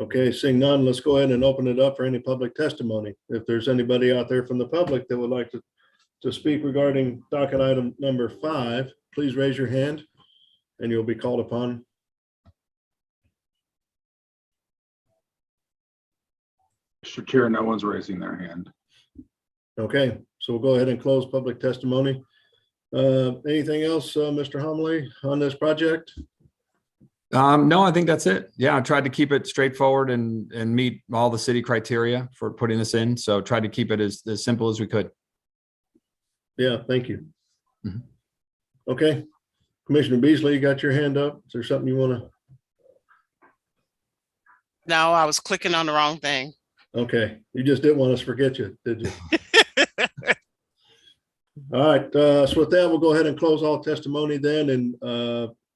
Okay, seeing none, let's go ahead and open it up for any public testimony. If there's anybody out there from the public that would like to speak regarding docket item number 5, please raise your hand and you'll be called upon. Mr. Chair, no one's raising their hand. Okay, so we'll go ahead and close public testimony. Anything else, Mr. Homily, on this project? No, I think that's it. Yeah, I tried to keep it straightforward and meet all the city criteria for putting this in. So tried to keep it as simple as we could. Yeah, thank you. Okay, Commissioner Beasley, you got your hand up. Is there something you want to? No, I was clicking on the wrong thing. Okay, you just didn't want us to forget you, did you? All right, so with that, we'll go ahead and close all testimony then. And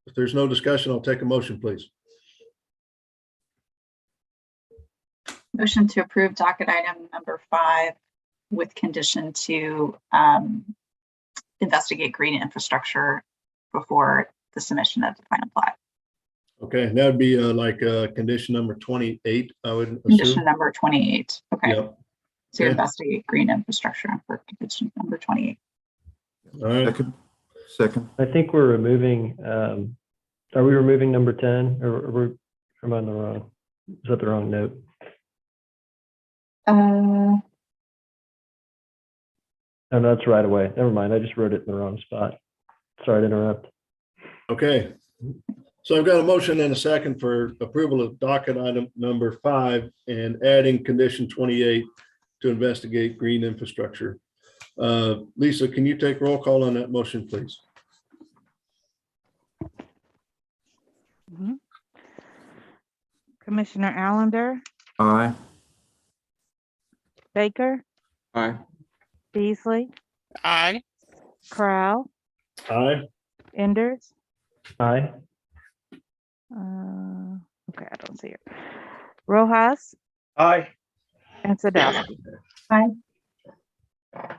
if there's no discussion, I'll take a motion, please. Motion to approve docket item number 5 with condition to investigate green infrastructure before the submission of the final plat. Okay, that would be like condition number 28, I would assume. Condition number 28. Okay. Yep. So Okay. Investigate green infrastructure for condition number 28. All right. Second. I think we're removing, are we removing number 10 or am I on the wrong? Is that the wrong note? Uh, Oh, no, that's right away. Never mind. I just wrote it in the wrong spot. Sorry to interrupt. Okay. So I've got a motion and a second for approval of docket item number 5 and adding condition 28 to investigate green infrastructure. Lisa, can you take roll call on that motion, please? Commissioner Allender, Aye. Baker, Aye. Beasley, Aye. Crowell, Aye. Enders. Aye. Okay, I don't see it. Rojas Aye. and Sadowski. Aye.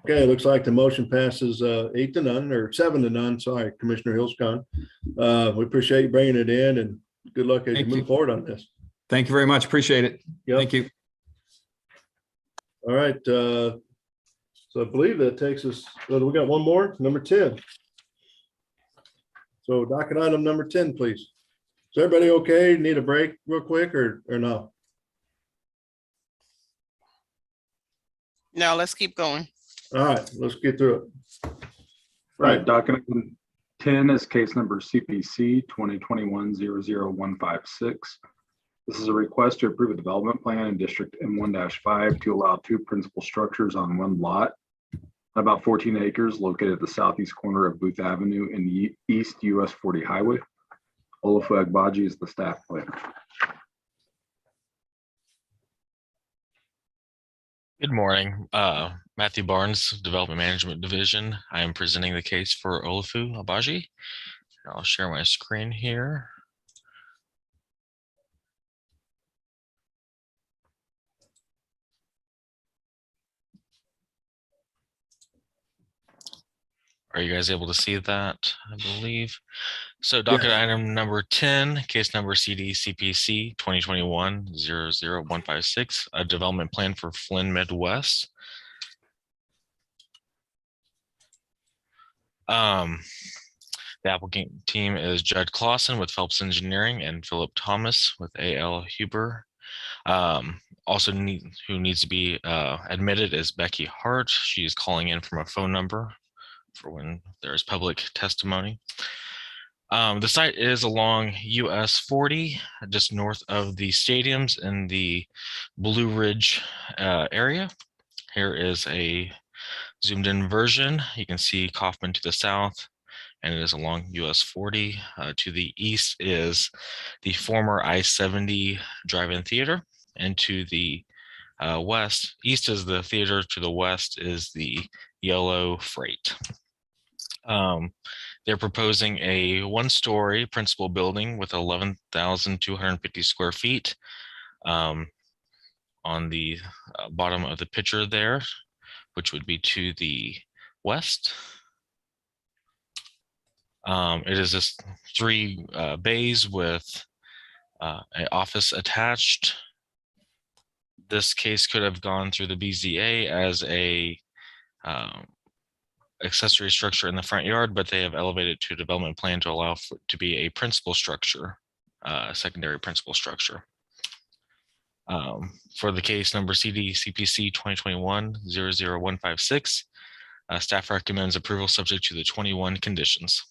Okay, it looks like the motion passes 8-0 or 7-0. Sorry, Commissioner Hillscon. We appreciate you bringing it in and good luck as you move forward on this. Thank you very much. Appreciate it. Yep. Thank you. All right. So I believe that takes us, well, we got one more, number 10. So docket item number 10, please. Is everybody okay? Need a break real quick or no? No, let's keep going. All right, let's get through it. Right, document 10 is case number CPC 2021-00156. This is a request to approve a development plan in District M1-5 to allow 2 principal structures on 1 lot, about 14 acres, located at the southeast corner of Booth Avenue in the East US 40 Highway. Olufu Agbaji is the staff planner. Good morning, Matthew Barnes, Development Management Division. I am presenting the case for Olufu Agbaji. I'll share my screen here. Are you guys able to see that? I believe. So docket item number 10, case number CD CPC 2021-00156, a development plan for Flynn Midwest. The applicant team is Judd Clausen with Phelps Engineering and Philip Thomas with AL Huber. Who needs to be admitted is Becky Hart. She is calling in from a phone number for when there is public testimony. The site is along US 40, just north of the stadiums in the Blue Ridge area. Here is a zoomed in version. You can see Kaufman to the south, and it is along US 40. To the east is the former I-70 drive-in theater, and to the east is the theater, to the west is the yellow freight. They're proposing a one-story principal building with 11,250 square feet. On the bottom of the picture there, which would be to the west. It is just 3 bays with an office attached. This case could have gone through the BZA as a accessory structure in the front yard, but they have elevated to a development plan to allow for to be a principal structure, secondary principal structure. For the case number CD CPC 2021-00156, staff recommends approval subject to the 21 conditions.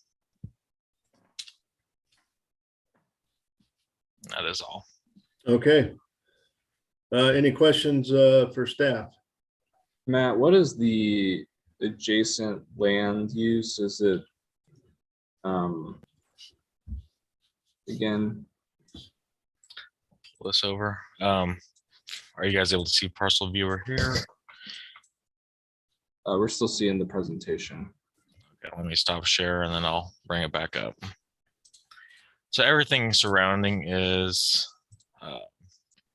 That is all. Okay. Any questions for staff? Matt, what is the adjacent land use? Is it again? Pull this over. Are you guys able to see parcel viewer here? We're still seeing the presentation. Okay, let me stop share and then I'll bring it back up. So everything surrounding is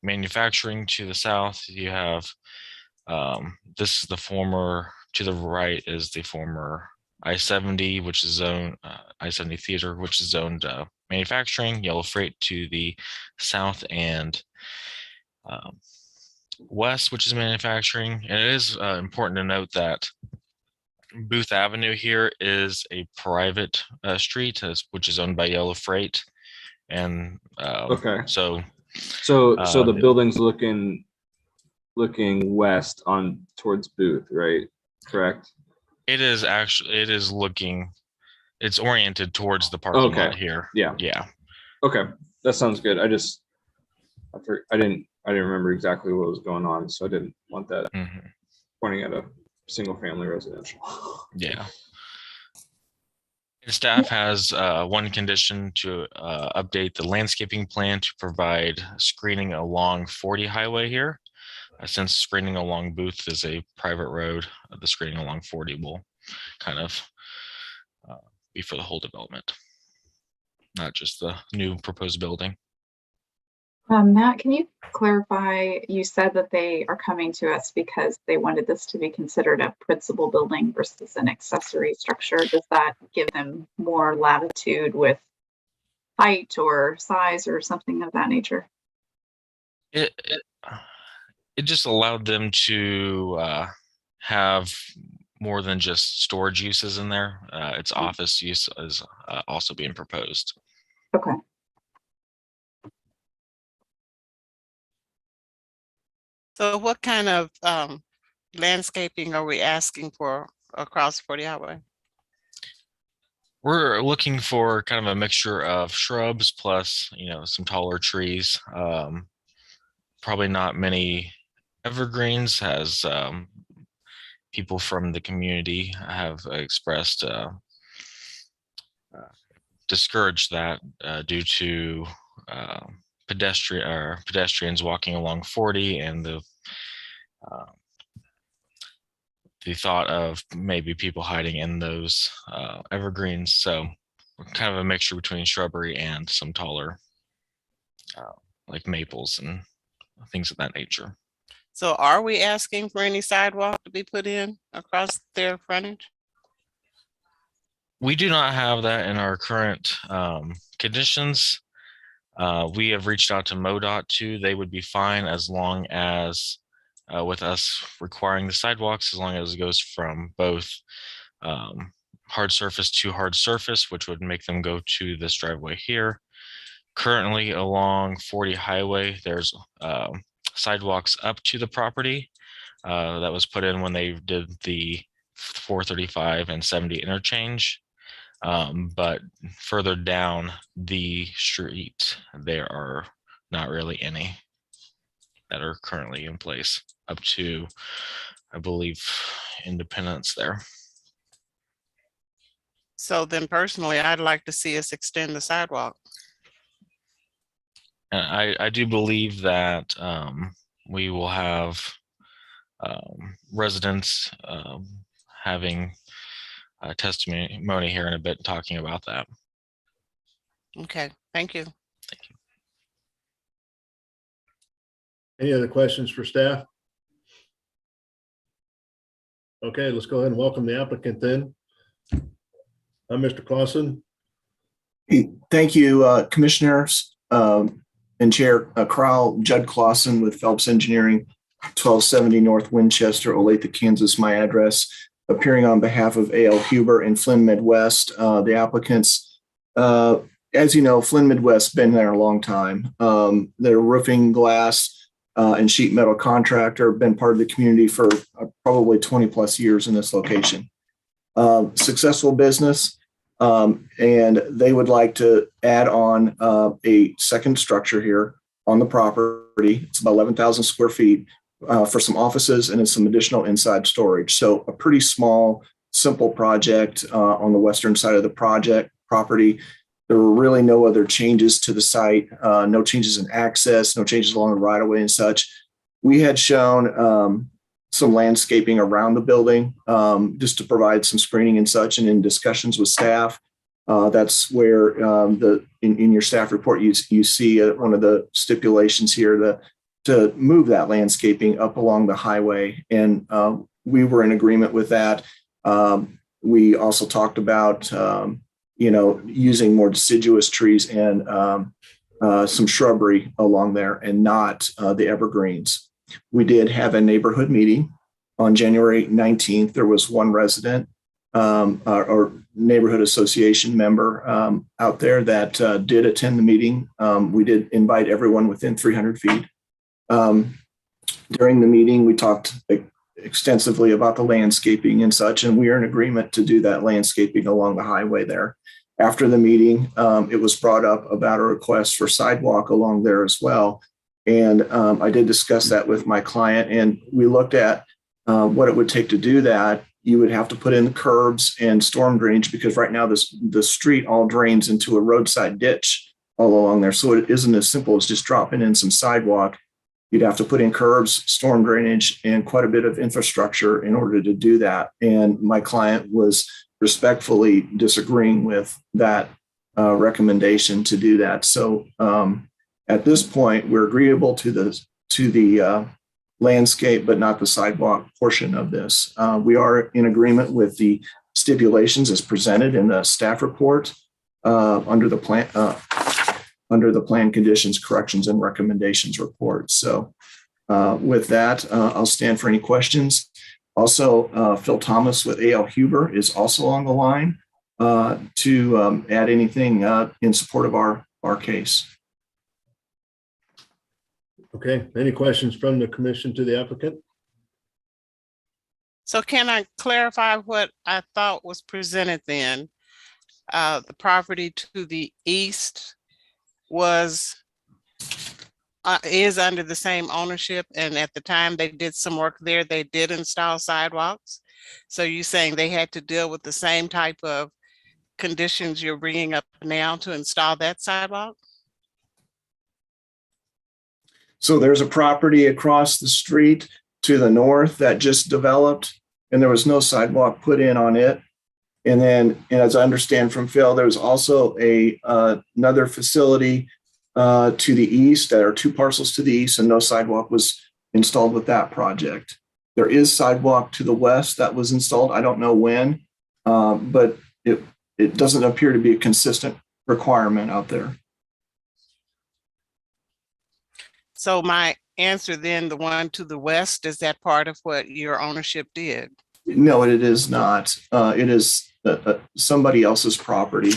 manufacturing. To the south, you have this is the former, to the right is the former I-70, which is zoned I-70 theater, which is zoned manufacturing. Yellow freight to the south and west, which is manufacturing. And it is important to note that Booth Avenue here is a private street, which is owned by Yellow Freight. And okay, so the building's looking west on towards Booth, right? Correct. It is looking, it's oriented towards the parking lot here. Yeah. Okay, that sounds good. I didn't remember exactly what was going on, so I didn't want that pointing at a single family residential. Yeah. And staff has one condition to update the landscaping plan to provide screening along 40 highway here. Since screening along Booth is a private road, the screening along 40 will kind of be for the whole development, not just the new proposed building. Matt, can you clarify, you said that they are coming to us because they wanted this to be considered a principal building versus an accessory structure. Does that give them more latitude with height or size or something of that nature? It just allowed them to have more than just storage uses in there. Its office use is also being proposed. Okay. So what kind of landscaping are we asking for across 40 highway? We're looking for kind of a mixture of shrubs plus, some taller trees. Probably not many evergreens, as people from the community have expressed discouraged that due to pedestrians walking along 40 and the thought of maybe people hiding in those evergreens. So kind of a mixture between shrubbery and some taller like maples and things of that nature. So are we asking for any sidewalk to be put in across their frontage? We do not have that in our current conditions. We have reached out to MoDOT too. They would be fine as long as with us requiring the sidewalks, as long as it goes from both hard surface to hard surface, which would make them go to this driveway here. Currently along 40 highway, there's sidewalks up to the property that was put in when they did the 435 and 70 interchange. But further down the street, there are not really any that are currently in place up to, I believe, Independence there. So then personally, I'd like to see us extend the sidewalk. And I do believe that we will have residents having testimony here in a bit talking about that. Okay, thank you. Any other questions for staff? Okay, let's go ahead and welcome the applicant then. I'm Mr. Clausen. Thank you, Commissioners and Chair Crowell, Judd Clausen with Phelps Engineering, 1270 North Winchester, Olathe, Kansas, my address, appearing on behalf of A.L. Huber and Flynn Midwest, the applicants. As you know, Flynn Midwest been there a long time. They're roofing, glass, and sheet metal contractor, been part of the community for probably 20 plus years in this location. Successful business, and they would like to add on a second structure here on the property. It's about 11,000 square feet for some offices and then some additional inside storage. So a pretty small, simple project on the western side of the property. There were really no other changes to the site, no changes in access, no changes along the right of way and such. We had shown some landscaping around the building just to provide some screening and such. And in discussions with staff, that's where in your staff report, you see one of the stipulations here to move that landscaping up along the highway. And we were in agreement with that. We also talked about using more deciduous trees and some shrubbery along there and not the evergreens. We did have a neighborhood meeting on January 19th. There was one resident or neighborhood association member out there that did attend the meeting. We did invite everyone within 300 feet. During the meeting, we talked extensively about the landscaping and such, and we are in agreement to do that landscaping along the highway there. After the meeting, it was brought up about a request for sidewalk along there as well. And I did discuss that with my client, and we looked at what it would take to do that. You would have to put in curbs and storm drainage because right now the street all drains into a roadside ditch all along there. So it isn't as simple as just dropping in some sidewalk. You'd have to put in curbs, storm drainage, and quite a bit of infrastructure in order to do that. And my client was respectfully disagreeing with that recommendation to do that. So at this point, we're agreeable to the landscape, but not the sidewalk portion of this. We are in agreement with the stipulations as presented in the staff report under the plan conditions, corrections, and recommendations report. So with that, I'll stand for any questions. Also, Phil Thomas with A.L. Huber is also on the line to add anything in support of our case. Okay, any questions from the commission to the applicant? So can I clarify what I thought was presented then? The property to the east is under the same ownership, and at the time they did some work there, they did install sidewalks. So you're saying they had to deal with the same type of conditions you're bringing up now to install that sidewalk? So there's a property across the street to the north that just developed, and there was no sidewalk put in on it. And then, as I understand from Phil, there's also another facility to the east. There are two parcels to the east, and no sidewalk was installed with that project. There is sidewalk to the west that was installed. I don't know when, but it doesn't appear to be a consistent requirement out there. So my answer then, the one to the west, is that part of what your ownership did? No, it is not. It is somebody else's property.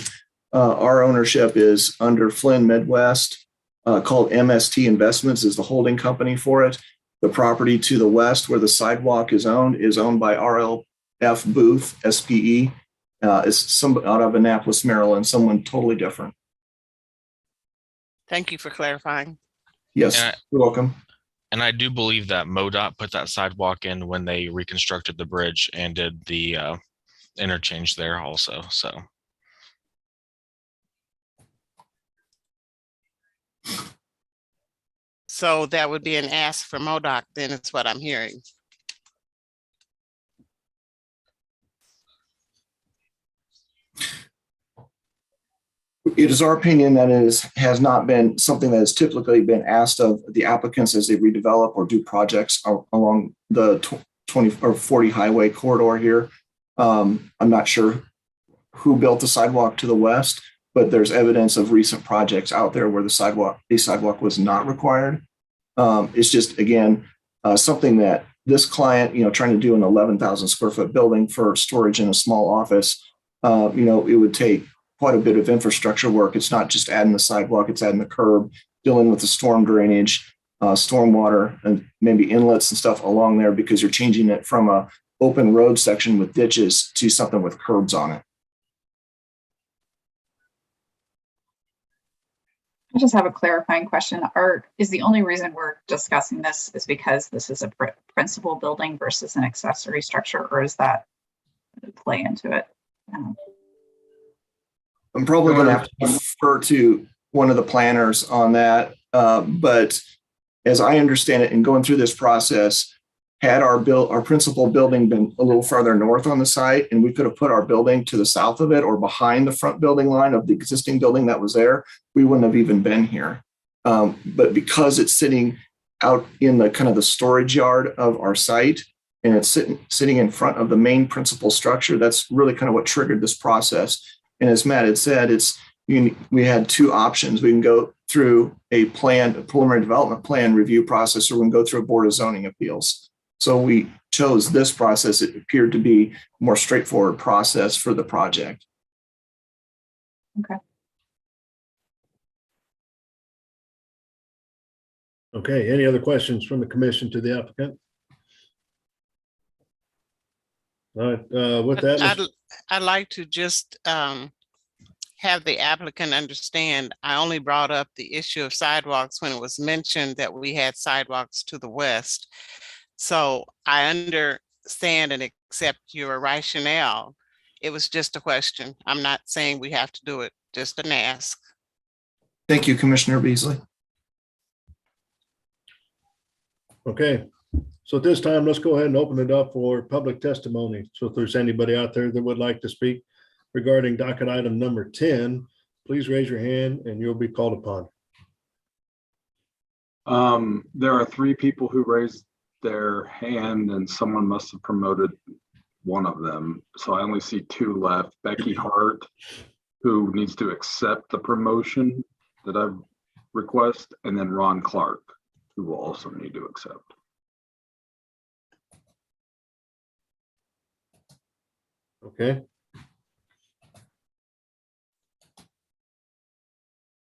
Our ownership is under Flynn Midwest, called MST Investments is the holding company for it. The property to the west where the sidewalk is owned by RLF Booth, SPE. Is some out of Annapolis, Maryland, someone totally different. Thank you for clarifying. Yes, you're welcome. And I do believe that MoDOT put that sidewalk in when they reconstructed the bridge and did the interchange there also. So that would be an ask for MoDOT, then it's what I'm hearing. It is our opinion that has not been something that has typically been asked of the applicants as they redevelop or do projects along the 20 or 40 highway corridor here. I'm not sure who built the sidewalk to the west, but there's evidence of recent projects out there where a sidewalk was not required. It's just, again, something that this client, trying to do an 11,000 square foot building for storage in a small office, it would take quite a bit of infrastructure work. It's not just adding the sidewalk, it's adding the curb, dealing with the storm drainage, stormwater, and maybe inlets and stuff along there, because you're changing it from a open road section with ditches to something with curbs on it. I just have a clarifying question. Is the only reason we're discussing this is because this is a principal building versus an accessory structure, or is that play into it? I'm probably going to have to defer to one of the planners on that. But as I understand it, in going through this process, had our principal building been a little farther north on the site, and we could have put our building to the south of it or behind the front building line of the existing building that was there, we wouldn't have even been here. But because it's sitting out in the kind of the storage yard of our site, and it's sitting in front of the main principal structure, that's really kind of what triggered this process. And as Matt had said, we had two options. We can go through a preliminary development plan review process, or we can go through a board of zoning appeals. So we chose this process. It appeared to be a more straightforward process for the project. Okay. Okay, any other questions from the commission to the applicant? All right, with that, I'd like to just have the applicant understand, I only brought up the issue of sidewalks when it was mentioned that we had sidewalks to the west. So I understand and accept your rationale. It was just a question. I'm not saying we have to do it, just an ask. Thank you, Commissioner Beasley. okay. So at this time, let's go ahead and open it up for public testimony. So if there's anybody out there that would like to speak regarding docket item number 10, please raise your hand and you'll be called upon. There are 3 people who raised their hand, and someone must have promoted one of them. So I only see 2 left. Becky Hart, who needs to accept the promotion that I've requested, and then Ron Clark, who will also need to accept. Okay.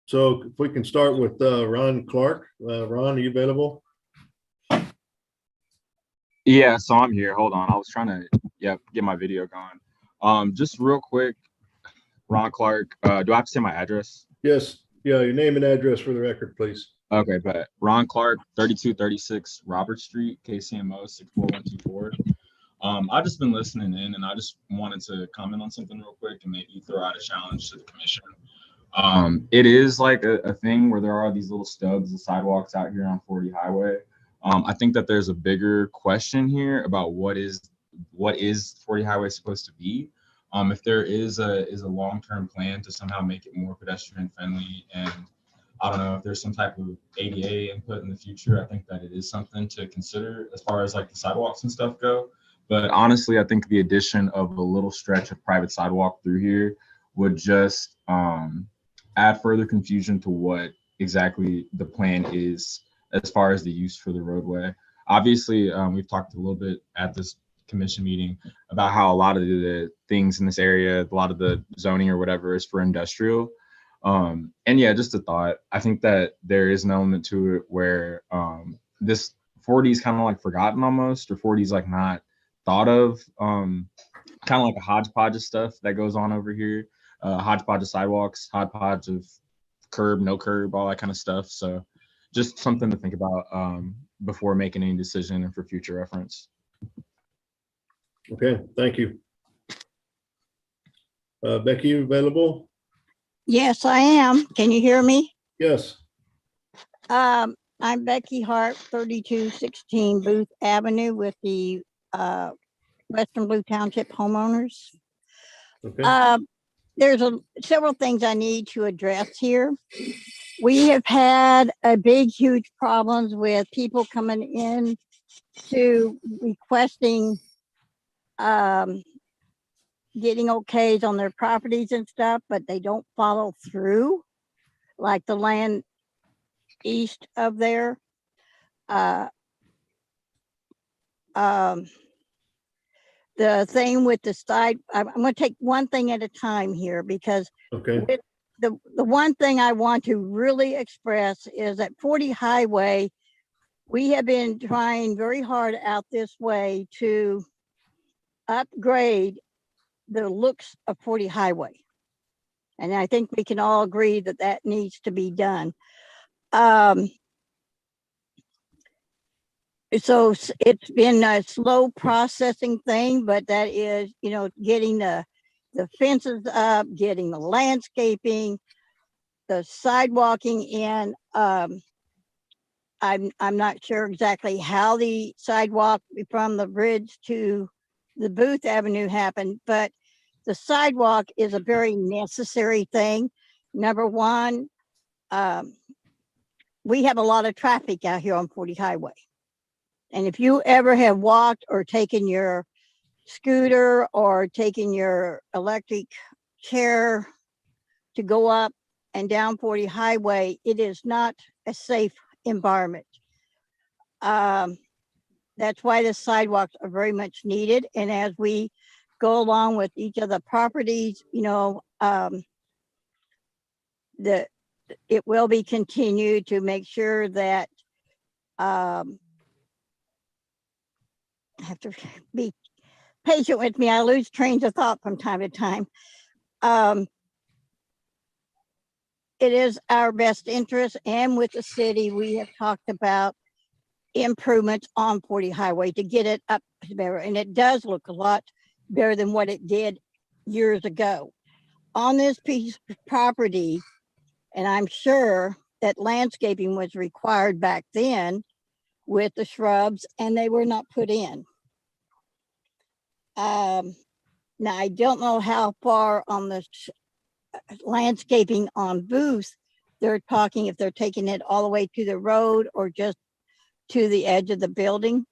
So if we can start with Ron Clark. Ron, are you available? Yeah, so I'm here. Hold on. I was trying to get my video going. Just real quick, Ron Clark, do I have to say my address? Yes. Yeah, your name and address for the record, please. Okay, but Ron Clark, 3236 Robert Street, KCMO 64124. I've just been listening in, and I just wanted to comment on something real quick and maybe throw out a challenge to the commission. It is like a thing where there are these little stubs of sidewalks out here on 40 highway. I think that there's a bigger question here about what is 40 highway supposed to be. If there is a long-term plan to somehow make it more pedestrian friendly, and I don't know if there's some type of ADA input in the future, I think that it is something to consider as far as like the sidewalks and stuff go. But honestly, I think the addition of a little stretch of private sidewalk through here would just add further confusion to what exactly the plan is as far as the use for the roadway. Obviously, we've talked a little bit at this commission meeting about how a lot of the things in this area, a lot of the zoning or whatever is for industrial. And yeah, just a thought. I think that there is an element to it where this 4D is kind of like forgotten almost, or 4D is like not thought of, kind of like a hodgepodge of stuff that goes on over here. Hodgepodge of sidewalks, hodgepodge of curb, no curb, all that kind of stuff. So just something to think about before making any decision and for future reference. Okay, thank you. Becky, you available? Yes, I am. Can you hear me? Yes. I'm Becky Hart, 3216 Booth Avenue with the Western Blue Township homeowners. Okay. There's several things I need to address here. We have had a big, huge problems with people coming in to requesting getting okays on their properties and stuff, but they don't follow through, like the land east of there. The thing with the side, I'm going to take one thing at a time here, because okay. The one thing I want to really express is that 40 Highway, we have been trying very hard out this way to upgrade the looks of 40 Highway. And I think we can all agree that that needs to be done. So it's been a slow processing thing, but that is, you know, getting the fences up, getting the landscaping, the sidewalking in. I'm not sure exactly how the sidewalk from the bridge to the Booth Avenue happened, but the sidewalk is a very necessary thing. Number one, we have a lot of traffic out here on 40 Highway. And if you ever have walked or taken your scooter or taken your electric chair to go up and down 40 Highway, it is not a safe environment. That's why the sidewalks are very much needed. And as we go along with each of the properties, you know, it will be continued to make sure that have to be patient with me. I lose trains of thought from time to time. It is our best interest, and with the city, we have talked about improvements on 40 Highway to get it up better. And it does look a lot better than what it did years ago. On this piece of property, and I'm sure that landscaping was required back then with the shrubs, and they were not put in. Now, I don't know how far on the landscaping on Booth they're talking, if they're taking it all the way to the road or just to the edge of the building.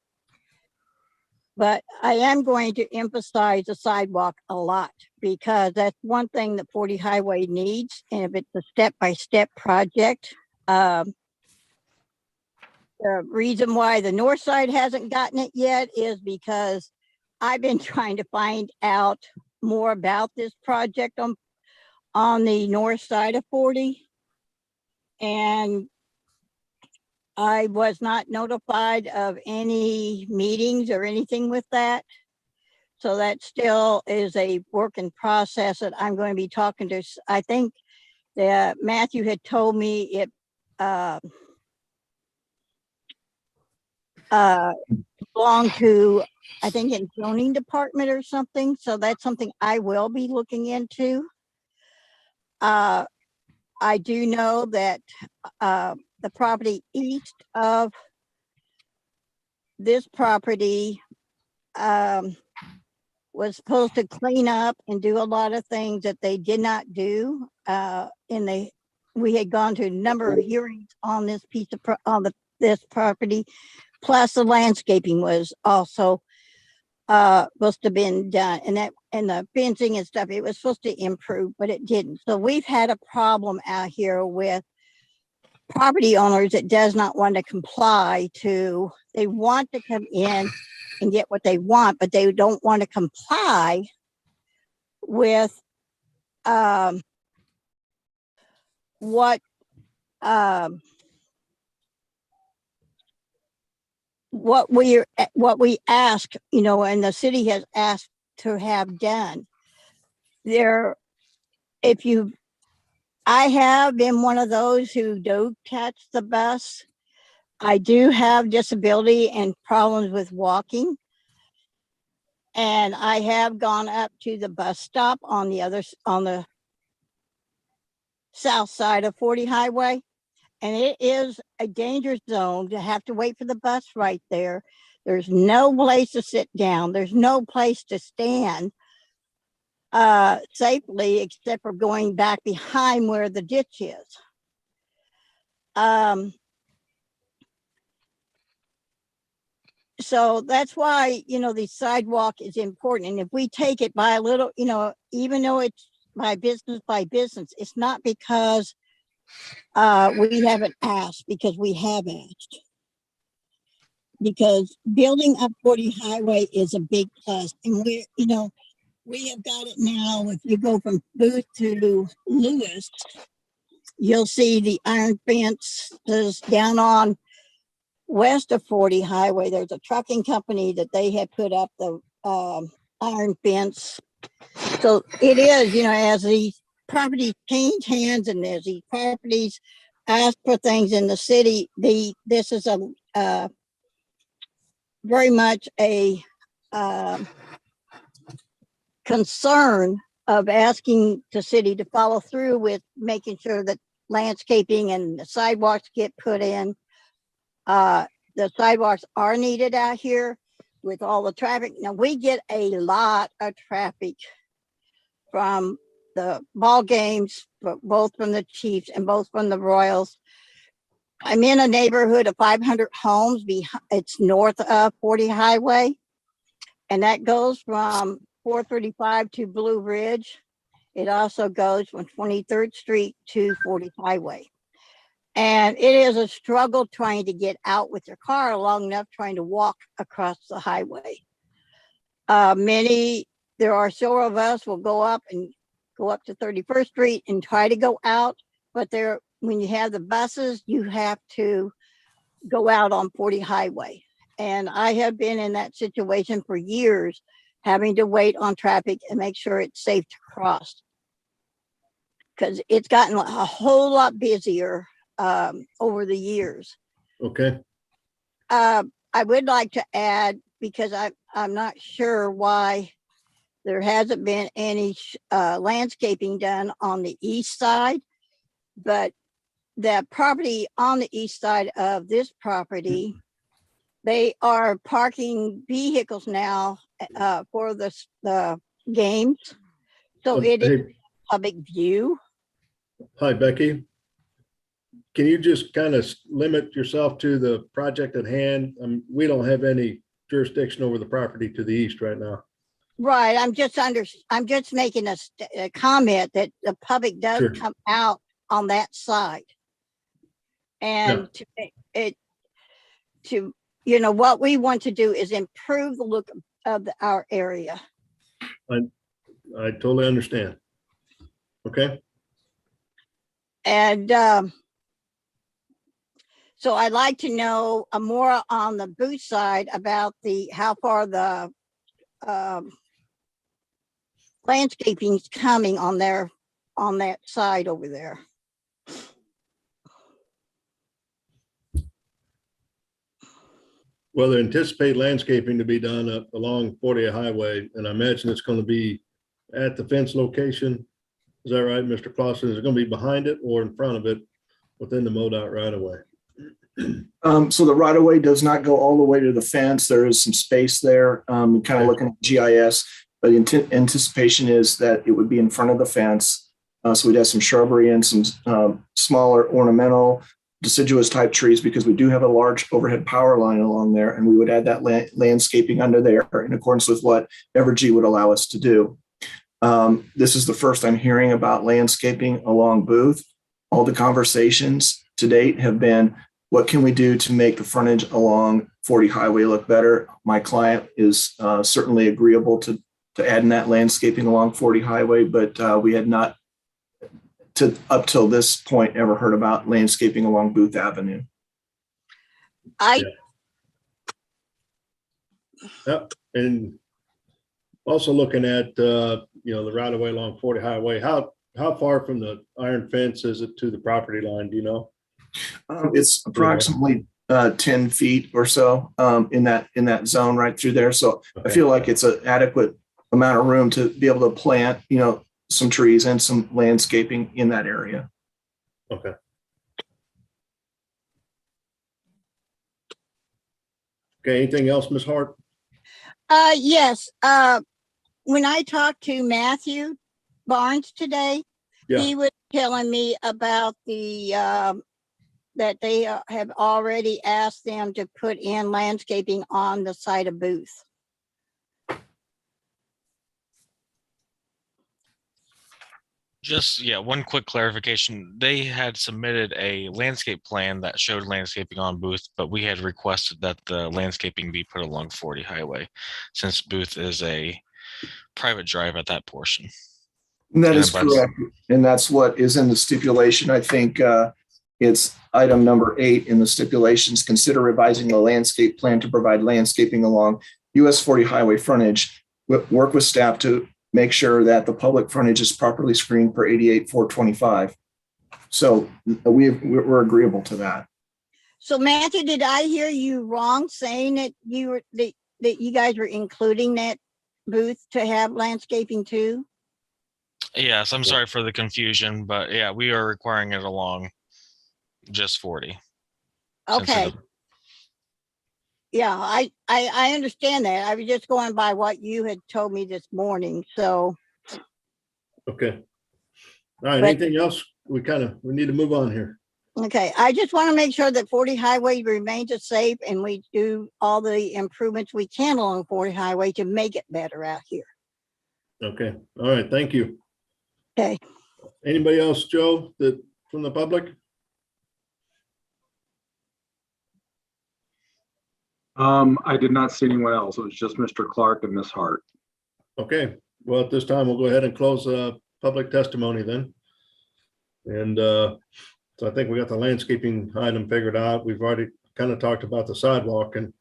But I am going to emphasize the sidewalk a lot, because that's one thing that 40 Highway needs. And if it's a step-by-step project, the reason why the north side hasn't gotten it yet is because I've been trying to find out more about this project on the north side of 40. And I was not notified of any meetings or anything with that. So that still is a work in process that I'm going to be talking to. I think that Matthew had told me it belonged to, I think, in zoning department or something. So that's something I will be looking into. I do know that the property east of this property was supposed to clean up and do a lot of things that they did not do. We had gone to a number of hearings on this piece of this property, plus the landscaping was also supposed to have been done, and that the fencing and stuff, it was supposed to improve, but it didn't. So we've had a problem out here with property owners that does not want to comply to, they want to come in and get what they want, but they don't want to comply with what we ask, you know, and the city has asked to have done. I have been one of those who do catch the bus. I do have disability and problems with walking. And I have gone up to the bus stop on the south side of 40 Highway. And it is a dangerous zone to have to wait for the bus right there. There's no place to sit down. There's no place to stand safely except for going back behind where the ditch is. So that's why, you know, the sidewalk is important. And if we take it by a little, you know, even though it's by business, it's not because we haven't asked, because we have asked. Because building up 40 Highway is a big plus. And we have got it now. If you go from Booth to Lewis, you'll see the iron fences down on west of 40 Highway. There's a trucking company that they had put up the iron fence. So it is, you know, as these properties change hands and as these properties ask for things in the city, this is a very much a concern of asking the city to follow through with making sure that landscaping and the sidewalks get put in. The sidewalks are needed out here with all the traffic. Now we get a lot of traffic from the ball games, but both from the Chiefs and both from the Royals. I'm in a neighborhood of 500 homes. It's north of 40 Highway, and that goes from 435 to Blue Ridge. It also goes from 23rd Street to 40 Highway. And it is a struggle trying to get out with your car long enough trying to walk across the highway. There are several of us will go up to 31st Street and try to go out, but when you have the buses, you have to go out on 40 Highway. And I have been in that situation for years, having to wait on traffic and make sure it's safe to cross. Because it's gotten a whole lot busier over the years. Okay. I would like to add, because I'm not sure why there hasn't been any landscaping done on the east side, but the property on the east side of this property, they are parking vehicles now for the games. So it is a public view. Hi, Becky. Can you just kind of limit yourself to the project at hand? We don't have any jurisdiction over the property to the east right now. Right. I'm just making a comment that the public does come out on that side. And what we want to do is improve the look of our area. I totally understand. Okay. And so I'd like to know more on the Booth side about how far the landscaping is coming on that side over there. Well, they anticipate landscaping to be done along 40 Highway, and I imagine it's going to be at the fence location. Is that right, Mr. Clausen? Is it going to be behind it or in front of it within the MoDOT right of way? So the right of way does not go all the way to the fence. There is some space there, kind of looking at GIS, but the anticipation is that it would be in front of the fence. So we'd have some shrubbery and some smaller ornamental deciduous type trees, because we do have a large overhead power line along there, and we would add that landscaping under there in accordance with what Evergy would allow us to do. This is the first I'm hearing about landscaping along Booth. All the conversations to date have been, what can we do to make the frontage along 40 Highway look better? My client is certainly agreeable to adding that landscaping along 40 Highway, but we had not, up till this point, ever heard about landscaping along Booth Avenue. Yep. And also looking at, the right of way along 40 Highway, how far from the iron fence is it to the property line? Do you know? It's approximately 10 feet or so in that zone right through there. So I feel like it's an adequate amount of room to be able to plant, some trees and some landscaping in that area. Okay. Okay, anything else, Ms. Hart? Yes. When I talked to Matthew Barnes today, he was telling me about that they have already asked them to put in landscaping on the side of Booth. Just, one quick clarification. They had submitted a landscape plan that showed landscaping on Booth, but we had requested that the landscaping be put along 40 Highway since Booth is a private drive at that portion. That is correct. And that's what is in the stipulation. I think it's item number 8 in the stipulations. Consider revising the landscape plan to provide landscaping along US 40 Highway frontage. Work with staff to make sure that the public frontage is properly screened per 88-425. So we're agreeable to that. So Matthew, did I hear you wrong saying that that you guys were including that Booth to have landscaping too? Yes, I'm sorry for the confusion, but yeah, we are requiring it along just 40. Okay. Yeah, I understand that. I was just going by what you had told me this morning. So. Okay. All right. Anything else? We need to move on here. Okay. I just want to make sure that 40 Highway remains safe and we do all the improvements we can along 40 Highway to make it better out here. Okay. All right. Thank you. Okay. Anybody else, Joe, from the public? I did not see anyone else. It was just Mr. Clark and Ms. Hart. Okay. Well, at this time, we'll go ahead and close public testimony then. And so I think we got the landscaping item figured out. We've already kind of talked about the sidewalk and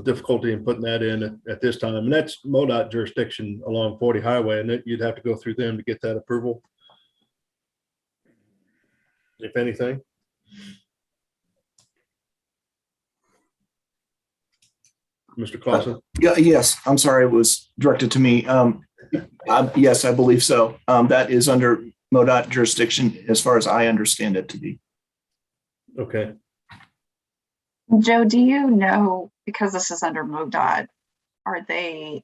difficulty in putting that in at this time. And that's MoDOT jurisdiction along 40 Highway, and you'd have to go through them to get that approval, if anything. Mr. Clausen? Yes, I'm sorry, it was directed to me. Yes, I believe so. That is under MoDOT jurisdiction as far as I understand it to be. Okay. Joe, do you know, because this is under MoDOT, are they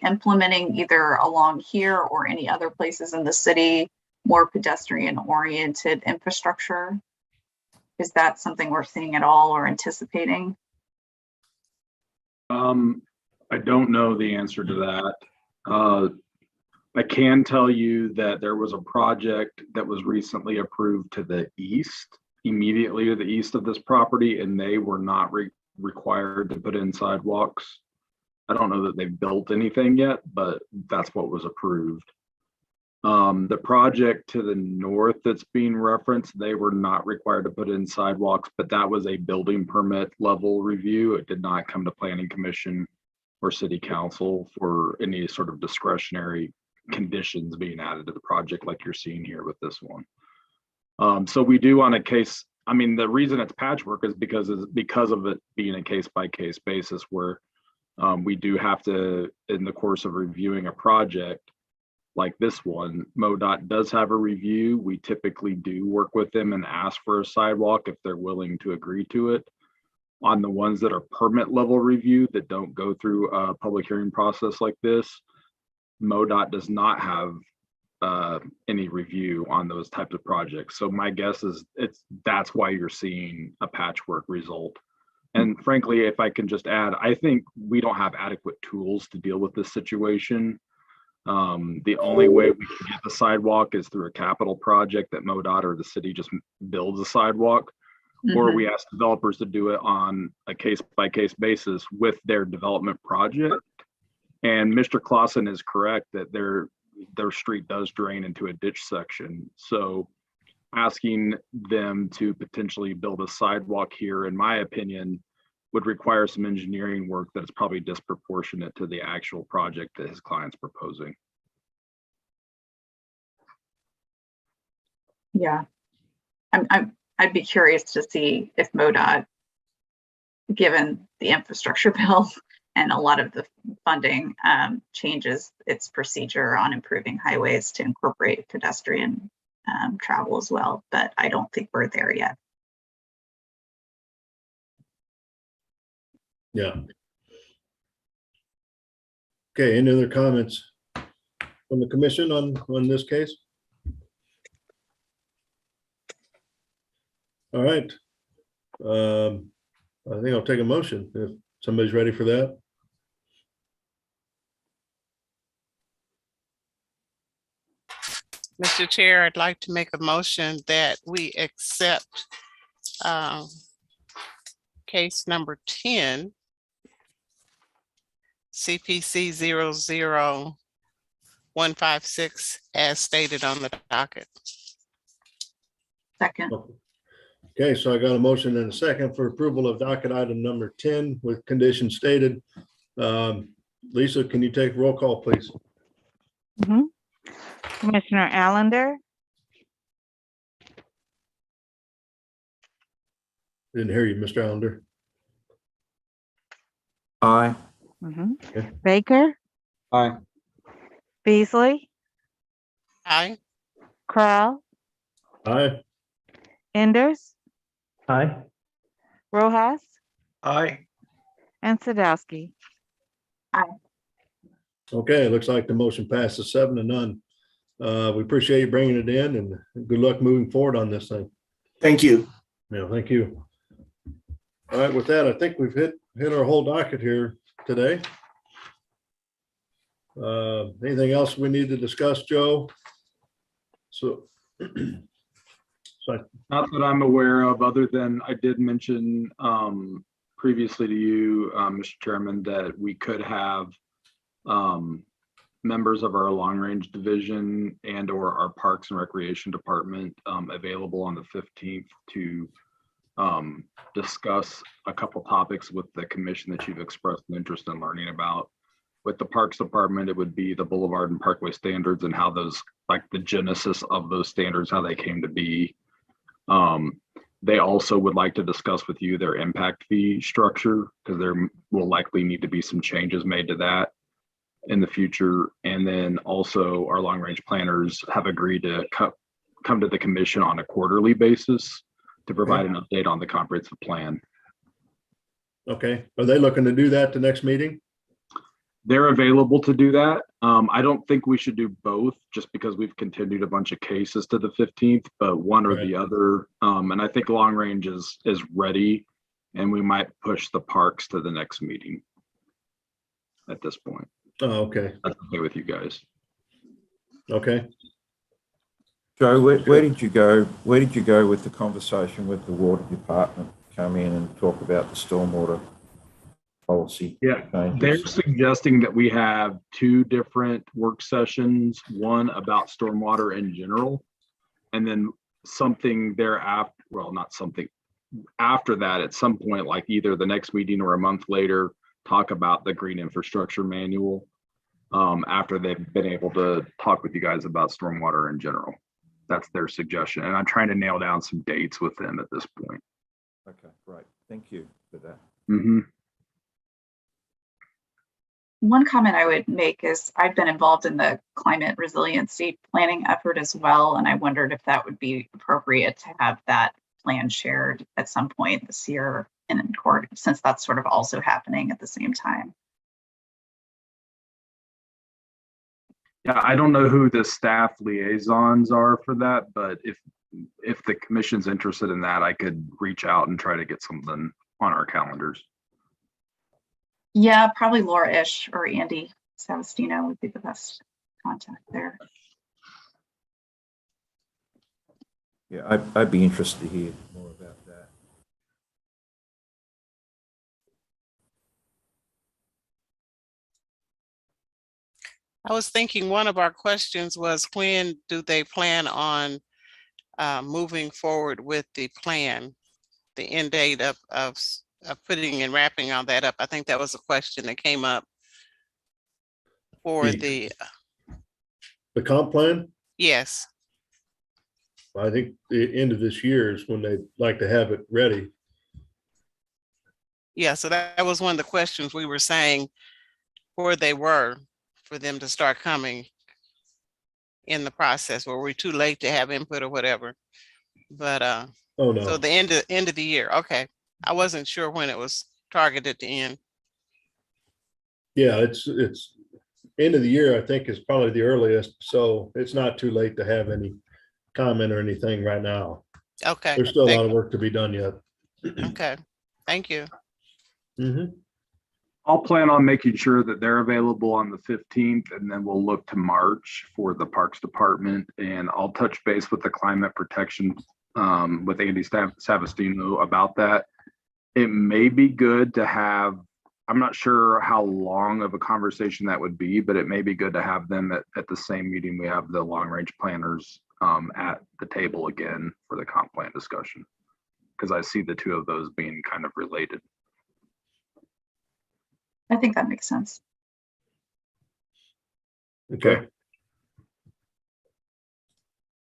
implementing either along here or any other places in the city more pedestrian oriented infrastructure? Is that something we're seeing at all or anticipating? I don't know the answer to that. I can tell you that there was a project that was recently approved to the east, immediately to the east of this property, and they were not required to put in sidewalks. I don't know that they've built anything yet, but that's what was approved. The project to the north that's being referenced, they were not required to put in sidewalks, but that was a building permit level review. It did not come to Planning Commission or City Council for any sort of discretionary conditions being added to the project like you're seeing here with this one. So we do on a case, I mean, the reason it's patchwork is because of it being a case-by-case basis where we do have to, in the course of reviewing a project like this one, MoDOT does have a review. We typically do work with them and ask for a sidewalk if they're willing to agree to it. On the ones that are permit level review that don't go through a public hearing process like this, MoDOT does not have any review on those types of projects. So my guess is that's why you're seeing a patchwork result. And frankly, if I can just add, I think we don't have adequate tools to deal with this situation. The only way we can get the sidewalk is through a capital project that MoDOT or the city just builds a sidewalk, or we ask developers to do it on a case-by-case basis with their development project. And Mr. Clausen is correct that their street does drain into a ditch section. So asking them to potentially build a sidewalk here, in my opinion, would require some engineering work that is probably disproportionate to the actual project that his client's proposing. Yeah, I'd be curious to see if MoDOT, given the infrastructure bill and a lot of the funding, changes its procedure on improving highways to incorporate pedestrian travel as well. But I don't think we're there yet. Yeah. Okay, any other comments from the commission on this case? All right. I think I'll take a motion if somebody's ready for that. Mr. Chair, I'd like to make a motion that we accept case number 10, CPC 00156 as stated on the docket. Second. Okay, so I got a motion and a second for approval of docket item number 10 with conditions stated. Lisa, can you take roll call, please? Commissioner Allender, Didn't hear you, Mr. Allender. Aye. Baker, Aye. Beasley, Aye. Crowell, Aye. Enders, Aye. Rojas, Aye. and Sadowski. Okay, it looks like the motion passes 7-0. We appreciate you bringing it in and good luck moving forward on this thing. Thank you. Yeah, thank you. All right, with that, I think we've hit our whole docket here today. Anything else we need to discuss, Joe? So, Not that I'm aware of, other than I did mention previously to you, Mr. Chairman, that we could have members of our long range division and or our Parks and Recreation Department available on the 15th to discuss a couple topics with the commission that you've expressed an interest in learning about. With the Parks Department, it would be the Boulevard and Parkway standards and how those, like the genesis of those standards, how they came to be. They also would like to discuss with you their impact fee structure, because there will likely need to be some changes made to that in the future. And then also our long range planners have agreed to come to the commission on a quarterly basis to provide an update on the comprehensive plan. okay, are they looking to do that the next meeting? They're available to do that. I don't think we should do both just because we've continued a bunch of cases to the 15th, but one or the other. And I think long range is ready, and we might push the parks to the next meeting at this point. Oh, okay. That's okay with you guys. Okay. Joe, where did you go? Where did you go with the conversation with the water department? Come in and talk about the stormwater policy. Yeah, they're suggesting that we have two different work sessions, one about stormwater in general, and then something thereafter, well, not something, after that at some point, like either the next meeting or a month later, talk about the green infrastructure manual after they've been able to talk with you guys about stormwater in general. That's their suggestion. And I'm trying to nail down some dates with them at this point. Okay, great. Thank you for that. One comment I would make is I've been involved in the climate resiliency planning effort as well, and I wondered if that would be appropriate to have that plan shared at some point this year in court, since that's sort of also happening at the same time. Yeah, I don't know who the staff liaisons are for that, but if the commission's interested in that, I could reach out and try to get something on our calendars. Yeah, probably Laura-ish or Andy Savastino would be the best contact there. Yeah, I'd be interested to hear more about that. I was thinking one of our questions was, when do they plan on moving forward with the plan, the end date of putting and wrapping all that up? I think that was a question that came up for the comp plan. yes. I think the end of this year is when they like to have it ready. Yeah, so that was one of the questions we were saying, where they were for them to start coming in the process. Were we too late to have input or whatever? But oh no. So the end of the year. Okay. I wasn't sure when it was targeted to end. Yeah, it's end of the year, I think, is probably the earliest. So it's not too late to have any comment or anything right now. Okay. There's still a lot of work to be done yet. Okay. Thank you. I'll plan on making sure that they're available on the 15th, and then we'll look to March for the Parks Department, and I'll touch base with the climate protection with Andy Savastino about that. It may be good to have, I'm not sure how long of a conversation that would be, but it may be good to have them at the same meeting we have the long range planners at the table again for the comp plan discussion, because I see the two of those being kind of related. I think that makes sense. Okay.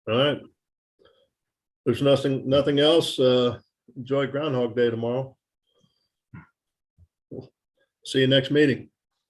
All right. There's nothing else. Enjoy Groundhog Day tomorrow. See you next meeting.